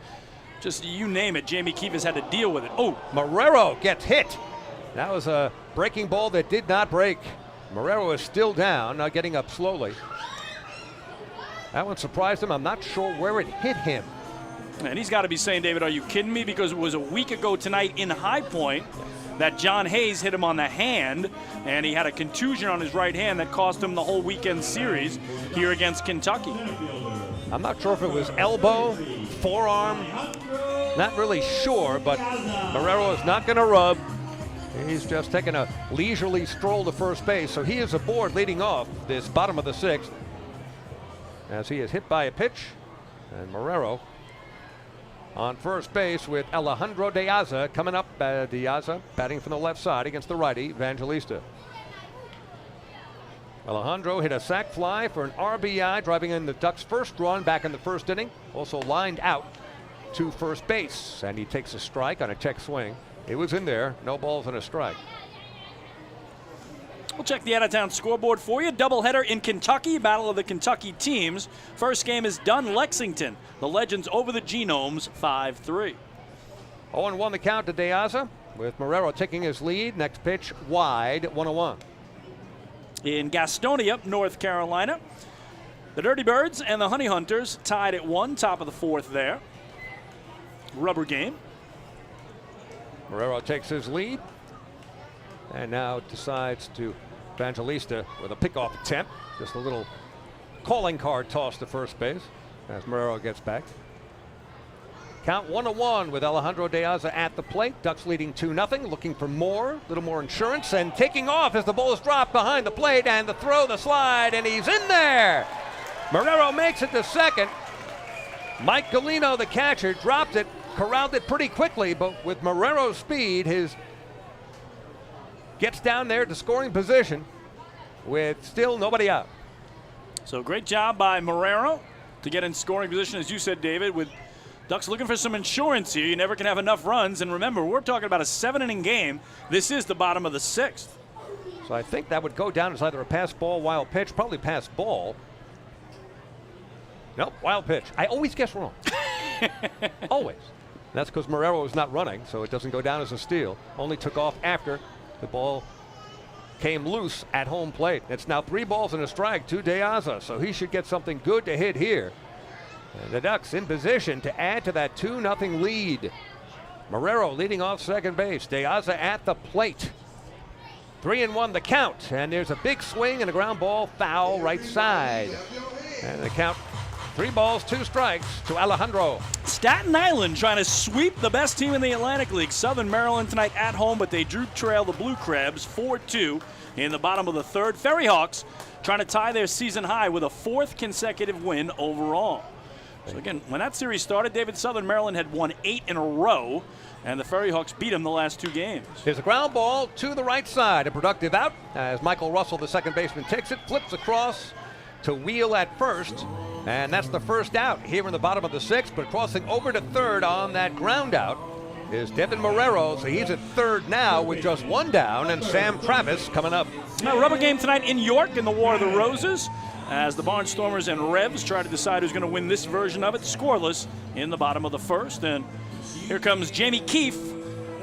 R: just you name it. Jamie Keefe has had to deal with it. Oh,
L: Marrero gets hit. That was a breaking ball that did not break. Marrero is still down, now getting up slowly. That one surprised him. I'm not sure where it hit him.
R: And he's got to be saying, David, are you kidding me? Because it was a week ago tonight in High Point that John Hayes hit him on the hand, and he had a contusion on his right hand that cost him the whole weekend series here against Kentucky.
L: I'm not sure if it was elbow, forearm, not really sure, but Marrero is not going to rub. He's just taking a leisurely stroll to first base, so he is aboard leading off this bottom of the 6th as he is hit by a pitch, and Marrero on first base with Alejandro De Aza coming up. De Aza batting from the left side against the righty, Evangelista. Alejandro hit a sac fly for an RBI, driving in the Ducks' first run back in the first inning. Also lined out to first base, and he takes a strike on a check swing. It was in there, no balls and a strike.
R: We'll check the out-of-town scoreboard for you. Doubleheader in Kentucky, battle of the Kentucky teams. First game is done, Lexington. The Legends over the Genomes, 5-3.
L: 0-1 the count to De Aza, with Marrero taking his lead. Next pitch wide, 1-1.
R: In Gastonia, North Carolina, the Dirty Birds and the Honey Hunters tied at 1, top of the fourth there. Rubber game.
L: Marrero takes his lead and now decides to Evangelista with a pickoff attempt. Just a little calling card toss to first base as Marrero gets back. Count 1-1 with Alejandro De Aza at the plate. Ducks leading 2-0, looking for more, a little more insurance, and taking off as the ball is dropped behind the plate, and the throw, the slide, and he's in there. Marrero makes it to second. Mike Galino, the catcher, dropped it, corralled it pretty quickly, but with Marrero's speed, gets down there to scoring position with still nobody out.
R: So great job by Marrero to get in scoring position, as you said, David, with Ducks looking for some insurance here. You never can have enough runs. And remember, we're talking about a 7-inning game. This is the bottom of the 6th.
L: So I think that would go down as either a pass ball, wild pitch, probably pass ball. Nope, wild pitch. I always guess wrong. Always. That's because Marrero was not running, so it doesn't go down as a steal. Only took off after the ball came loose at home plate. It's now 3 balls and a strike to De Aza, so he should get something good to hit here. And the Ducks in position to add to that 2-0 lead. Marrero leading off second base. De Aza at the plate. 3-1 the count. And there's a big swing and a ground ball foul right side. And the count 3 balls, 2 strikes to Alejandro.
R: Staten Island trying to sweep the best team in the Atlantic League. Southern Maryland tonight at home, but they drew trail the Blue Crabs 4-2 in the bottom of the 3rd. Ferry Hawks trying to tie their season high with a 4th consecutive win overall. So again, when that series started, David, Southern Maryland had won 8 in a row, and the Ferry Hawks beat them the last 2 games.
L: Here's a ground ball to the right side. A productive out as Michael Russell, the second baseman, takes it, flips across to Wheel at first. And that's the first out here in the bottom of the 6th, but crossing over to third on that ground out is Devin Marrero, so he's at third now with just 1 down, and Sam Travis coming up.
R: Now, rubber game tonight in York in the War of the Roses, as the Barnstormers and Revs try to decide who's going to win this version of it, scoreless in the bottom of the 1st. And here comes Jamie Keefe,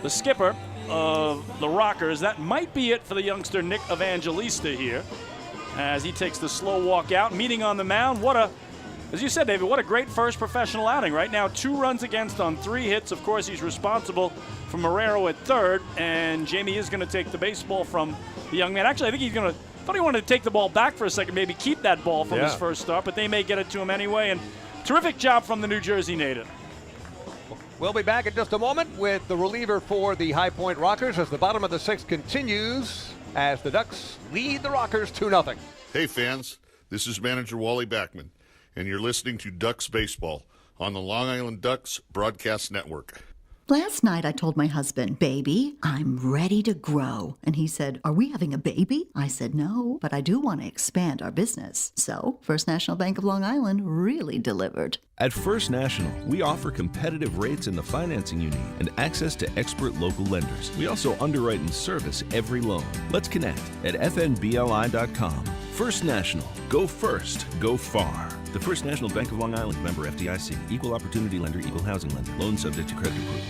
R: the skipper of the Rockers. That might be it for the youngster Nick Evangelista here, as he takes the slow walk out, meeting on the mound. As you said, David, what a great first professional outing. Right now, 2 runs against on 3 hits. Of course, he's responsible for Marrero at third, and Jamie is going to take the baseball from the young man. Actually, I think he's going to, thought he wanted to take the ball back for a second, maybe keep that ball from his first start, but they may get it to him anyway. And terrific job from the New Jersey native.
L: We'll be back in just a moment with the reliever for the High Point Rockers as the bottom of the 6th continues as the Ducks lead the Rockers 2-0.
T: Hey fans, this is manager Wally Backman, and you're listening to Ducks Baseball on the Long Island Ducks Broadcast Network.
N: Last night I told my husband, baby, I'm ready to grow. And he said, are we having a baby? I said, no, but I do want to expand our business. So First National Bank of Long Island really delivered.
O: At First National, we offer competitive rates in the financing you need and access to expert local lenders. We also underwrite and service every loan. Let's connect at fnbli.com. First National. Go first. Go far. The First National Bank of Long Island, member FDIC, equal opportunity lender, equal housing lender. Loan subject to credit approval.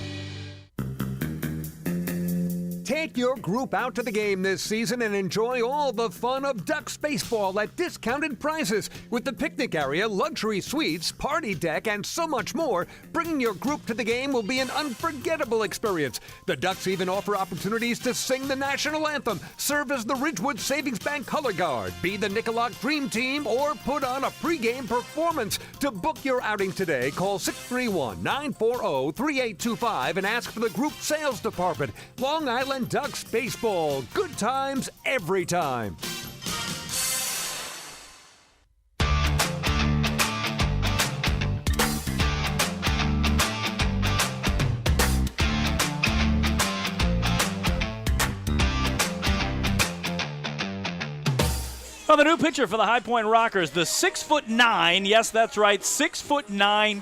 B: Take your group out to the game this season and enjoy all the fun of Ducks baseball at discounted prices with the picnic area, luxury suites, party deck, and so much more. Bringing your group to the game will be an unforgettable experience. The Ducks even offer opportunities to sing the national anthem, serve as the Ridgewood Savings Bank color guard, be the Nicolak Dream Team, or put on a pregame performance. To book your outing today, call 631-940-3825 and ask for the group sales department. Long Island Ducks baseball. Good times every time.
R: Well, the new pitcher for the High Point Rockers, the 6'9", yes, that's right, 6'9",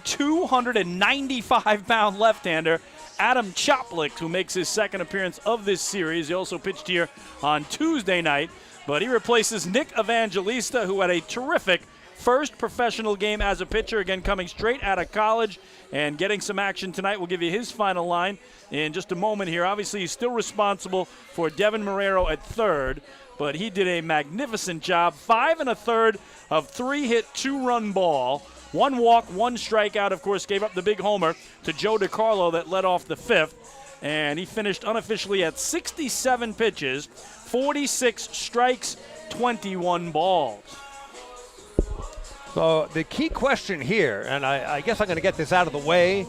R: 295-pound left-hander, Adam Choplik, who makes his second appearance of this series. He also pitched here on Tuesday night, but he replaces Nick Evangelista, who had a terrific first professional game as a pitcher, again coming straight out of college and getting some action tonight. We'll give you his final line in just a moment here. Obviously, he's still responsible for Devin Marrero at third, but he did a magnificent job. 5 1/3 of 3-hit, 2-run ball. 1 walk, 1 strikeout, of course, gave up the big homer to Joe DiCarlo that led off the 5th. And he finished unofficially at 67 pitches, 46 strikes, 21 balls.
L: So the key question here, and I guess I'm going to get this out of the way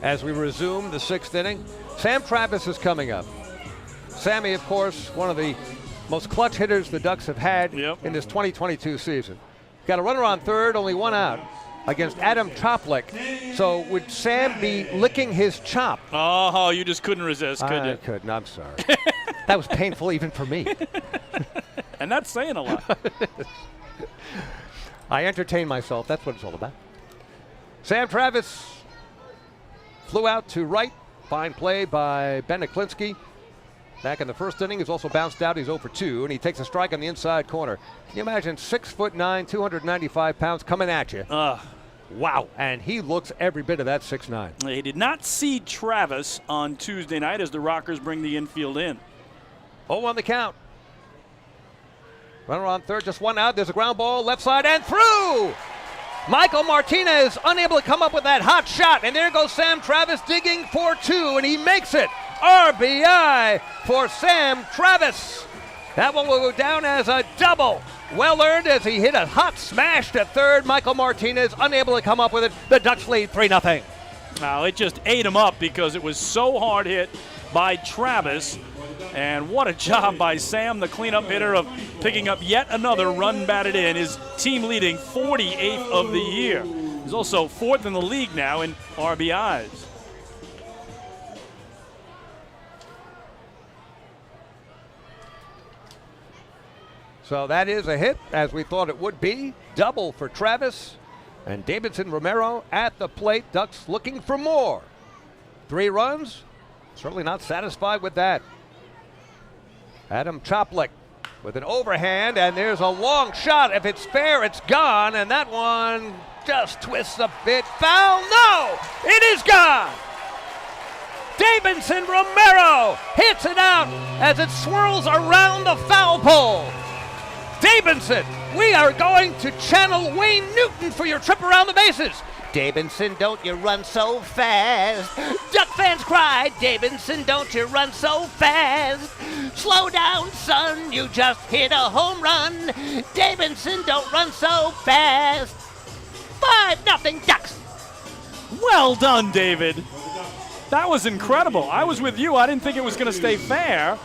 L: as we resume the 6th inning. Sam Travis is coming up. Sammy, of course, one of the most clutch hitters the Ducks have had in this 2022 season. Got a runner on third, only 1 out against Adam Choplik. So would Sam be licking his chop?
R: Oh, you just couldn't resist, could you?
L: I couldn't. I'm sorry. That was painful even for me.
R: And that's saying a lot.
L: I entertain myself. That's what it's all about. Sam Travis flew out to right. Fine play by Ben Aklinski. Back in the first inning, he's also bounced out. He's 0 for 2, and he takes a strike on the inside corner. Can you imagine 6'9", 295 pounds coming at you? Wow. And he looks every bit of that 6'9".
R: He did not see Travis on Tuesday night as the Rockers bring the infield in.
L: 0 on the count. Runner on third, just 1 out. There's a ground ball, left side, and through! Michael Martinez unable to come up with that hot shot, and there goes Sam Travis digging for 2, and he makes it. RBI for Sam Travis. That one will go down as a double. Well earned as he hit a hot smash to third. Michael Martinez unable to come up with it. The Ducks lead 3-0.
R: Now, it just ate him up because it was so hard hit by Travis. And what a job by Sam, the cleanup hitter, of picking up yet another run batted in. His team leading 48th of the year. He's also 4th in the league now in RBIs.
L: So that is a hit, as we thought it would be. Double for Travis. And Davidson Romero at the plate. Ducks looking for more. 3 runs. Certainly not satisfied with that. Adam Choplik with an overhand, and there's a long shot. If it's fair, it's gone, and that one just twists a bit. Foul? No! It is gone! Davidson Romero hits it out as it swirls around the foul pole. Davidson, we are going to channel Wayne Newton for your trip around the bases.
D: Davidson, don't you run so fast. Duck fans cry, Davidson, don't you run so fast. Slow down, son, you just hit a home run. Davidson, don't run so fast. 5-0 Ducks.
R: Well done, David. That was incredible. I was with you. I didn't think it was going to stay fair,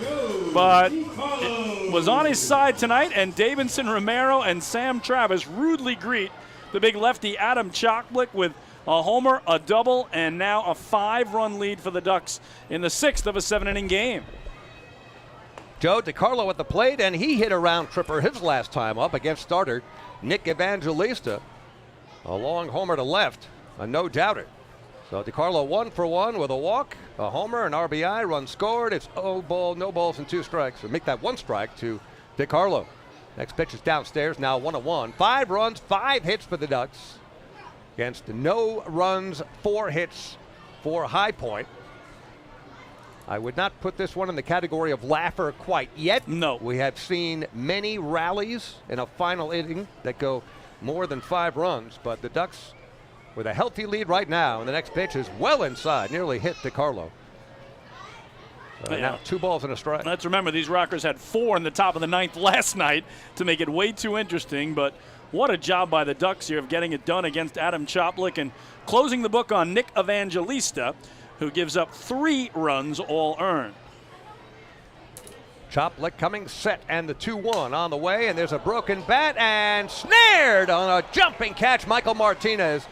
R: but it was on his side tonight, and Davidson Romero and Sam Travis rudely greet the big lefty Adam Choplik with a homer, a double, and now a 5-run lead for the Ducks in the 6th of a 7-inning game.
L: Joe DiCarlo at the plate, and he hit a round tripper his last time up against starter Nick Evangelista. A long homer to left, a no-doubter. So DiCarlo 1 for 1 with a walk, a homer, an RBI, run scored. It's no balls and 2 strikes. So make that 1 strike to DiCarlo. Next pitch is downstairs, now 1-1. 5 runs, 5 hits for the Ducks against no runs, 4 hits for High Point. I would not put this one in the category of laugher quite yet.
R: No.
L: We have seen many rallies in a final inning that go more than 5 runs, but the Ducks with a healthy lead right now, and the next pitch is well inside, nearly hit DiCarlo. Now 2 balls and a strike.
R: Let's remember, these Rockers had 4 in the top of the 9th last night to make it way too interesting, but what a job by the Ducks here of getting it done against Adam Choplik and closing the book on Nick Evangelista, who gives up 3 runs, all earned.
L: Choplik coming set, and the 2-1 on the way, and there's a broken bat and snared on a jumping catch, Michael Martinez.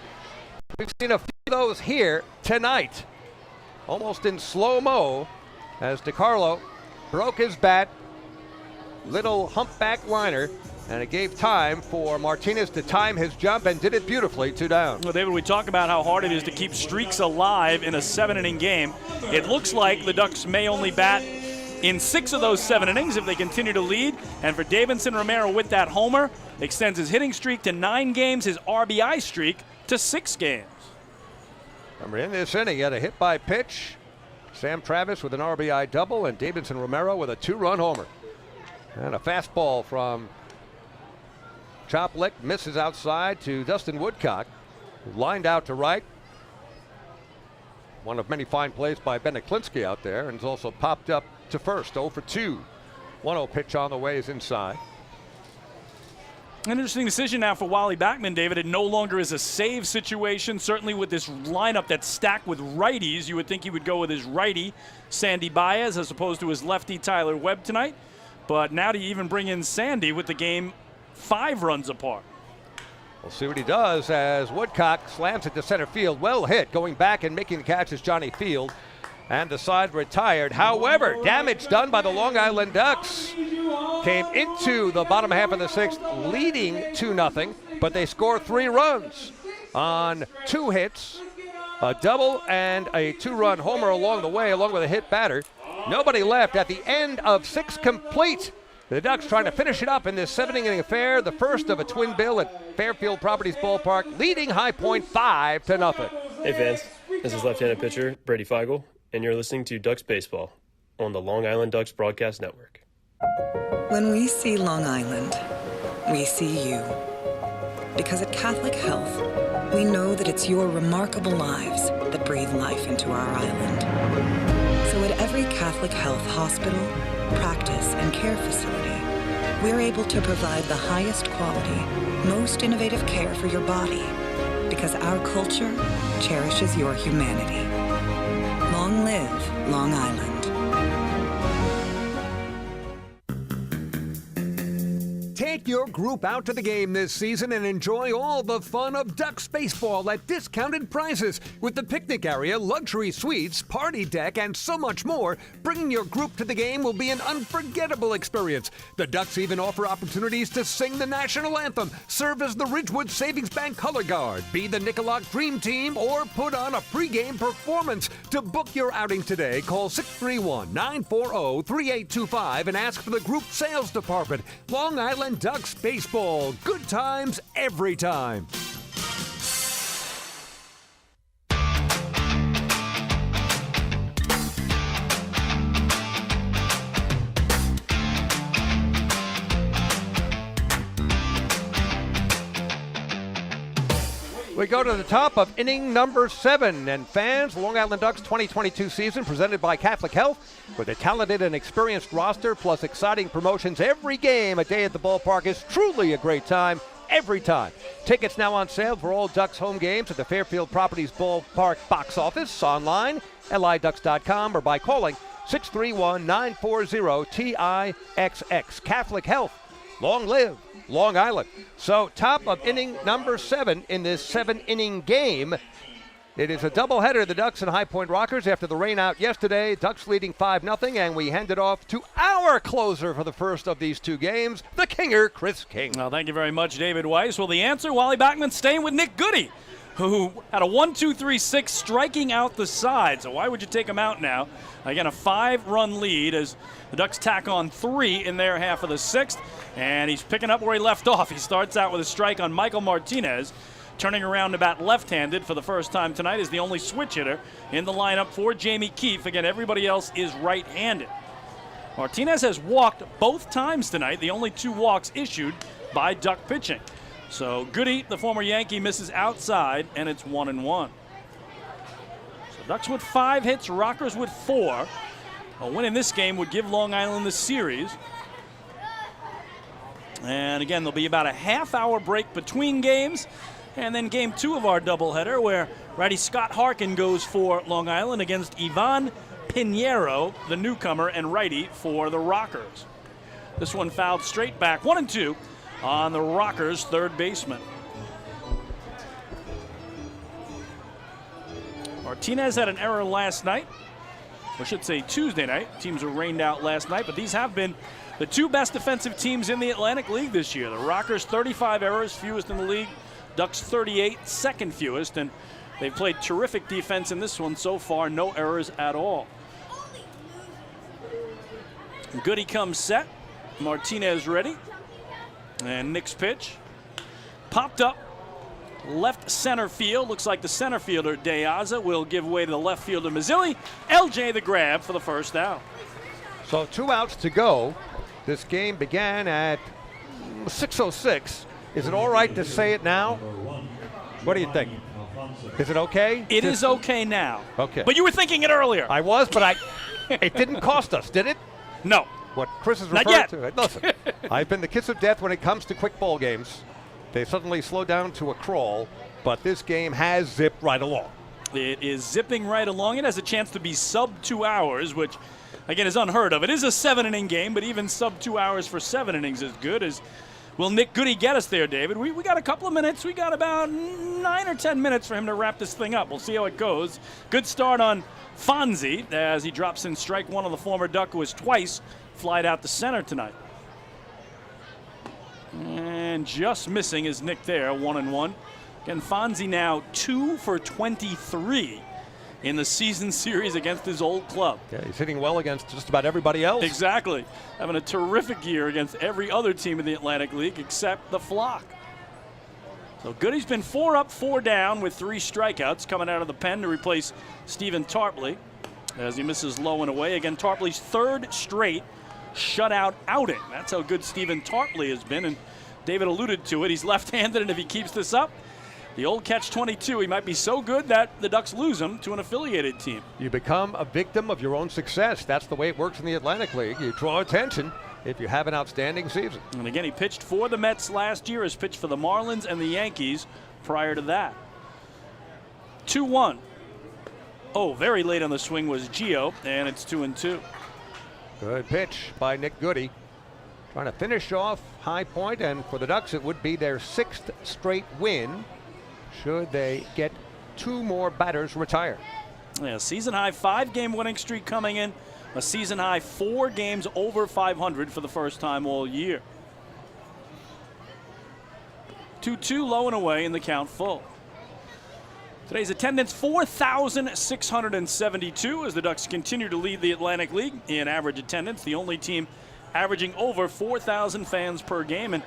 L: We've seen a few of those here tonight, almost in slow-mo, as DiCarlo broke his bat. Little humpback liner And it gave time for Martinez to time his jump and did it beautifully, 2 down.
R: Well, David, we talk about how hard it is to keep streaks alive in a 7-inning game. It looks like the Ducks may only bat in 6 of those 7 innings if they continue to lead. And for Davidson Romero with that homer, extends his hitting streak to 9 games, his RBI streak to 6 games.
L: Remember, in this inning, he had a hit by pitch. Sam Travis with an RBI double and Davidson Romero with a 2-run homer. And a fastball from Choplick misses outside to Dustin Woodcock, who lined out to right. One of many fine plays by Beneklinski out there, and has also popped up to first. 0 for 2. 1-0 pitch on the way is inside.
R: An interesting decision now for Wally Backman, David. It no longer is a save situation. Certainly with this lineup that's stacked with righties, you would think he would go with his righty, Sandy Baez, as opposed to his lefty, Tyler Webb, tonight. But now do you even bring in Sandy with the game 5 runs apart?
L: We'll see what he does as Woodcock slams it to center field. Well hit. Going back and making the catch is Johnny Field. And the side retired. However, damage done by the Long Island Ducks. Came into the bottom half of the 6th, leading 2-0, but they score 3 runs on 2 hits, a double and a 2-run homer along the way, along with a hit batter. Nobody left at the end of 6 complete. The Ducks trying to finish it up in this 7-inning affair, the first of a twin bill at Fairfield Properties Ballpark, leading High Point 5-0.
U: Hey fans, this is left-handed pitcher Brady Feigl, and you're listening to Ducks Baseball on the Long Island Ducks Broadcast Network.
F: When we see Long Island, we see you. Because at Catholic Health, we know that it's your remarkable lives that breathe life into our island. So at every Catholic Health hospital, practice, and care facility, we're able to provide the highest quality, most innovative care for your body, because our culture cherishes your humanity. Long live Long Island.
B: Take your group out to the game this season and enjoy all the fun of Ducks baseball at discounted prices with the picnic area, luxury suites, party deck, and so much more. Bringing your group to the game will be an unforgettable experience. The Ducks even offer opportunities to sing the national anthem, serve as the Ridgewood Savings Bank color guard, be the Nicolak Dream Team, or put on a pregame performance. To book your outing today, call 631-940-3825 and ask for the group sales department. Long Island Ducks baseball. Good times every time.
L: We go to the top of inning number 7. And fans, Long Island Ducks 2022 season presented by Catholic Health. With a talented and experienced roster plus exciting promotions every game, a day at the ballpark is truly a great time every time. Tickets now on sale for all Ducks home games at the Fairfield Properties Ballpark box office, online, liducks.com, or by calling 631-940-TIXX. Catholic Health. Long live Long Island. So top of inning number 7 in this 7-inning game. It is a doubleheader, the Ducks and High Point Rockers after the rain out yesterday. Ducks leading 5-0, and we hand it off to our closer for the first of these 2 games, the Kinger, Chris King.
R: Well, thank you very much, David Weiss. Well, the answer, Wally Backman staying with Nick Goody, who had a 1-2-3-6 striking out the side. So why would you take him out now? Again, a 5-run lead as the Ducks tack on 3 in their half of the 6th. And he's picking up where he left off. He starts out with a strike on Michael Martinez. Turning around to bat left-handed for the first time tonight is the only switch hitter in the lineup for Jamie Keefe. Again, everybody else is right-handed. Martinez has walked both times tonight, the only 2 walks issued by Duck pitching. So Goody, the former Yankee, misses outside, and it's 1-1. So Ducks with 5 hits, Rockers with 4. A win in this game would give Long Island the series. And again, there'll be about a half-hour break between games. And then game 2 of our doubleheader, where righty Scott Harkin goes for Long Island against Ivan Pinheiro, the newcomer, and righty for the Rockers. This one fouled straight back, 1-2 on the Rockers' third baseman. Martinez had an error last night, or I should say Tuesday night. Teams were rained out last night, but these have been The two best defensive teams in the Atlantic League this year. The Rockers, 35 errors, fewest in the league. Ducks, 38, second fewest. And they've played terrific defense in this one so far. No errors at all. Goody comes set. Martinez ready. And Nick's pitch. Popped up. Left center field. Looks like the center fielder, De Aza, will give way to the left fielder, Mazzilli. LJ the grab for the first out.
G: So 2 outs to go. This game began at 6:06. Is it all right to say it now? What do you think? Is it okay?
R: It is okay now.
G: Okay.
R: But you were thinking it earlier.
G: I was, but it didn't cost us, did it?
R: No.
G: What Chris is
R: Not
G: referring
R: yet.
G: to. Listen, I've been the kiss of death when it comes to quick ball games. They suddenly slow down to a crawl, but this game has zipped right along.
R: It is zipping right along. It has a chance to be sub 2 hours, which, again, is unheard of. It is a 7-inning game, but even sub 2 hours for 7 innings is good. Will Nick Goody get us there, David? We got a couple of minutes. We got about 9 or 10 minutes for him to wrap this thing up. We'll see how it goes. Good start on Fonzie as he drops in strike one of the former Duck, who has twice flied out to center tonight. And just missing is Nick there, 1-1. Again, Fonzie now 2 for 23 in the season series against his old club.
G: Yeah, he's hitting well against just about everybody else.
R: Exactly. Having a terrific year against every other team in the Atlantic League except the Flock. So Goody's been 4 up, 4 down with 3 strikeouts coming out of the pen to replace Stephen Tarpley as he misses low and away. Again, Tarpley's 3rd straight shutout outing. That's how good Stephen Tarpley has been, and David alluded to it. He's left-handed, and if he keeps this up, the old catch-22, he might be so good that the Ducks lose him to an affiliated team.
G: You become a victim of your own success. That's the way it works in the Atlantic League. You draw attention if you have an outstanding season.
R: And again, he pitched for the Mets last year, has pitched for the Marlins and the Yankees prior to that. 2-1. Oh, very late on the swing was Gio, and it's 2-2.
G: Good pitch by Nick Goody. Trying to finish off High Point, and for the Ducks, it would be their 6th straight win should they get 2 more batters retire.
R: Yeah, season high 5-game winning streak coming in. A season high 4 games over 500 for the first time all year. 2-2, low and away, in the count full. Today's attendance, 4,672, as the Ducks continue to lead the Atlantic League in average attendance. The only team averaging over 4,000 fans per game. And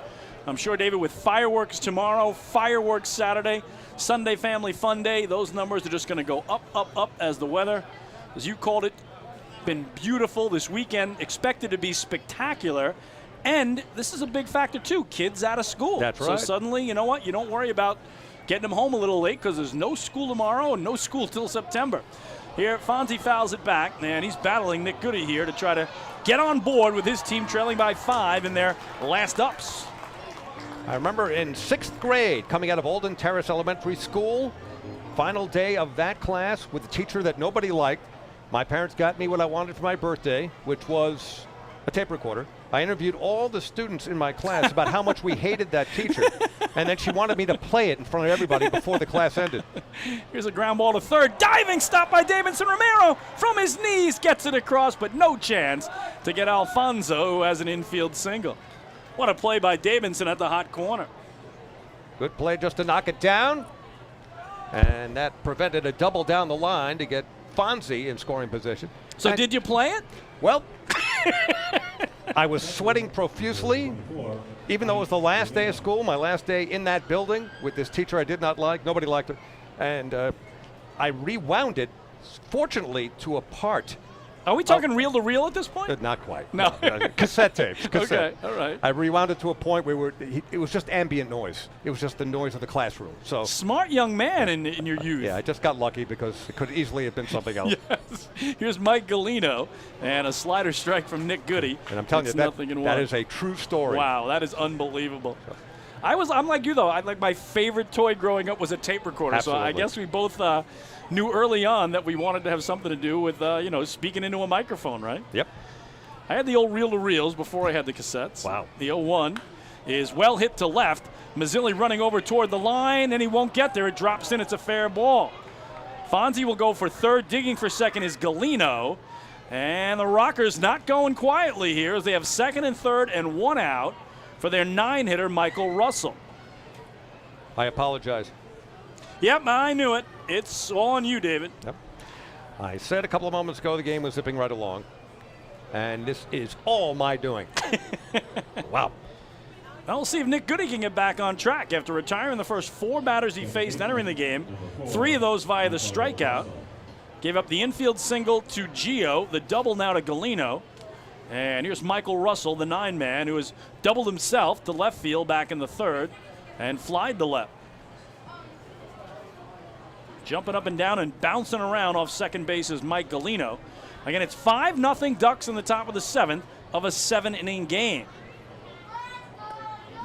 R: I'm sure, David, with fireworks tomorrow, fireworks Saturday, Sunday Family Fun Day, those numbers are just going to go up, up, up as the weather, as you called it, been beautiful this weekend, expected to be spectacular. And this is a big factor, too, kids out of school.
G: That's right.
R: So suddenly, you know what, you don't worry about getting them home a little late because there's no school tomorrow and no school till September. Here, Fonzie fouls it back, and he's battling Nick Goody here to try to get on board with his team trailing by 5 in their last ups.
G: I remember in 6th grade, coming out of Olden Terrace Elementary School, final day of that class with a teacher that nobody liked. My parents got me what I wanted for my birthday, which was a tape recorder. I interviewed all the students in my class about how much we hated that teacher, and then she wanted me to play it in front of everybody before the class ended.
R: Here's a ground ball to third. Diving stop by Davidson Romero from his knees. Gets it across, but no chance to get Alfonso, who has an infield single. What a play by Davidson at the hot corner.
G: Good play just to knock it down, and that prevented a double down the line to get Fonzie in scoring position.
R: So did you play it?
G: Well, I was sweating profusely, even though it was the last day of school, my last day in that building with this teacher I did not like. Nobody liked her. And I rewound it, fortunately, to a part.
R: Are we talking reel to reel at this point?
G: Not quite.
R: No.
G: Cassette tapes. Cassette.
R: Okay, all right.
G: I rewound it to a point where it was just ambient noise. It was just the noise of the classroom. So
R: smart young man in your youth.
G: Yeah, I just got lucky because it could easily have been something else.
R: Yes. Here's Mike Galino and a slider strike from Nick Goody.
G: And I'm telling you, that is a true story.
R: Wow, that is unbelievable. I'm like you, though. My favorite toy growing up was a tape recorder.
G: Absolutely.
R: So I guess we both knew early on that we wanted to have something to do with, speaking into a microphone, right?
G: Yep.
R: I had the old reel-to-reels before I had the cassettes.
G: Wow.
R: The 0-1 is well hit to left. Mazzilli running over toward the line, and he won't get there. It drops in. It's a fair ball. Fonzie will go for third. Digging for second is Galino. And the Rockers not going quietly here as they have second and third and one out for their 9-hitter, Michael Russell.
L: I apologize.
R: Yep, I knew it. It's all on you, David.
L: Yep. I said a couple of moments ago the game was zipping right along. And this is all my doing. Wow.
R: Well, we'll see if Nick Goody can get back on track after retiring the first 4 batters he faced entering the game. 3 of those via the strikeout. Gave up the infield single to Gio, the double now to Galino. And here's Michael Russell, the 9-man, who has doubled himself to left field back in the third and flied to left. Jumping up and down and bouncing around off second base is Mike Galino. Again, it's 5-0 Ducks in the top of the 7th of a 7-inning game.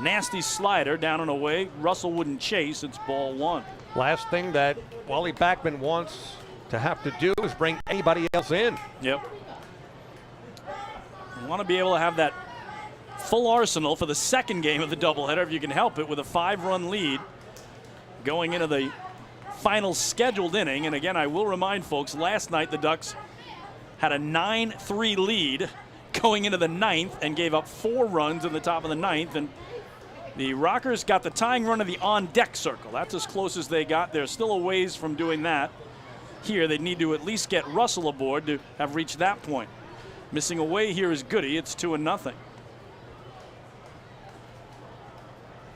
R: Nasty slider down and away. Russell wouldn't chase. It's ball 1.
L: Last thing that Wally Backman wants to have to do is bring anybody else in.
R: Yep. You want to be able to have that full arsenal for the second game of the doubleheader if you can help it, with a 5-run lead going into the final scheduled inning. And again, I will remind folks, last night the Ducks had a 9-3 lead going into the 9th and gave up 4 runs in the top of the 9th. And the Rockers got the tying run of the on-deck circle. That's as close as they got. They're still a ways from doing that. Here, they need to at least get Russell aboard to have reached that point. Missing away here is Goody. It's 2-0.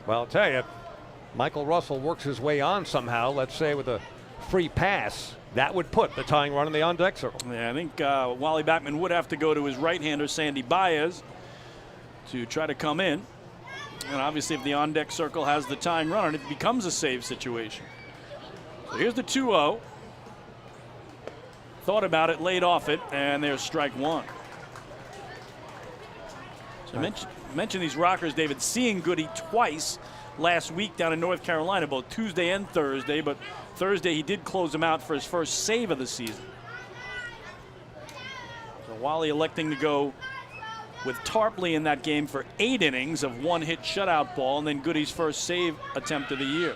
L: Well, I'll tell you, Michael Russell works his way on somehow, let's say with a free pass. That would put the tying run in the on-deck circle.
R: Yeah, I think Wally Backman would have to go to his right-hander, Sandy Baez, to try to come in. And obviously, if the on-deck circle has the tying run, it becomes a save situation. So here's the 2-0. Thought about it, laid off it, and there's strike 1. So I mentioned these Rockers, David, seeing Goody twice last week down in North Carolina, both Tuesday and Thursday, but Thursday he did close him out for his first save of the season. So Wally electing to go with Tarpley in that game for 8 innings of 1-hit shutout ball, and then Goody's first save attempt of the year.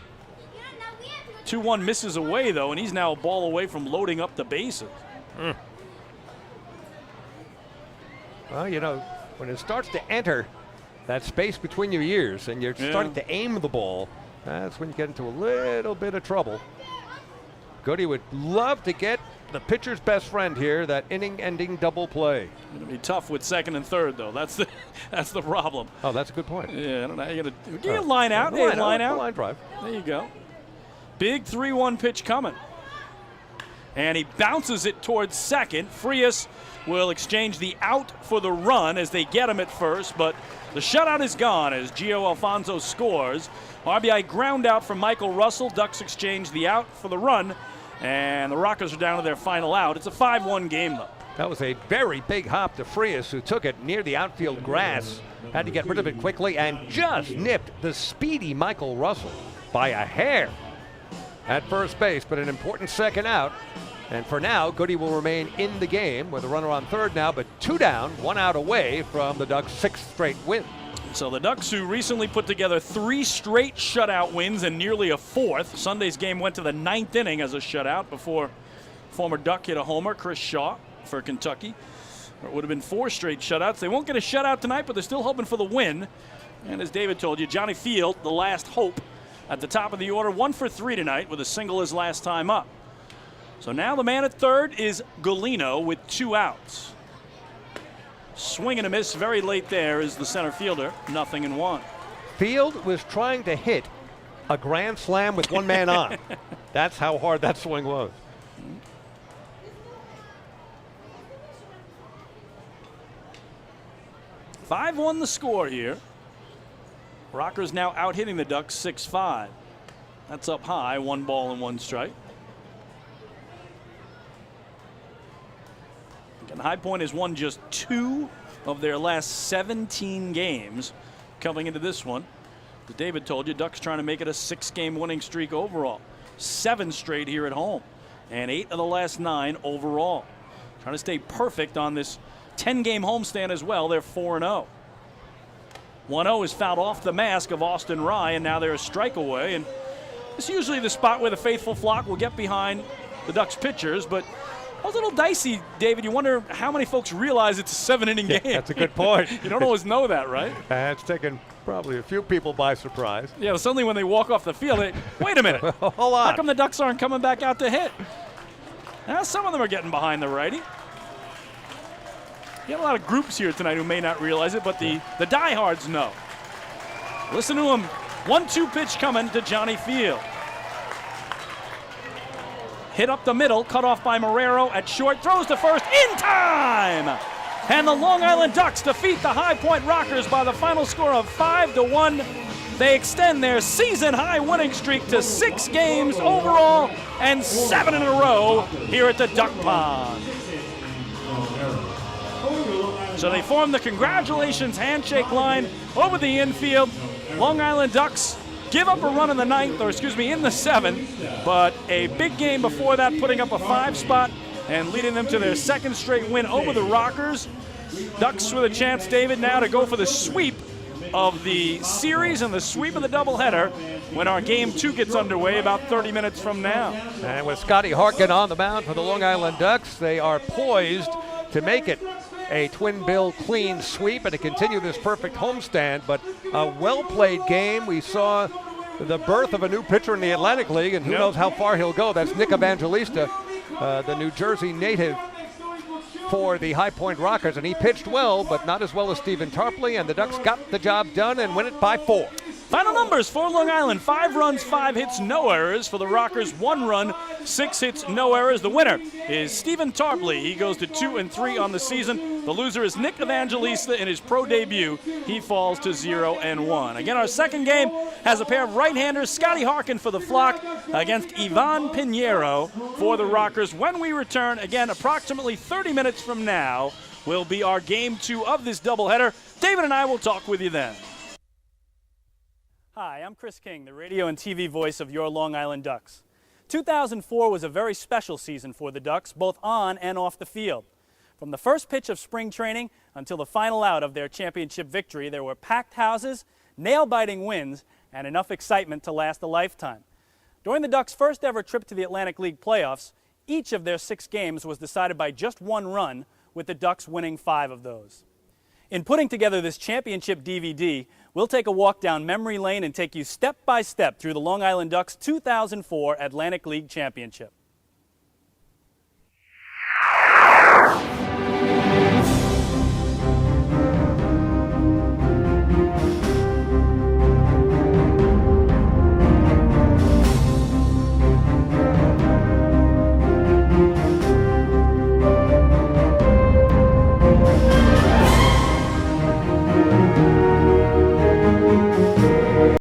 R: 2-1 misses away, though, and he's now a ball away from loading up the bases.
L: Well, you know, when it starts to enter that space between your ears and you're starting to aim the ball, that's when you get into a little bit of trouble. Goody would love to get the pitcher's best friend here, that inning-ending double play.
R: It'll be tough with second and third, though. That's the problem.
L: Oh, that's a good point.
R: Yeah, I don't know. You got to line out. Hey, line out.
L: Line drive.
R: There you go. Big 3-1 pitch coming. And he bounces it towards second. Frias will exchange the out for the run as they get him at first, but the shutout is gone as Gio Alfonso scores. RBI ground out from Michael Russell. Ducks exchange the out for the run, and the Rockers are down to their final out. It's a 5-1 game, though.
L: That was a very big hop to Frias, who took it near the outfield grass. Had to get rid of it quickly and just nipped the speedy Michael Russell by a hair at first base, but an important second out. And for now, Goody will remain in the game with a runner on third now, but 2 down, 1 out away from the Ducks' 6th straight win.
R: So the Ducks, who recently put together 3 straight shutout wins and nearly a 4th. Sunday's game went to the 9th inning as a shutout before former Duck hit a homer, Chris Shaw, for Kentucky. It would have been 4 straight shutouts. They won't get a shutout tonight, but they're still hoping for the win. And as David told you, Johnny Field, the last hope at the top of the order, 1 for 3 tonight with a single his last time up. So now the man at third is Galino with 2 outs. Swing and a miss very late there is the center fielder, 0-1.
L: Field was trying to hit a grand slam with 1 man on. That's how hard that swing was.
R: "5-1 the score here. Rockers now out hitting the Ducks 6-5. That's up high, 1 ball and 1 strike. And High Point has won just 2 of their last 17 games coming into this one. As David told you, Ducks trying to make it a 6-game winning streak overall. 7 straight here at home, and 8 of the last 9 overall. Trying to stay perfect on this 10-game homestand as well. They're 4-0. 1-0 is fouled off the mask of Austin Rye, and now they're a strike away. And it's usually the spot where the faithful flock will get behind the Ducks pitchers, but Well, it's a little dicey, David. You wonder how many folks realize it's a 7-inning game.
L: That's a good point.
R: You don't always know that, right?
L: It's taken probably a few people by surprise.
R: Yeah, well, suddenly when they walk off the field, wait a minute.
L: Hold on.
R: How come the Ducks aren't coming back out to hit? Now, some of them are getting behind the righty. You got a lot of groups here tonight who may not realize it, but the diehards know. Listen to him. 1-2 pitch coming to Johnny Field. Hit up the middle, cut off by Marrero at short, throws to first in time! And the Long Island Ducks defeat the High Point Rockers by the final score of 5-1. They extend their season-high winning streak to 6 games overall and 7 in a row here at the Duck Pond. So they form the congratulations handshake line over the infield. Long Island Ducks give up a run in the 9th, or excuse me, in the 7th, but a big game before that, putting up a 5 spot and leading them to their 2nd straight win over the Rockers. Ducks with a chance, David, now to go for the sweep of the series and the sweep of the doubleheader when our game 2 gets underway about 30 minutes from now.
L: And with Scotty Harkin on the mound for the Long Island Ducks, they are poised to make it a twin bill clean sweep and to continue this perfect homestand. But a well-played game. We saw the birth of a new pitcher in the Atlantic League, and who knows how far he'll go. That's Nick Evangelista, the New Jersey native for the High Point Rockers, and he pitched well, but not as well as Stephen Tarpley, and the Ducks got the job done and win it by 4.
R: Final numbers for Long Island: 5 runs, 5 hits, no errors. For the Rockers, 1 run, 6 hits, no errors. The winner is Stephen Tarpley. He goes to 2-3 on the season. The loser is Nick Evangelista in his pro debut. He falls to 0-1. Again, our second game has a pair of right-handers, Scotty Harkin for the Flock against Ivan Pinheiro for the Rockers. When we return, again, approximately 30 minutes from now, will be our game 2 of this doubleheader. David and I will talk with you then. Hi, I'm Chris King, the radio and TV voice of your Long Island Ducks. 2004 was a very special season for the Ducks, both on and off the field. From the first pitch of spring training until the final out of their championship victory, there were packed houses, nail-biting wins, and enough excitement to last a lifetime. During the Ducks' first ever trip to the Atlantic League playoffs, each of their 6 games was decided by just 1 run, with the Ducks winning 5 of those. In putting together this championship DVD, we'll take a walk down memory lane and take you step by step through the Long Island Ducks' 2004 Atlantic League Championship.